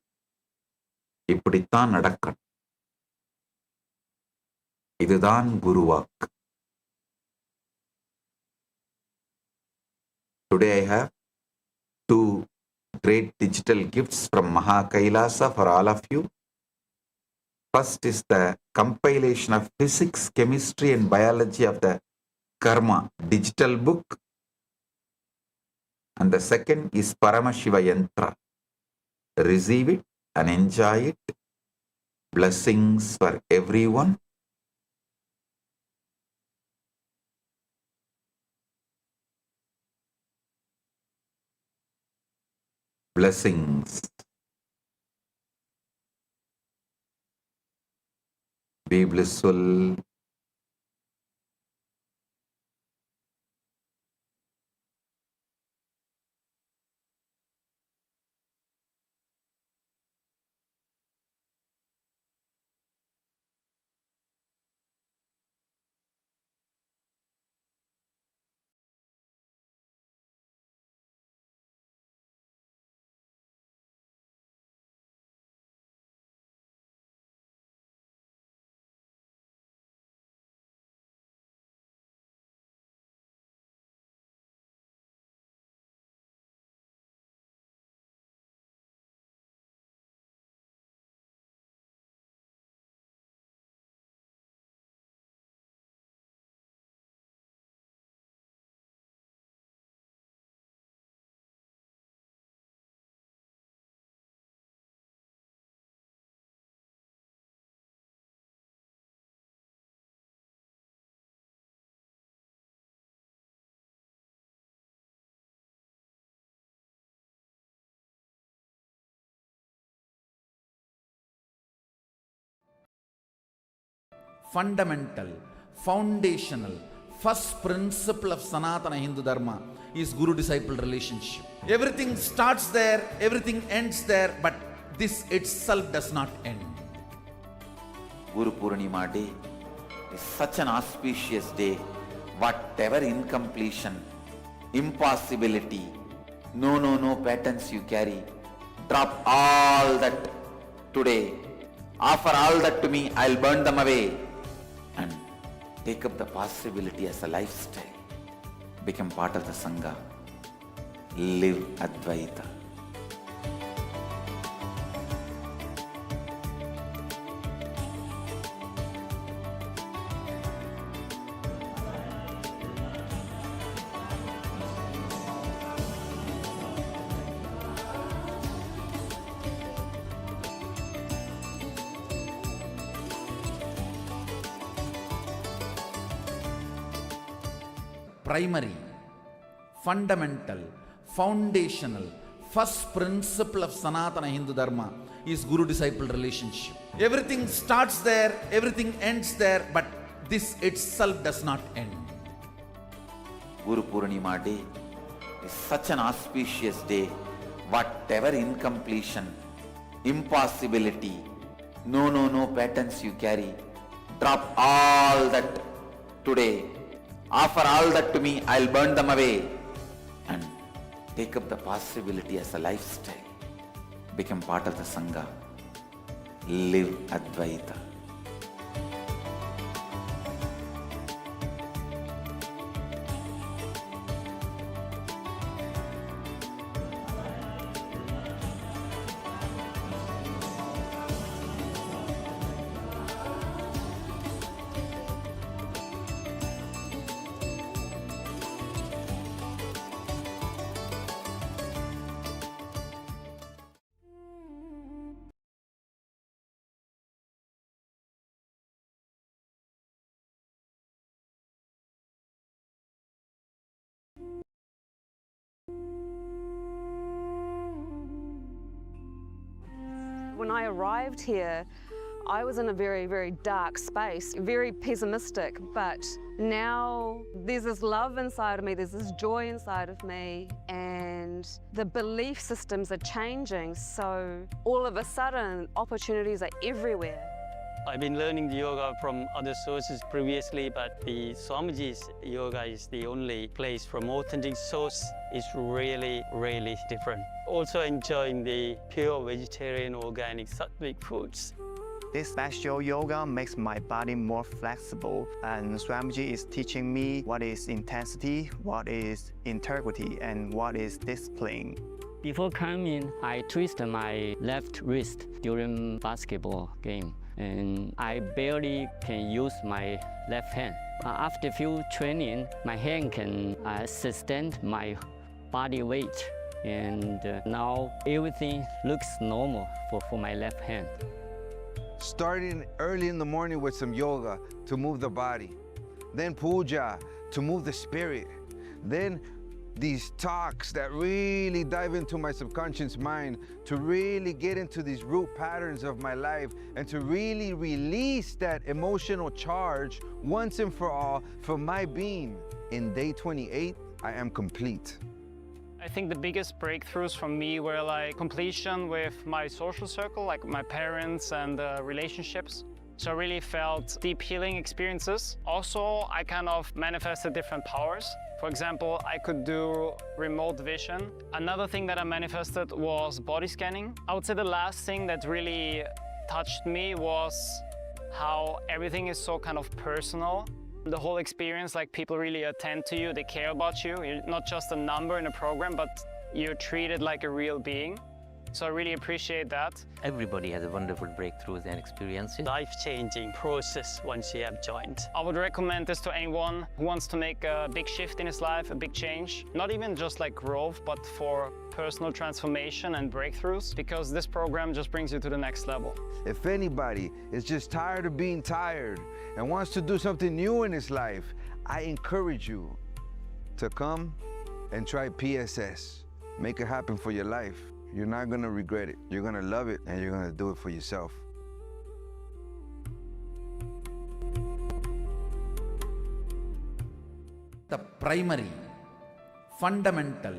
இப்படித்தான் நடக்கணும். இதுதான் குருவாக்கு. Today I have two great digital gifts from Maha Kailasa for all of you. First is the compilation of physics, chemistry and biology of the Karma digital book. And the second is Paramashiva Yantra. Receive it and enjoy it. Blessings for everyone. Blessings. Be blissful. Fundamental, foundational, first principle of Sanatana Hindu Dharma is Guru-disciple relationship. Everything starts there, everything ends there, but this itself does not end. Guru Purnima Day is such an auspicious day. Whatever incompletion, impossibility, no patterns you carry, drop all that today. Offer all that to me, I'll burn them away. And take up the possibility as a lifestyle. Become part of the Sangha. Live Advaita. primary, fundamental, foundational, first principle of Sanatana Hindu Dharma is Guru-disciple relationship. Everything starts there, everything ends there, but this itself does not end. Guru Purnima day is such an auspicious day. Whatever incompletion, impossibility, no patterns you carry, drop all that today. Offer all that to me, I'll burn them away. And take up the possibility as a lifestyle. Become part of the Sangha. Live Advaita. When I arrived here, I was in a very, very dark space, very pessimistic, but now there's this love inside of me, there's this joy inside of me, and the belief systems are changing, so all of a sudden, opportunities are everywhere. I've been learning the yoga from other sources previously, but the Swamiji's yoga is the only place from authentic source. It's really, really different. Also enjoying the pure vegetarian, organic, sattvic foods. This special yoga makes my body more flexible, and Swamiji is teaching me what is intensity, what is integrity, and what is discipline. Before coming, I twisted my left wrist during basketball game, and I barely can use my left hand. After few training, my hand can sustain my body weight, and now everything looks normal for my left hand. Starting early in the morning with some yoga to move the body, then puja to move the spirit, then these talks that really dive into my subconscious mind to really get into these root patterns of my life and to really release that emotional charge once and for all from my being. In day 28, I am complete. I think the biggest breakthroughs for me were like completion with my social circle, like my parents and relationships. So I really felt deep healing experiences. Also, I kind of manifested different powers. For example, I could do remote vision. Another thing that I manifested was body scanning. I would say the last thing that really touched me was how everything is so kind of personal. The whole experience, like people really attend to you, they care about you. You're not just a number in a program, but you're treated like a real being. So I really appreciate that. Everybody has a wonderful breakthroughs and experiences. Life-changing process once you have joined. I would recommend this to anyone who wants to make a big shift in his life, a big change. Not even just like growth, but for personal transformation and breakthroughs, because this program just brings you to the next level. If anybody is just tired of being tired and wants to do something new in his life, I encourage you to come and try PSS. Make it happen for your life. You're not gonna regret it. You're gonna love it, and you're gonna do it for yourself. The primary, fundamental,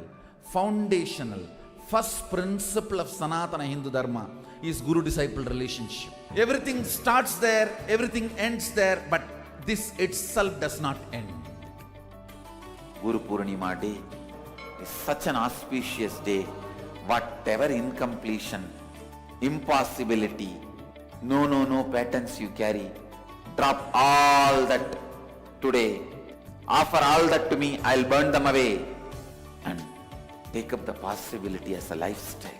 foundational, first principle of Sanatana Hindu Dharma is Guru-disciple relationship. Everything starts there, everything ends there, but this itself does not end. Guru Purnima day is such an auspicious day. Whatever incompletion, impossibility, no patterns you carry, drop all that today. Offer all that to me, I'll burn them away. And take up the possibility as a lifestyle.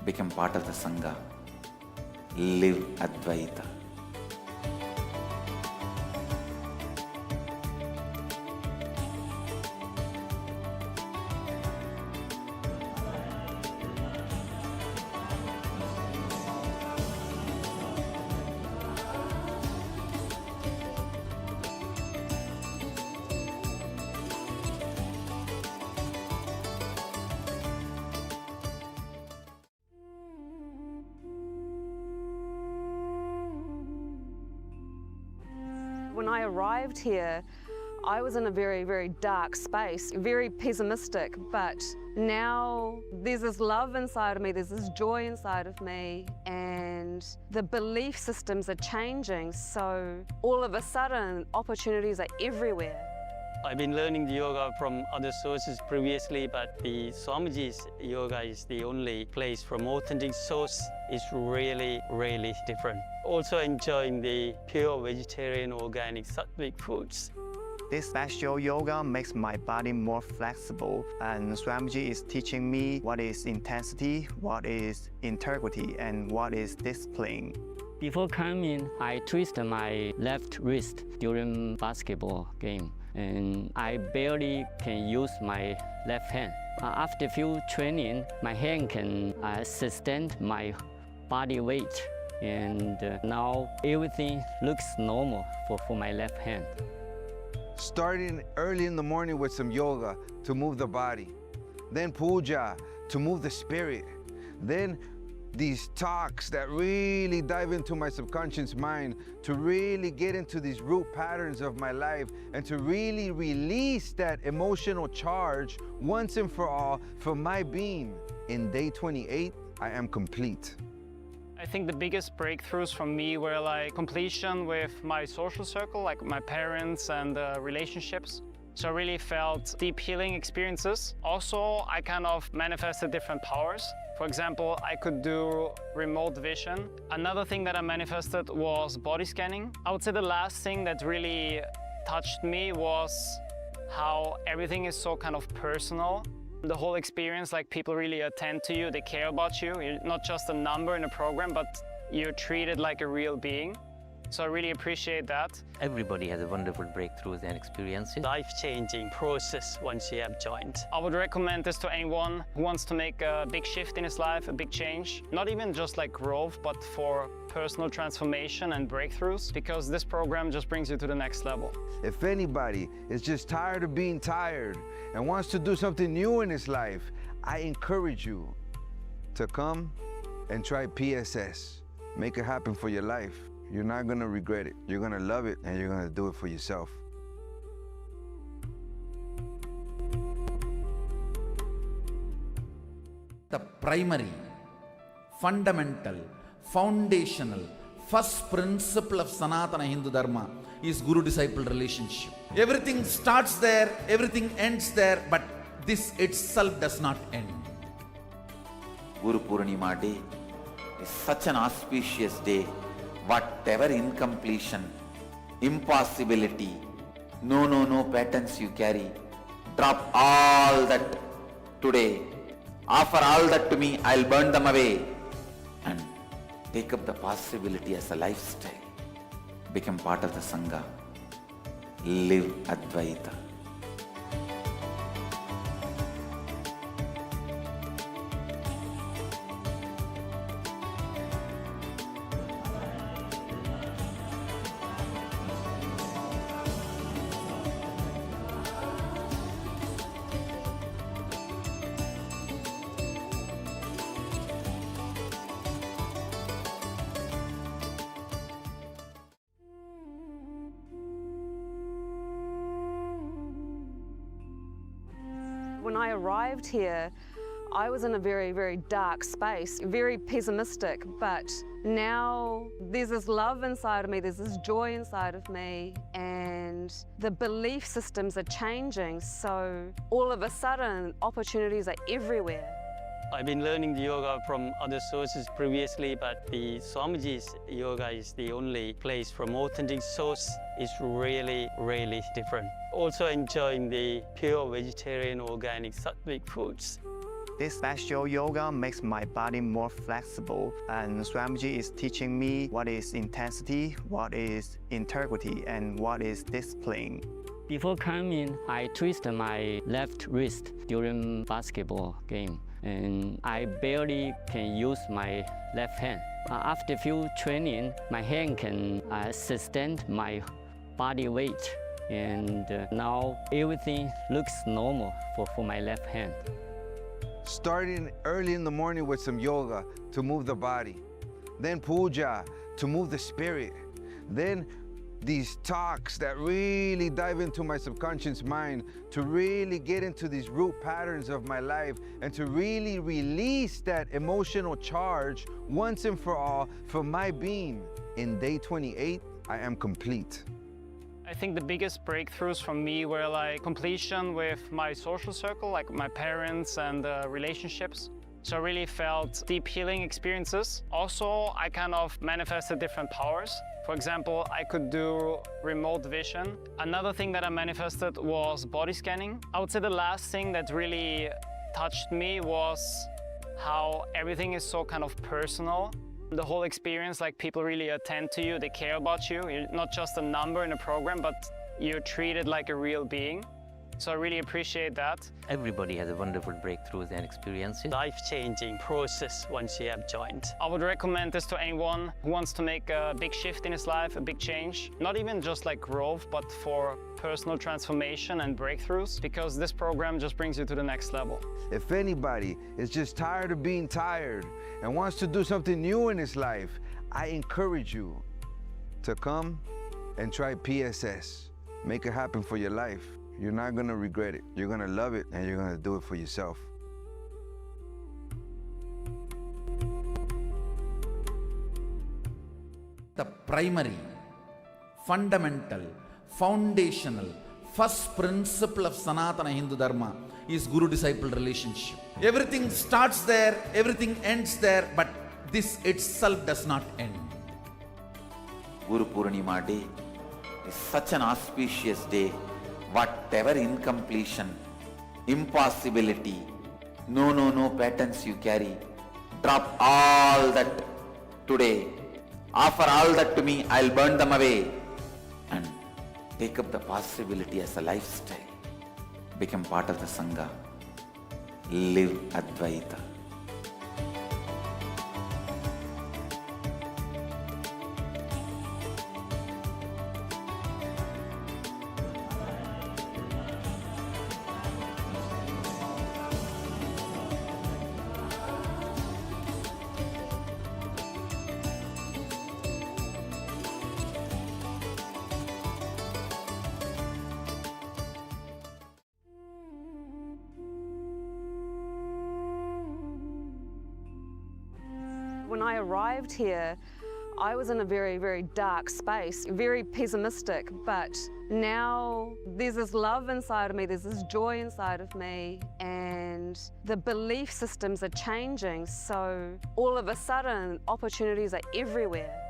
Become part of the Sangha. Live Advaita. When I arrived here, I was in a very, very dark space, very pessimistic, but now there's this love inside of me, there's this joy inside of me, and the belief systems are changing, so all of a sudden opportunities are everywhere. I've been learning the yoga from other sources previously, but the Swamiji's yoga is the only place from authentic source. Is really, really different. Also enjoying the pure vegetarian, organic, sattvic foods. This special yoga makes my body more flexible, and Swamiji is teaching me what is intensity, what is integrity, and what is discipline. Before coming, I twisted my left wrist during basketball game, and I barely can use my left hand. After few training, my hand can sustain my body weight, and now everything looks normal for my left hand. Starting early in the morning with some yoga to move the body, then puja to move the spirit, then these talks that really dive into my subconscious mind to really get into these root patterns of my life and to really release that emotional charge once and for all for my being. In day 28, I am complete. I think the biggest breakthroughs for me were like completion with my social circle, like my parents and relationships. So I really felt deep healing experiences. Also, I kind of manifested different powers. For example, I could do remote vision. Another thing that I manifested was body scanning. I would say the last thing that really touched me was how everything is so kind of personal. The whole experience, like people really attend to you, they care about you. You're not just a number in a program, but you're treated like a real being. So I really appreciate that. Everybody has a wonderful breakthroughs and experiences. Life-changing process once you have joined. I would recommend this to anyone who wants to make a big shift in his life, a big change. Not even just like growth, but for personal transformation and breakthroughs, because this program just brings you to the next level. If anybody is just tired of being tired and wants to do something new in his life, I encourage you to come and try PSS. Make it happen for your life. You're not gonna regret it. You're gonna love it, and you're gonna do it for yourself. The primary, fundamental, foundational, first principle of Sanatana Hindu Dharma is Guru-disciple relationship. Everything starts there, everything ends there, but this itself does not end. Guru Purnima Day is such an auspicious day. Whatever incompletion, impossibility, no patterns you carry, drop all that today. Offer all that to me, I'll burn them away. And take up the possibility as a lifestyle. Become part of the Sangha. Live Advaita. When I arrived here, I was in a very, very dark space, very pessimistic, but now there's this love inside of me, there's this joy inside of me, and the belief systems are changing, so all of a sudden opportunities are everywhere. I've been learning the yoga from other sources previously, but the Swamiji's yoga is the only place from authentic source. Is really, really different. Also enjoying the pure vegetarian, organic, sattvic foods. This special yoga makes my body more flexible, and Swamiji is teaching me what is intensity, what is integrity, and what is discipline. Before coming, I twisted my left wrist during basketball game, and I barely can use my left hand. After few training, my hand can sustain my body weight, and now everything looks normal for my left hand. Starting early in the morning with some yoga to move the body, then puja to move the spirit, then these talks that really dive into my subconscious mind, to really get into these root patterns of my life, and to really release that emotional charge once and for all for my being. In day 28, I am complete. I think the biggest breakthroughs for me were like completion with my social circle, like my parents and relationships. So I really felt deep healing experiences. Also, I kind of manifested different powers. For example, I could do remote vision. Another thing that I manifested was body scanning. I would say the last thing that really touched me was how everything is so kind of personal. The whole experience, like people really attend to you, they care about you. You're not just a number in a program, but you're treated like a real being. So I really appreciate that. Everybody has a wonderful breakthroughs and experiences. Life-changing process once you have joined. I would recommend this to anyone who wants to make a big shift in his life, a big change. Not even just like growth, but for personal transformation and breakthroughs, because this program just brings you to the next level. If anybody is just tired of being tired and wants to do something new in his life, I encourage you to come and try PSS. Make it happen for your life. You're not gonna regret it. You're gonna love it, and you're gonna do it for yourself. The primary, fundamental, foundational, first principle of Sanatana Hindu Dharma is Guru-disciple relationship. Everything starts there, everything ends there, but this itself does not end. Guru Purnima Day is such an auspicious day. Whatever incompletion, impossibility, no patterns you carry, drop all that today. Offer all that to me, I'll burn them away. And take up the possibility as a lifestyle. Become part of the Sangha. Live Advaita. When I arrived here, I was in a very, very dark space, very pessimistic, but now there's this love inside of me, there's this joy inside of me, and the belief systems are changing, so all of a sudden, opportunities are everywhere.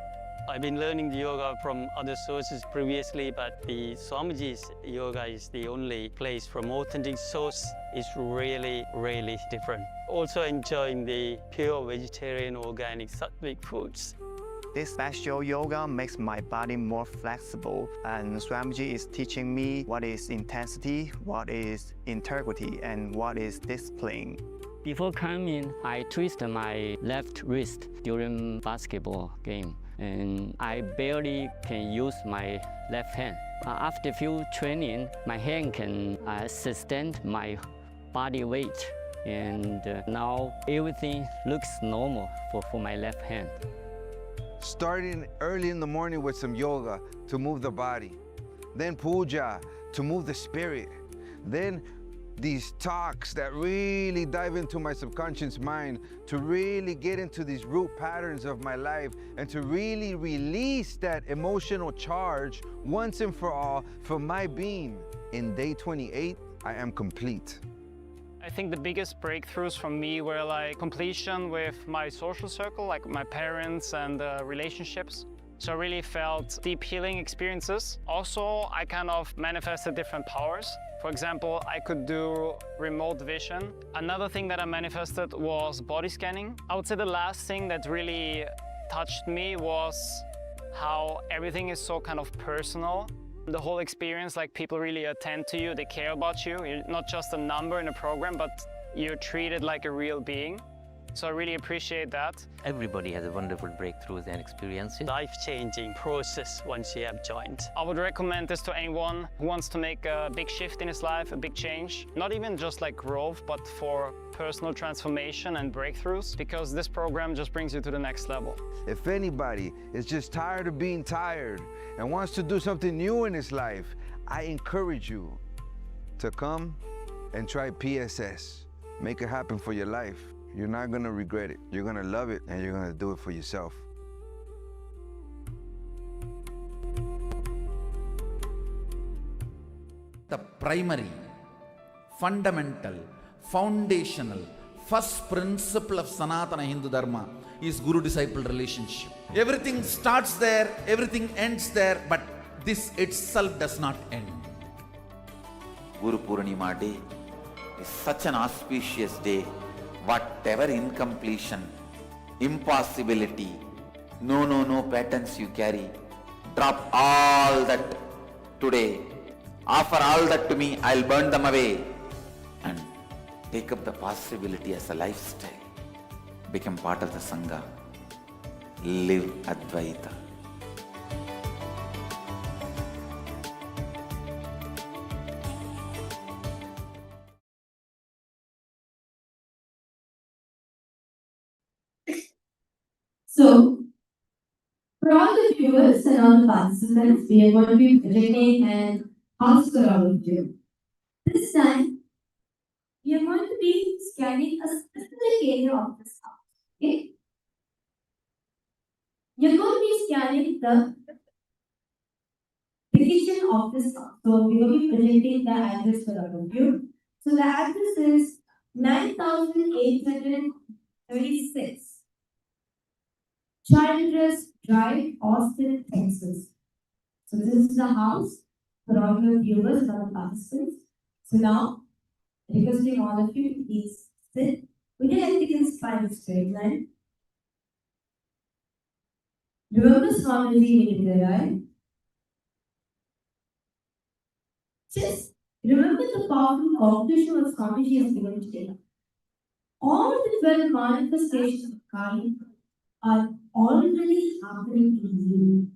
I've been learning yoga from other sources previously, but the Swamiji's yoga is the only place from authentic source. It's really, really different. Also enjoying the pure vegetarian, organic, sattvic foods. This special yoga makes my body more flexible, and Swamiji is teaching me what is intensity, what is integrity, and what is discipline. Before coming, I twisted my left wrist during basketball game, and I barely can use my left hand. After few training, my hand can sustain my body weight, and now everything looks normal for my left hand. Starting early in the morning with some yoga to move the body, then puja to move the spirit, then these talks that really dive into my subconscious mind, to really get into these root patterns of my life, and to really release that emotional charge once and for all for my being. In day 28, I am complete. I think the biggest breakthroughs for me were like completion with my social circle, like my parents and relationships. So I really felt deep healing experiences. Also, I kind of manifested different powers. For example, I could do remote vision. Another thing that I manifested was body scanning. I would say the last thing that really touched me was how everything is so kind of personal. The whole experience, like people really attend to you, they care about you. You're not just a number in a program, but you're treated like a real being. So I really appreciate that. Everybody has a wonderful breakthroughs and experiences. Life-changing process once you have joined. I would recommend this to anyone who wants to make a big shift in his life, a big change. Not even just like growth, but for personal transformation and breakthroughs, because this program just brings you to the next level. If anybody is just tired of being tired and wants to do something new in his life, I encourage you to come and try PSS. Make it happen for your life. You're not gonna regret it. You're gonna love it, and you're gonna do it for yourself. The primary, fundamental, foundational, first principle of Sanatana Hindu Dharma is Guru-disciple relationship. Everything starts there, everything ends there, but this itself does not end. Guru Purnima day is such an auspicious day. Whatever incompletion, impossibility, no patterns you carry, drop all that today. Offer all that to me, I'll burn them away. And take up the possibility as a lifestyle. Become part of the Sangha. Live Advaita. So, for all the viewers and all the participants, we are going to be projecting an house for all of you. This time, we are going to be scanning a specific area of this house. Okay? You're going to be scanning the kitchen of this house. So, we will be projecting the address for all of you. So, the address is 9836. Childress Drive, Austin, Texas. So this is the house for all your viewers and all participants. So now, requesting all of you to please sit with your legs spine in straight line. Remember Swamiji in the right. Just remember the powerful cognition of Swamiji has given today. All the 12 manifestations of Kali are already happening in you.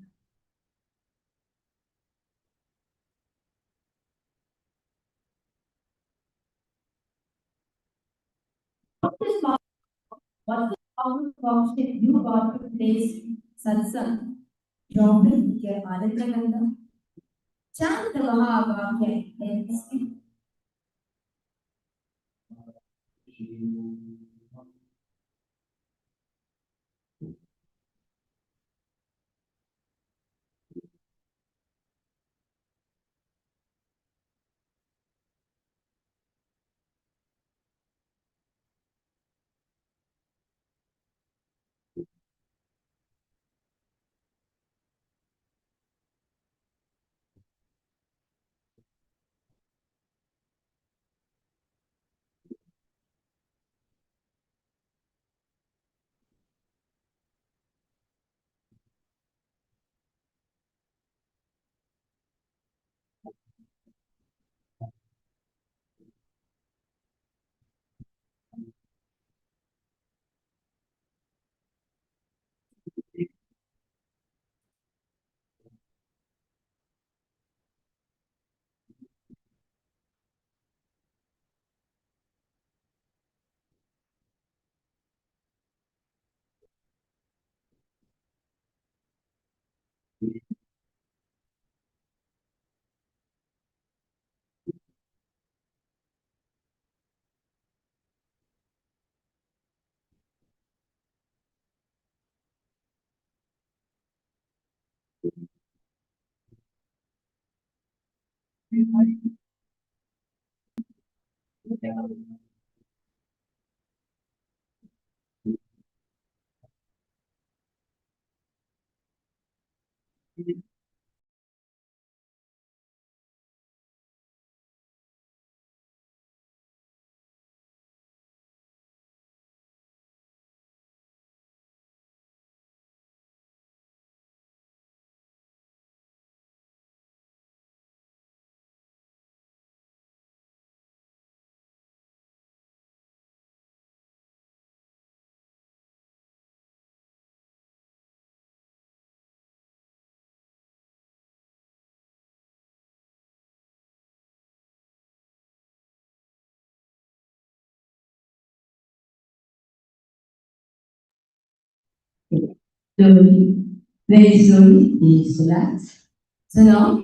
What the powerful function you got to place satsang, drop it with your Anandamanda, chant the Mahavakya endlessly. Slowly, very slowly, please relax. So now,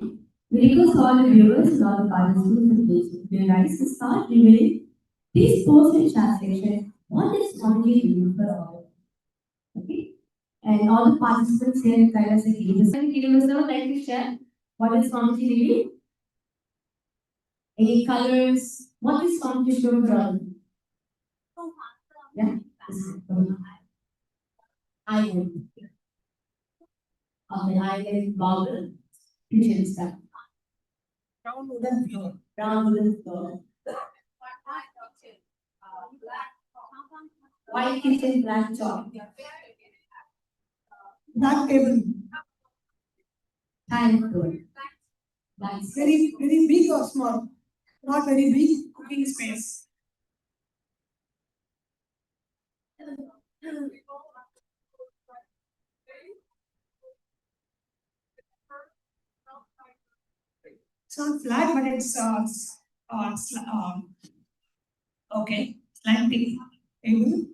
we request all the viewers and all the participants to please realize and start revealing these post and translation. What is only doing for all? Okay? And all the participants here in Kailasa Kilimasa would like to share what is Swamiji revealing? Any colors? What is Swamiji showing for all? Yeah? Island. On the island marble, kitchen stuff. Brown wooden floor. Brown wooden floor. White kitchen, black chalk. Black table. Thank good. Nice. Very, very big or small? Not very big cooking space. It's not flat, but it's okay, slanting table.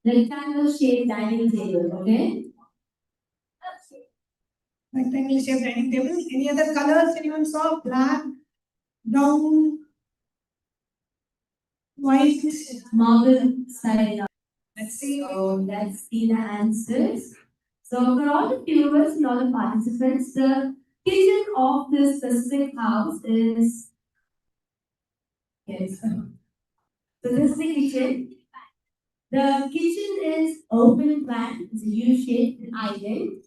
Rectangle shaped dining table, okay? Rectangle shaped dining table. Any other colors anyone saw? Black, brown, white, marble style. Let's see. So let's see the answers. So for all the viewers and all the participants, the kitchen of this specific house is yes. So this is the kitchen. The kitchen is open plan, it's a U-shaped island,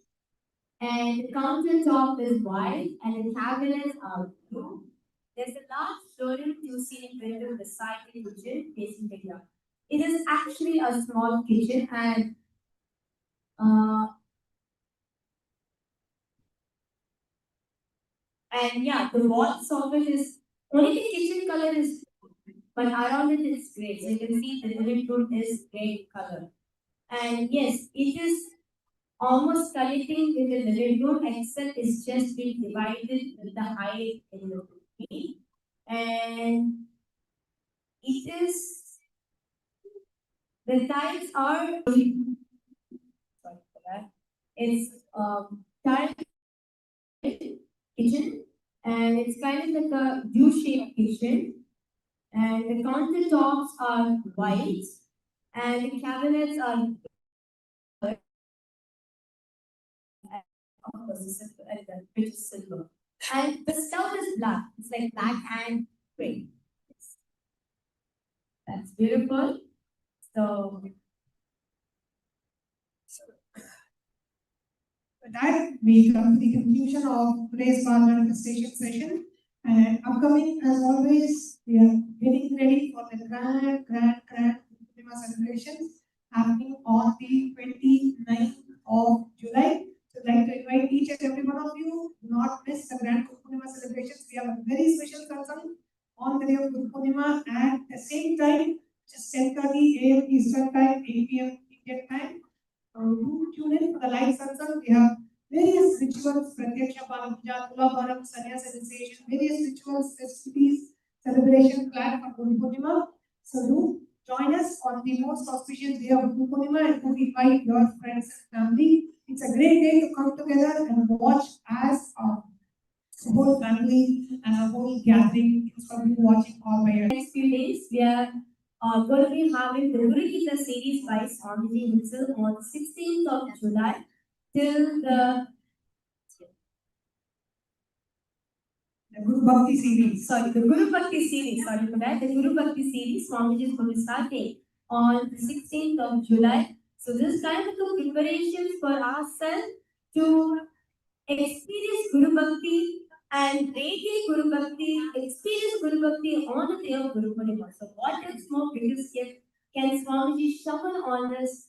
and the countertop is white, and the cabinets are blue. There's a large floating two-seating window beside the kitchen facing the yard. It is actually a small kitchen, and yeah, the walls of it is only the kitchen color is, but around it is gray. So you can see the living room is gray color. And yes, it is almost connecting with the living room, except it's just been divided with the height in the between. And it is the tiles are sorry for that. It's tile kitchen, and it's kind of like a U-shaped kitchen. And the countertops are white, and the cabinets are of course which is silver. And the stove is black. It's like black and gray. That's beautiful. So with that, we come to the conclusion of today's power manifestation session. And upcoming, as always, we are getting ready for the grand Purnima celebrations happening on the 29th of July. So I'd like to invite each and every one of you to not miss the grand Purnima celebrations. We have a very special satsang on the day of Purnima at the same time, just 10:30 a.m. Eastern Time, 8 p.m. Indian Time. Do tune in for the live satsang. We have various rituals, Pratyaksha Palapuja, Tulabaram, Sannyasa initiation, various rituals, festivities, celebration planned for Guru Purnima. So do join us on the most auspicious day of Guru Purnima and do invite your friends and family. It's a great day to come together and watch as a whole family and a whole gathering. It's for you watching all by your next few days, we are going to be having the Guru Gita series by Swamiji himself on 16th of July till the Guru Bhakti series. Sorry, the Guru Bhakti series. Sorry for that. The Guru Bhakti series, Swamiji is going to start on the 16th of July. So this is kind of a preparation for ourselves to experience Guru Bhakti and radiate Guru Bhakti, experience Guru Bhakti on the day of Guru Purnima. So what is more biggest gift can Swamiji shower on us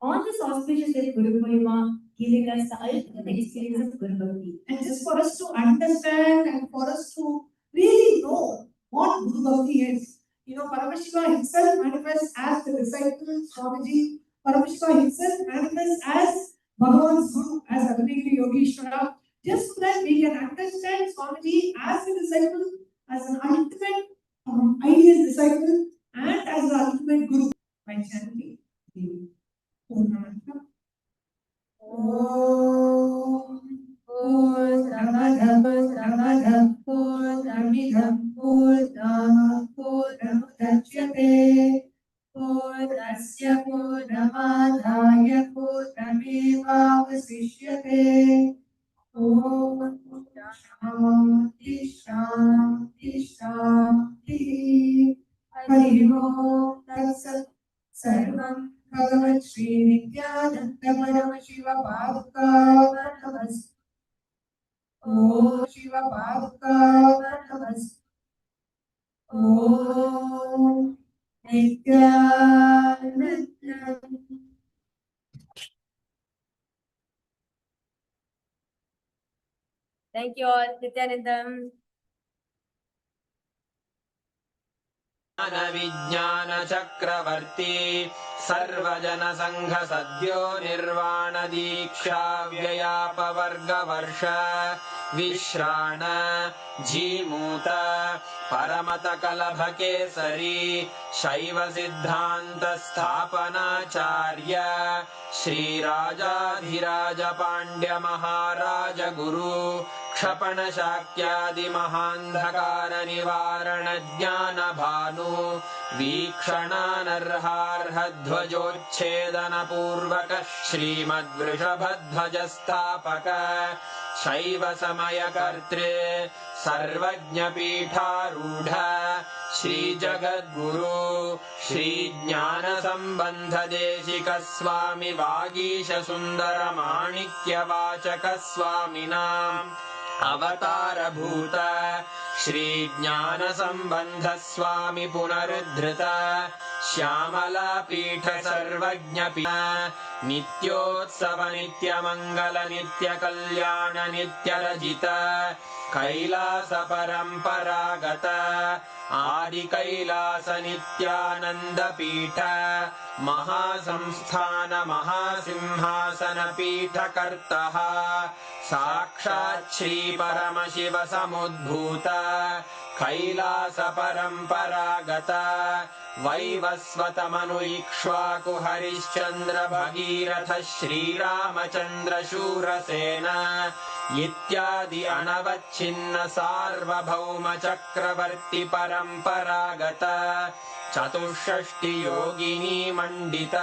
on this auspicious day of Guru Purnima, giving us the ultimate experience of Guru Bhakti. And just for us to understand and for us to really know what Guru Bhakti is. You know, Paramashivam himself manifests as the disciple Swamiji. Paramashivam himself manifests as Bhagavan's Guru, as Advaita Yogeshwara. just so that we can understand Swamiji as a disciple, as an ultimate ideal disciple, and as the ultimate guru by chanting Purnamanta. Om Purnamada Purnamidam Purnamudachyate Purnasya Purnamadaya Purnamevavasishyate. Om Shanti Shanti Shanti. Hari Om Tat Sat. Sarvam Bhagavan Shri Nithyananda Paramashiva Paduka Namas. Om Shiva Paduka Namas. Om Nithyananda. Thank you all. Nithyanandam. विज्ञान चक्रवर्ती सर्वजन संघ सद्यो निर्वाण दीक्षा व्ययापवर्गवर्ष विश्राण जीमूत परमत कलभ केसरी शैव सिद्धांत स्थापनाचार्य श्रीराजाधिराज पांड्य महाराज गुरु क्षपण शाक्यादि महांधकार निवारण ज्ञान भानु वीक्षणानर्हार्ह ध्वजोच्छेदन पूर्वक श्रीमद्वृषभध्वज स्थापक शैव समय कर्तृ सर्वज्ञ पीठारूढ़ श्री जगद्गुरु श्री ज्ञान संबंध देशिक स्वामी वागीश सुंदर माणिक्य वाचक स्वामिनाम् अवतार भूत श्री ज्ञान संबंध स्वामी पुनरुद्धृत श्यामला पीठ सर्वज्ञ नित्योत्सव नित्य मंगल नित्य कल्याण नित्य रजित कैलास परंपरागत आदि कैलास नित्यानंद पीठ महासंस्थान महासिंहासन पीठ कर्तः साक्षात् श्री परमशिव समुद्भूत कैलास परंपरागत वैवस्वत मनु इक्ष्वाकु हरिश्चंद्र भगीरथ श्रीरामचंद्र शूरसेन इत्यादि अनवच्छिन्न सार्वभौम चक्रवर्ती परंपरागत चतुष्षष्टि योगिनी मंडित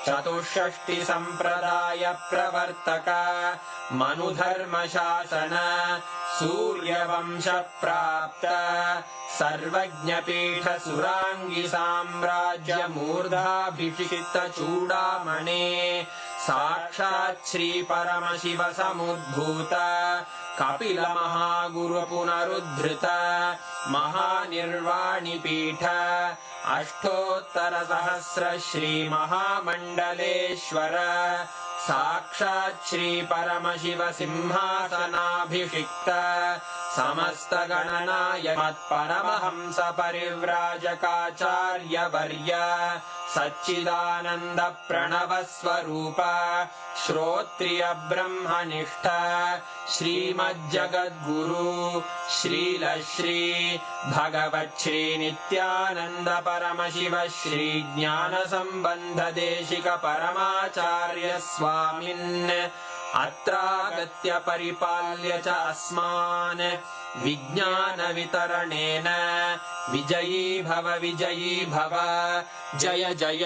चतुष्षष्टि संप्रदाय प्रवर्तक मनुधर्म शासन सूर्यवंश प्राप्त सर्वज्ञ पीठ सुरांगी साम्राज्य मूर्धाभिषिक्त चूड़ामणे साक्षात् श्री परमशिव समुद्भूत कपिल महागुरु पुनरुद्धृत महानिर्वाणि पीठ अष्टोत्तर सहस्र श्री महामंडलेश्वर साक्षात् श्री परमशिव सिंहासनाभिषिक्त समस्त गणनायक परमहंस परिव्राजकाचार्य वर्य सच्चिदानंद प्रणव स्वरूप श्रोत्रिय ब्रह्मनिष्ठ श्रीमज्जगद्गुरु श्रील श्री भगवत् श्री नित्यानंद परमशिव श्री ज्ञान संबंध देशिक परमाचार्य स्वामिन् अत्रागत्य परिपाल्य च अस्मान् विज्ञान वितरणेन विजयी भव जय जय।